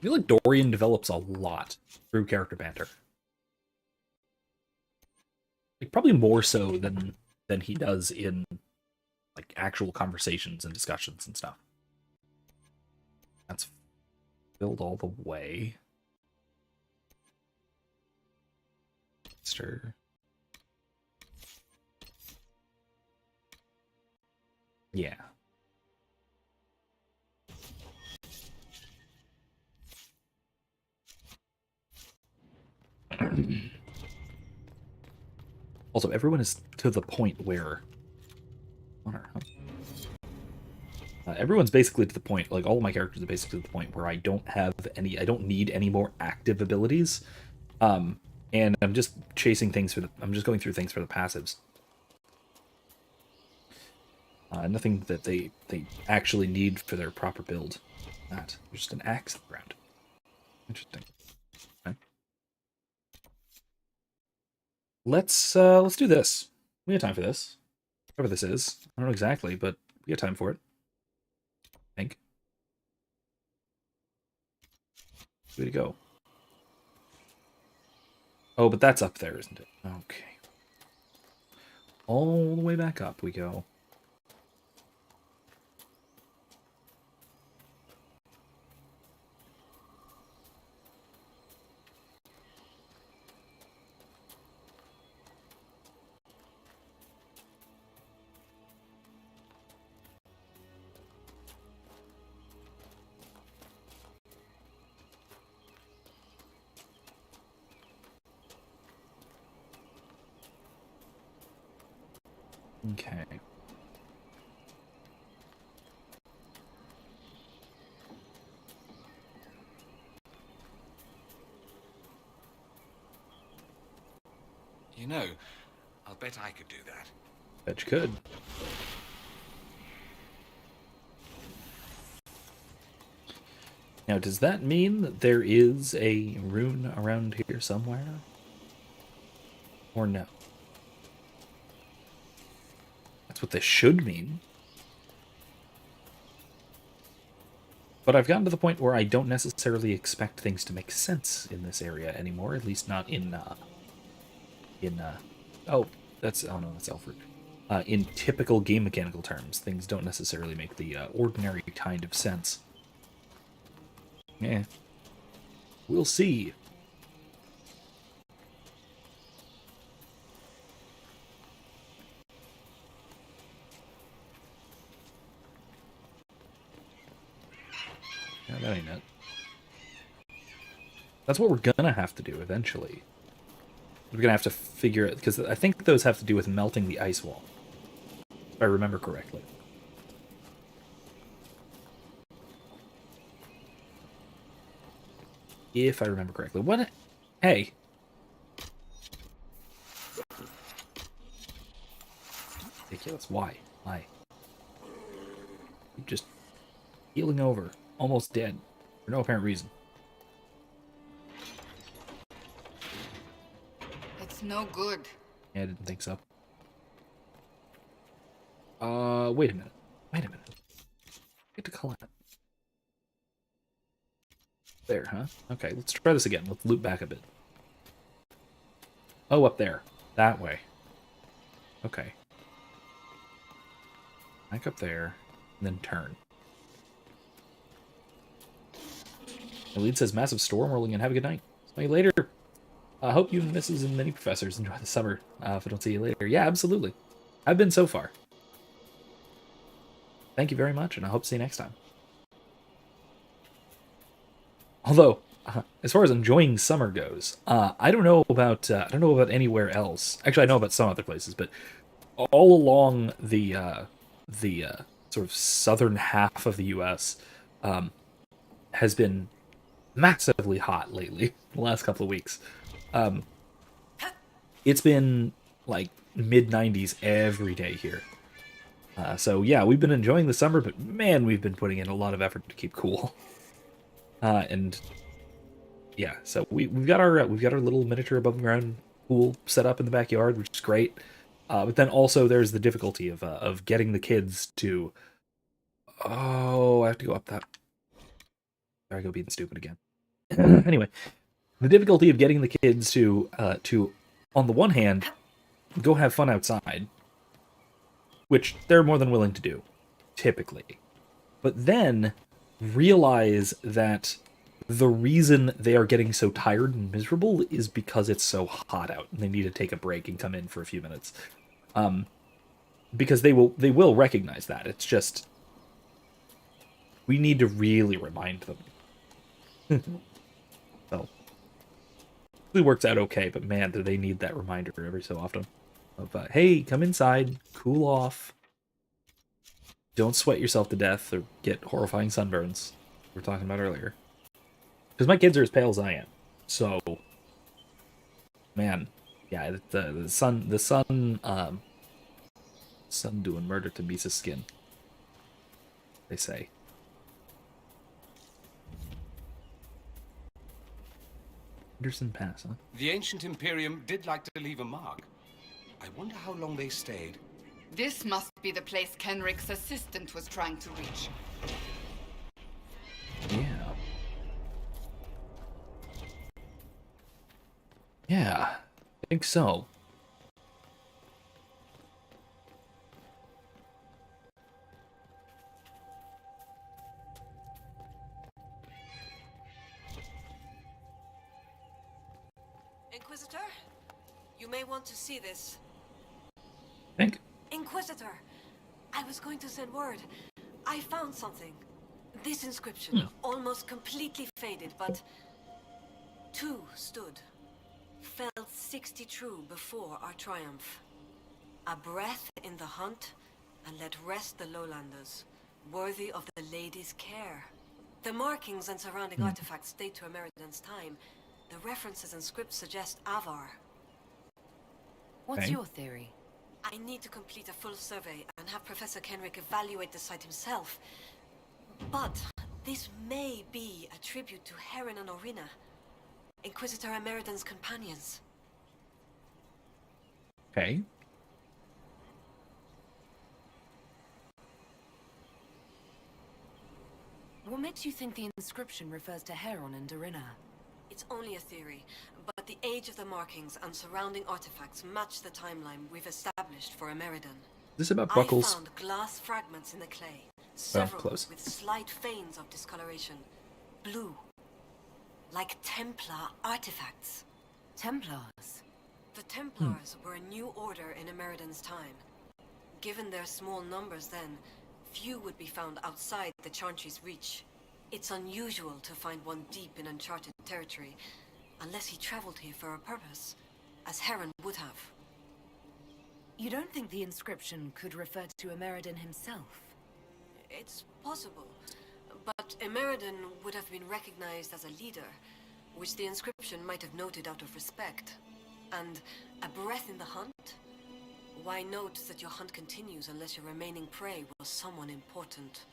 feel like Dorian develops a lot through character banter. Like probably more so than he does in like actual conversations and discussions and stuff. That's filled all the way. Stir. Yeah. Also, everyone is to the point where... everyone's basically to the point, like all of my characters are basically to the point where I don't need any more active abilities. And I'm just chasing things I'm just going through things for the passives. Nothing that they actually need for their proper build. Just an axe at the ground. Interesting. Okay. Let's do this. We have time for this. Whatever this is. I don't know exactly, but we got time for it. I think. Way to go. Oh, but that's up there, isn't it? Okay. All the way back up we go. Okay. You know, I'll bet I could do that. Bet you could. Now, does that mean that there is a rune around here somewhere? Or no? That's what this should mean. But I've gotten to the point where I don't necessarily expect things to make sense in this area anymore, at least not oh, no, that's Alfred. In typical game mechanical terms, things don't necessarily make the ordinary kind of sense. Yeah. We'll see. Yeah, that ain't it. That's what we're gonna have to do eventually. We're gonna have to figure it, because I think those have to do with melting the ice wall, if I remember correctly. If I remember correctly. What? Hey. Ridiculous. Why? Why? You're just healing over. Almost dead. For no apparent reason. It's no good. Yeah, I didn't think so. Wait a minute. Wait a minute. Get to collapse. There, huh? Okay, let's try this again. Let's loop back a bit. Oh, up there. That way. Okay. Back up there, and then turn. The lead says, massive storm rolling in. Have a good night. See you later. I hope you and Mrs. and many professors enjoy the summer. If I don't see you later. Yeah, absolutely. I've been so far. Thank you very much, and I hope to see you next time. Although, as far as enjoying summer goes, I don't know about anywhere else. Actually, I know about some other places, but all along the sort of southern half of the U.S. Has been massively hot lately. The last couple of weeks, it's been like mid-90s every day here. So yeah, we've been enjoying the summer, but man, we've been putting in a lot of effort to keep cool. And yeah, so we've got our little miniature above ground pool set up in the backyard, which is great. But then also there's the difficulty of getting the kids to. Oh, I have to go up that. There I go being stupid again. Anyway, the difficulty of getting the kids to on the one hand go have fun outside, which they're more than willing to do, typically, but then realize that the reason they are getting so tired and miserable is because it's so hot out and they need to take a break and come in for a few minutes. Because they will recognize that. It's just we need to really remind them. So it works out okay, but man, do they need that reminder every so often of hey, come inside, cool off. Don't sweat yourself to death or get horrifying sunburns we were talking about earlier. Because my kids are as pale as I am. So, man, yeah, the sun doing murder to Misa's skin, they say. Anderson Pass, huh? The ancient Imperium did like to leave a mark. I wonder how long they stayed. This must be the place Kenrick's assistant was trying to reach. Yeah. Yeah, I think so. You may want to see this. Think? Inquisitor, I was going to send word. I found something. This inscription, almost completely faded, but two stood. Felt 60 true before our triumph. A breath in the hunt, and let rest the lowlanders, worthy of the lady's care. The markings and surrounding artifacts date to Ameridan's time. The references and scripts suggest Avar. What's your theory? I need to complete a full survey and have Professor Kenrick evaluate the site himself. But this may be a tribute to Heron and Orina, Inquisitor Ameridan's companions. Okay. What makes you think the inscription refers to Heron and Orina? It's only a theory, but the age of the markings and surrounding artifacts match the timeline we've established for Ameridan. This about Buckles? I found glass fragments in the clay, several close. with slight veins of discoloration. Blue. Like Templar artifacts. Templars? The Templars were a new order in Ameridan's time. Given their small numbers then, few would be found outside the Chantry's reach. It's unusual to find one deep in uncharted territory, unless he traveled here for a purpose, as Heron would have. You don't think the inscription could refer to Ameridan himself? It's possible, but Ameridan would have been recognized as a leader, which the inscription might have noted out of respect. And a breath in the hunt? Why note that your hunt continues unless your remaining prey was someone important?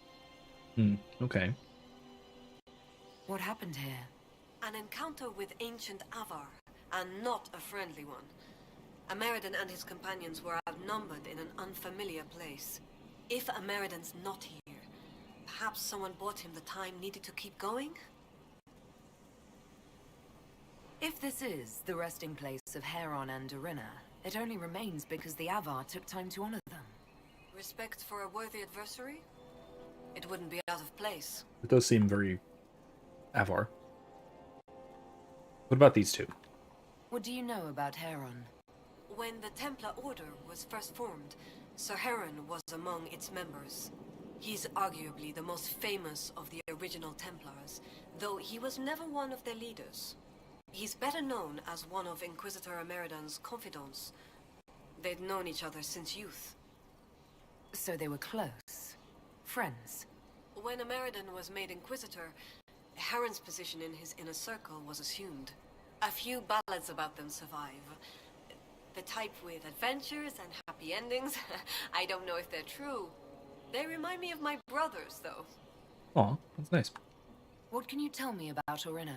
Okay. What happened here? An encounter with ancient Avar, and not a friendly one. Ameridan and his companions were outnumbered in an unfamiliar place. If Ameridan's not here, perhaps someone bought him the time needed to keep going? If this is the resting place of Heron and Orina, it only remains because the Avar took time to honor them. Respect for a worthy adversary? It wouldn't be out of place. It does seem very Avar. What about these two? What do you know about Heron? When the Templar Order was first formed, Sir Heron was among its members. He's arguably the most famous of the original Templars, though he was never one of their leaders. He's better known as one of Inquisitor Ameridan's confidants. They'd known each other since youth. So they were close? Friends? When Ameridan was made Inquisitor, Heron's position in his inner circle was assumed. A few ballads about them survive. The type with adventures and happy endings. I don't know if they're true. They remind me of my brothers, though. Aw, that's nice. What can you tell me about Orina?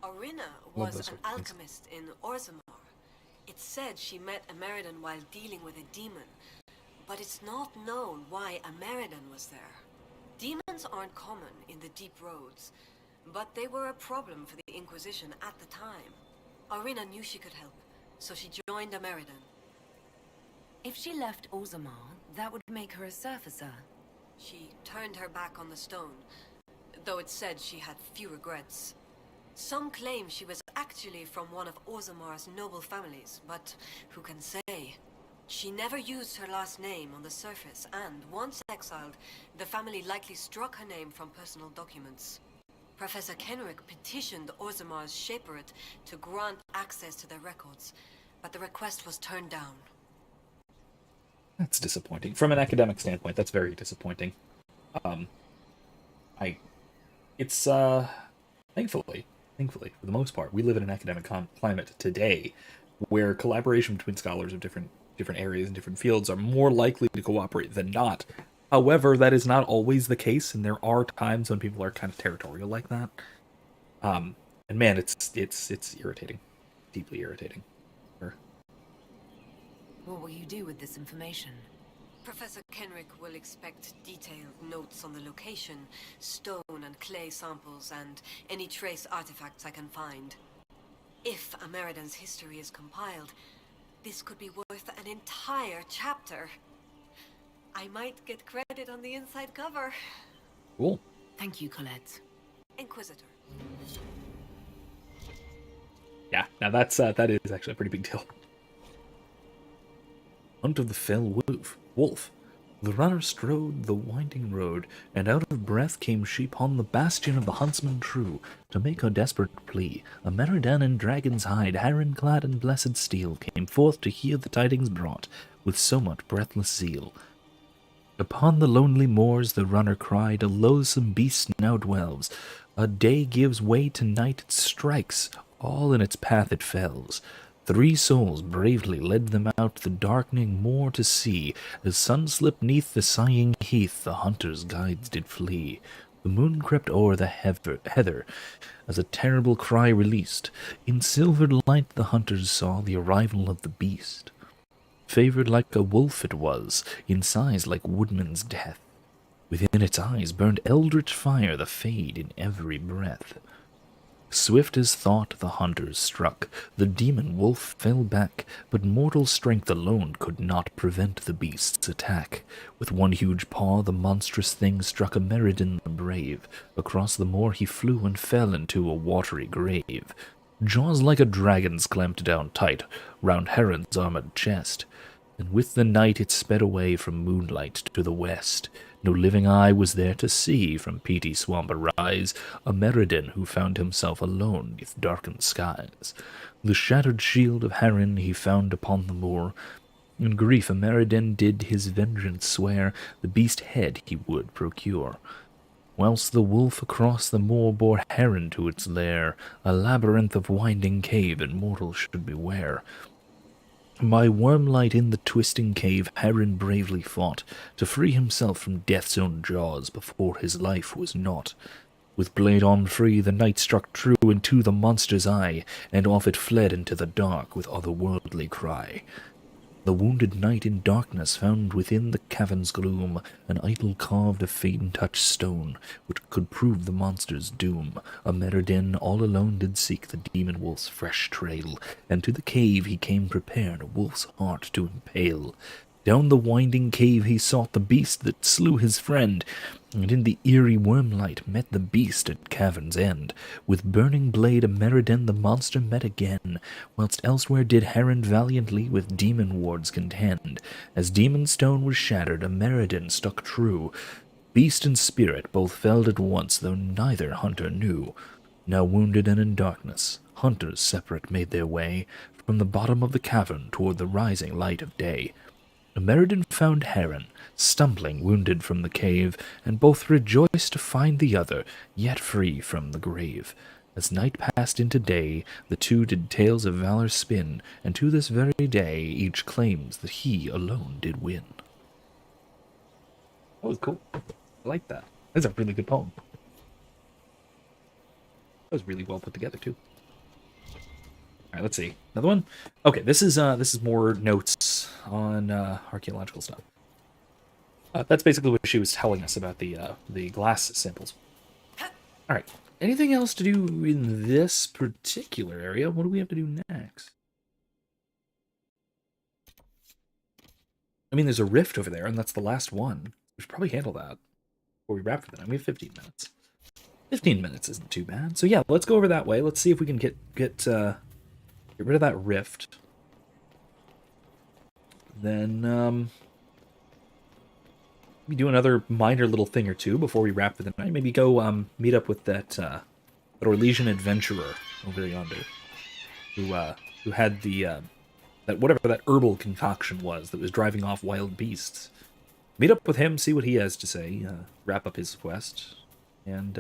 Orina was an alchemist in Orzammar. It's said she met Ameridan while dealing with a demon, but it's not known why Ameridan was there. Demons aren't common in the deep roads, but they were a problem for the Inquisition at the time. Orina knew she could help, so she joined Ameridan. If she left Orzammar, that would make her a surfacer. She turned her back on the stone, though it's said she had few regrets. Some claim she was actually from one of Orzammar's noble families, but who can say? She never used her last name on the surface, and once exiled, the family likely struck her name from personal documents. Professor Kenrick petitioned Orzammar's Shaperate to grant access to their records, but the request was turned down. That's disappointing. From an academic standpoint, that's very disappointing. It's thankfully, for the most part, we live in an academic climate today where collaboration between scholars of different areas and different fields are more likely to cooperate than not. However, that is not always the case, and there are times when people are kind of territorial like that. And man, it's irritating, deeply irritating. What will you do with this information? Professor Kenrick will expect detailed notes on the location, stone and clay samples, and any trace artifacts I can find. If Ameridan's history is compiled, this could be worth an entire chapter. I might get credit on the inside cover. Cool. Thank you, Colette. Inquisitor. Yeah, now that is actually a pretty big deal. Hunt of the fell wolf. The runner strode the winding road, and out of breath came she upon the bastion of the huntsman true, to make her desperate plea. A Meridan in dragon's hide, heron-clad in blessed steel, came forth to hear the tidings brought, with so much breathless zeal. Upon the lonely moors the runner cried, a loathsome beast now dwells. A day gives way to night, it strikes, all in its path it fells. 3 souls bravely led them out the darkening moor to see, as sun slipped neath the sighing heath, the hunters' guides did flee. The moon crept o'er the heather, as a terrible cry released. In silvered light the hunters saw the arrival of the beast. Favoured like a wolf it was, in size like woodman's death. Within its eyes burned eldritch fire, the fade in every breath. Swift as thought the hunters struck, the demon wolf fell back, but mortal strength alone could not prevent the beast's attack. With one huge paw the monstrous thing struck a Meridan the brave. Across the moor he flew and fell into a watery grave. Jaws like a dragon's clamped down tight round Heron's armored chest, and with the night it sped away from moonlight to the west. No living eye was there to see from peaty swamp arise a Meridan who found himself alone neath darkened skies. The shattered shield of Heron he found upon the moor. In grief a Meridan did his vengeance swear, the beast head he would procure. Whilst the wolf across the moor bore Heron to its lair, a labyrinth of winding cave and mortals should beware. By wormlight in the twisting cave Heron bravely fought, to free himself from death's own jaws before his life was naught. With blade on free the knight struck true into the monster's eye, and off it fled into the dark with otherworldly cry. The wounded knight in darkness found within the cavern's gloom an idol carved of fate-touched stone, which could prove the monster's doom. A Meridan all alone did seek the demon wolf's fresh trail, and to the cave he came prepared a wolf's heart to impale. Down the winding cave he sought the beast that slew his friend, and in the eerie wormlight met the beast at cavern's end. With burning blade a Meridan the monster met again, whilst elsewhere did Heron valiantly with demon wards contend. As demon stone was shattered, a Meridan stuck true. Beast and spirit both felled at once, though neither hunter knew. Now wounded and in darkness, hunters separate made their way from the bottom of the cavern toward the rising light of day. A Meridan found Heron, stumbling wounded from the cave, and both rejoiced to find the other, yet free from the grave. As night passed into day, the two did tales of valor spin, and to this very day each claims that he alone did win. That was cool. I like that. That's a really good poem. That was really well put together, too. Alright, let's see. Another one? Okay, this is more notes on archaeological stuff. That's basically what she was telling us about the glass samples. Alright, anything else to do in this particular area? What do we have to do next? I mean, there's a rift over there, and that's the last one. We should probably handle that before we wrap for the night. We have 15 minutes. 15 minutes isn't too bad. So yeah, let's go over that way. Let's see if we can get rid of that rift. Then, we do another minor little thing or two before we wrap for the night. Maybe go meet up with that Orlesian adventurer over yonder, who had the that whatever that herbal concoction was that was driving off wild beasts. Meet up with him, see what he has to say, wrap up his quest, and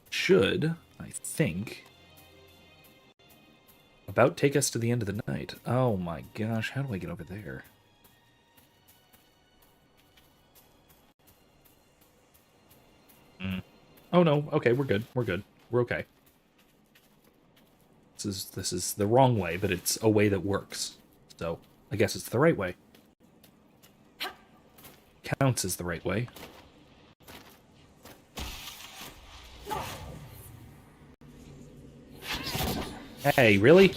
should, I think, about take us to the end of the night. Oh my gosh, how do I get over there? Oh no, okay, we're good. We're good. We're okay. This is the wrong way, but it's a way that works. So, I guess it's the right way. Counts as the right way. Hey, really?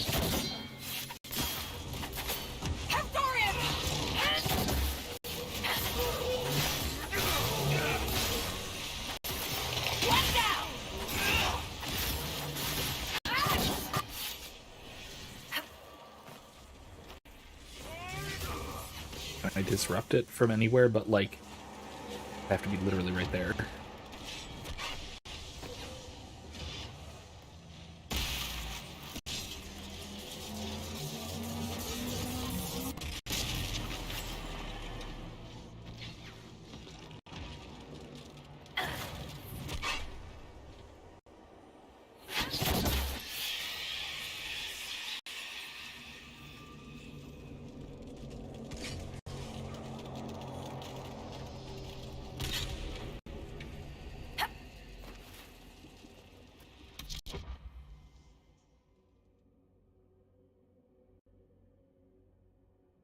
I disrupt it from anywhere, but like I have to be literally right there.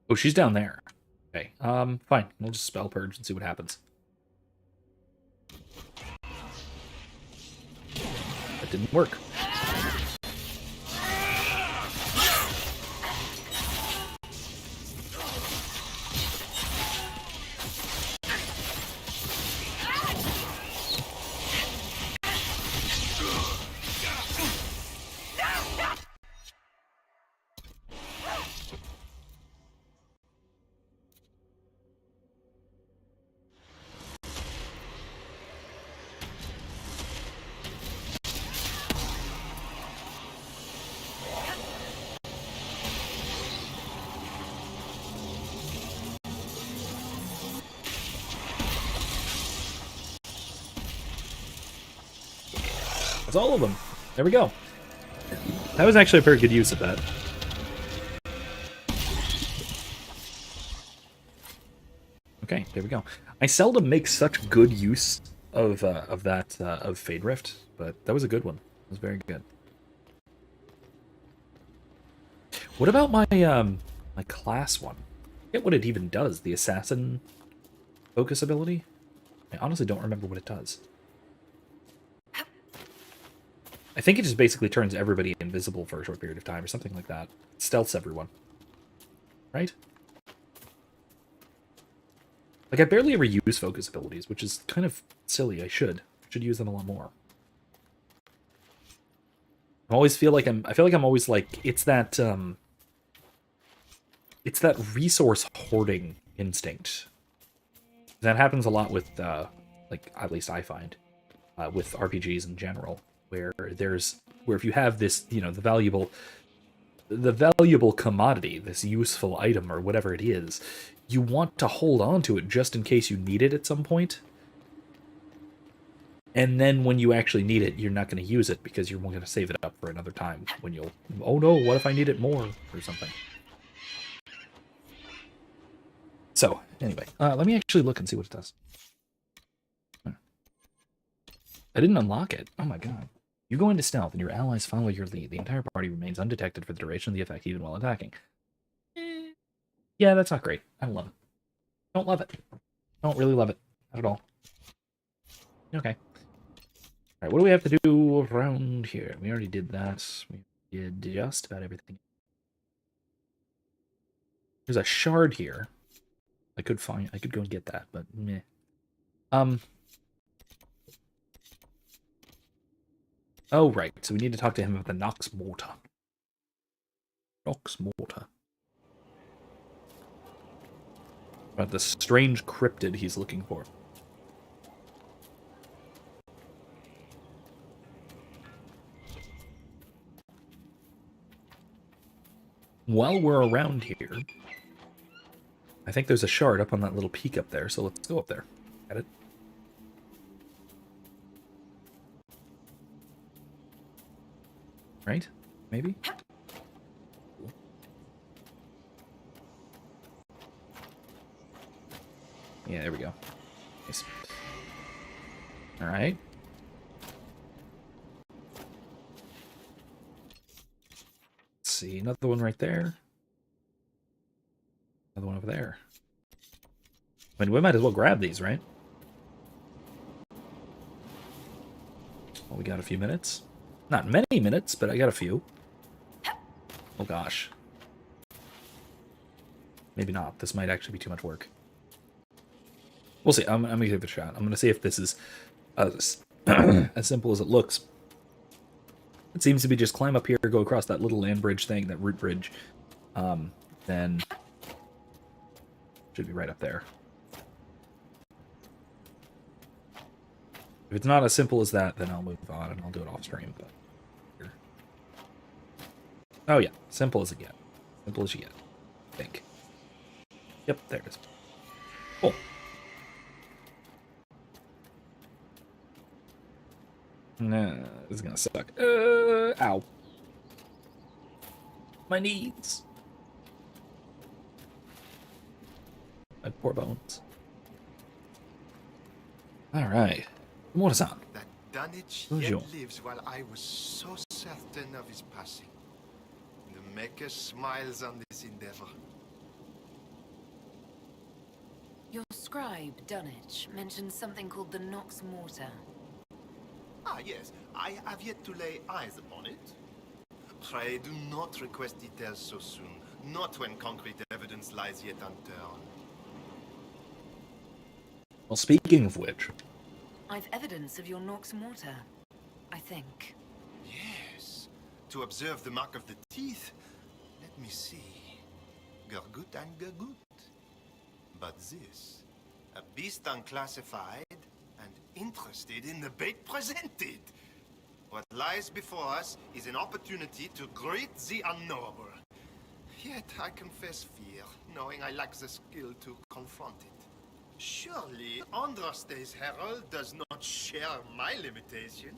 Oh, she's down there. Okay, fine. We'll just spell purge and see what happens. That didn't work. That's all of them. There we go. That was actually a very good use of that. Okay, there we go. I seldom make such good use of Fade Rift, but that was a good one. It was very good. What about my my class one? I forget what it even does. The assassin focus ability? I honestly don't remember what it does. I think it just basically turns everybody invisible for a short period of time or something like that. It stealths everyone. Right? Like, I barely ever use focus abilities, which is kind of silly. I should use them a lot more. I always feel like I feel like I'm always like, it's that resource hoarding instinct. That happens a lot with, like, at least I find, with RPGs in general. Where if you have this, you know, the valuable commodity, this useful item or whatever it is, you want to hold on to it just in case you need it at some point. And then when you actually need it, you're not going to use it because you're going to save it up for another time when you'll, oh no, what if I need it more or something? So, anyway, let me actually look and see what it does. I didn't unlock it. Oh my god. You go into stealth and your allies follow your lead. The entire party remains undetected for the duration of the effect, even while attacking. Yeah, that's not great. I don't love it. Don't love it. Don't really love it. Not at all. Okay. Alright, what do we have to do around here? We already did that. We did just about everything. There's a shard here. I could go and get that, but meh. Oh, right. So we need to talk to him about the Knox Mortar. Knox Mortar. About the strange cryptid he's looking for. While we're around here, I think there's a shard up on that little peak up there, so let's go up there. At it. Right? Maybe? Yeah, there we go. Nice. Alright. Let's see, another one right there. Another one over there. I mean, we might as well grab these, right? Well, we got a few minutes. Not many minutes, but I got a few. Oh gosh. Maybe not. This might actually be too much work. We'll see. I'm gonna give it a shot. I'm gonna see if this is as simple as it looks. It seems to be just climb up here, go across that little land bridge thing, that root bridge. Then Should be right up there. If it's not as simple as that, then I'll move on and I'll do it off stream. But here. Oh yeah, simple as it gets. Simple as you get, I think. Yep, there it is. Cool. Nah, this is gonna suck. Ow. My knees. My poor bones. Alright. What is on? That Dunnage Bonjour. yet lives while I was so certain of his passing. The Maker smiles on this endeavor. Your scribe, Dunnage, mentioned something called the Knox Mortar. Ah, yes. I have yet to lay eyes upon it. Pray do not request details so soon. Not when concrete evidence lies yet unturned. Well, speaking of which... I've evidence of your Knox Mortar, I think. Yes. To observe the mark of the teeth. Let me see. Gurgut and Gurgut. But this, a beast unclassified and interested in the bait presented. What lies before us is an opportunity to greet the unknowable. Yet I confess fear, knowing I lack the skill to confront it. Surely Andraste's herald does not share my limitation.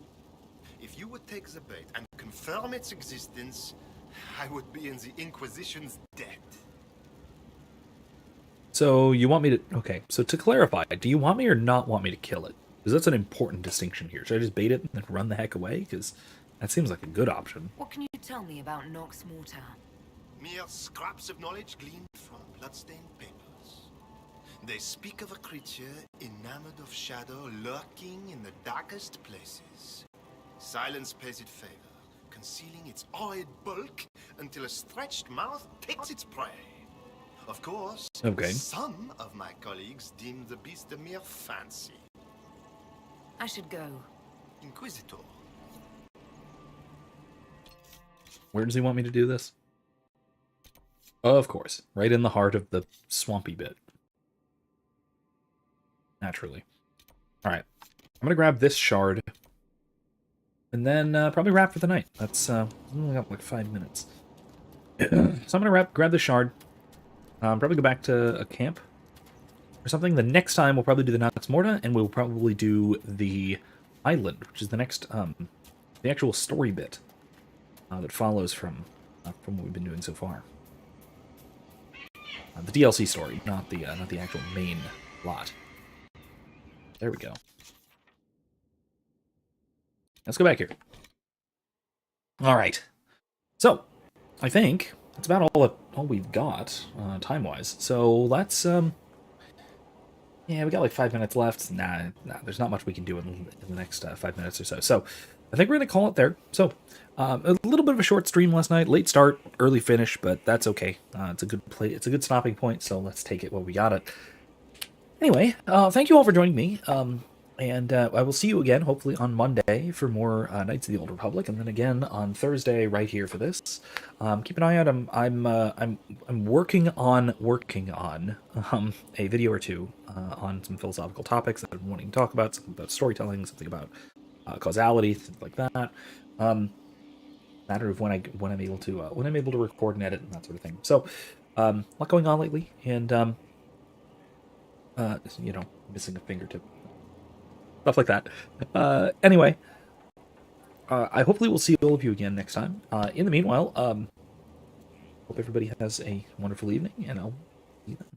If you would take the bait and confirm its existence, I would be in the Inquisition's debt. So, you want me to... Okay, so to clarify, do you want me or not want me to kill it? Because that's an important distinction here. Should I just bait it and then run the heck away? Because that seems like a good option. What can you tell me about Knox Mortar? Mere scraps of knowledge gleaned from bloodstained papers. They speak of a creature enamored of shadow lurking in the darkest places. Silence pays it favor, concealing its horrid bulk until a stretched mouth takes its prey. Of course, some of my colleagues deem the beast a mere fancy. I should go. Inquisitor. Where does he want me to do this? Of course, right in the heart of the swampy bit. Naturally. Alright, I'm gonna grab this shard. And then probably wrap for the night. That's, we only got like 5 minutes. So I'm gonna grab the shard. Probably go back to a camp or something. The next time we'll probably do the Knox Mortar, and we'll probably do the island, which is the next, the actual story bit that follows from what we've been doing so far. The DLC story, not the actual main plot. There we go. Let's go back here. All right. So, I think that's about all we've got time-wise. So let's yeah, we got like 5 minutes left. Nah, there's not much we can do in the next 5 minutes or so. So I think we're gonna call it there. So a little bit of a short stream last night, late start, early finish, but that's okay. It's a good it's a good stopping point. So let's take it while we got it. Anyway, thank you all for joining me. And I will see you again, hopefully on Monday for more Knights of the Old Republic, and then again on Thursday right here for this. Keep an eye out. I'm working on a video or two on some philosophical topics that I'm wanting to talk about, something about storytelling, something about causality, things like that. Matter of when I'm able to record and edit and that sort of thing. So, a lot going on lately, and you know, missing a fingertip. Stuff like that. Anyway, I hopefully will see all of you again next time. In the meanwhile, hope everybody has a wonderful evening, and I'll see you then.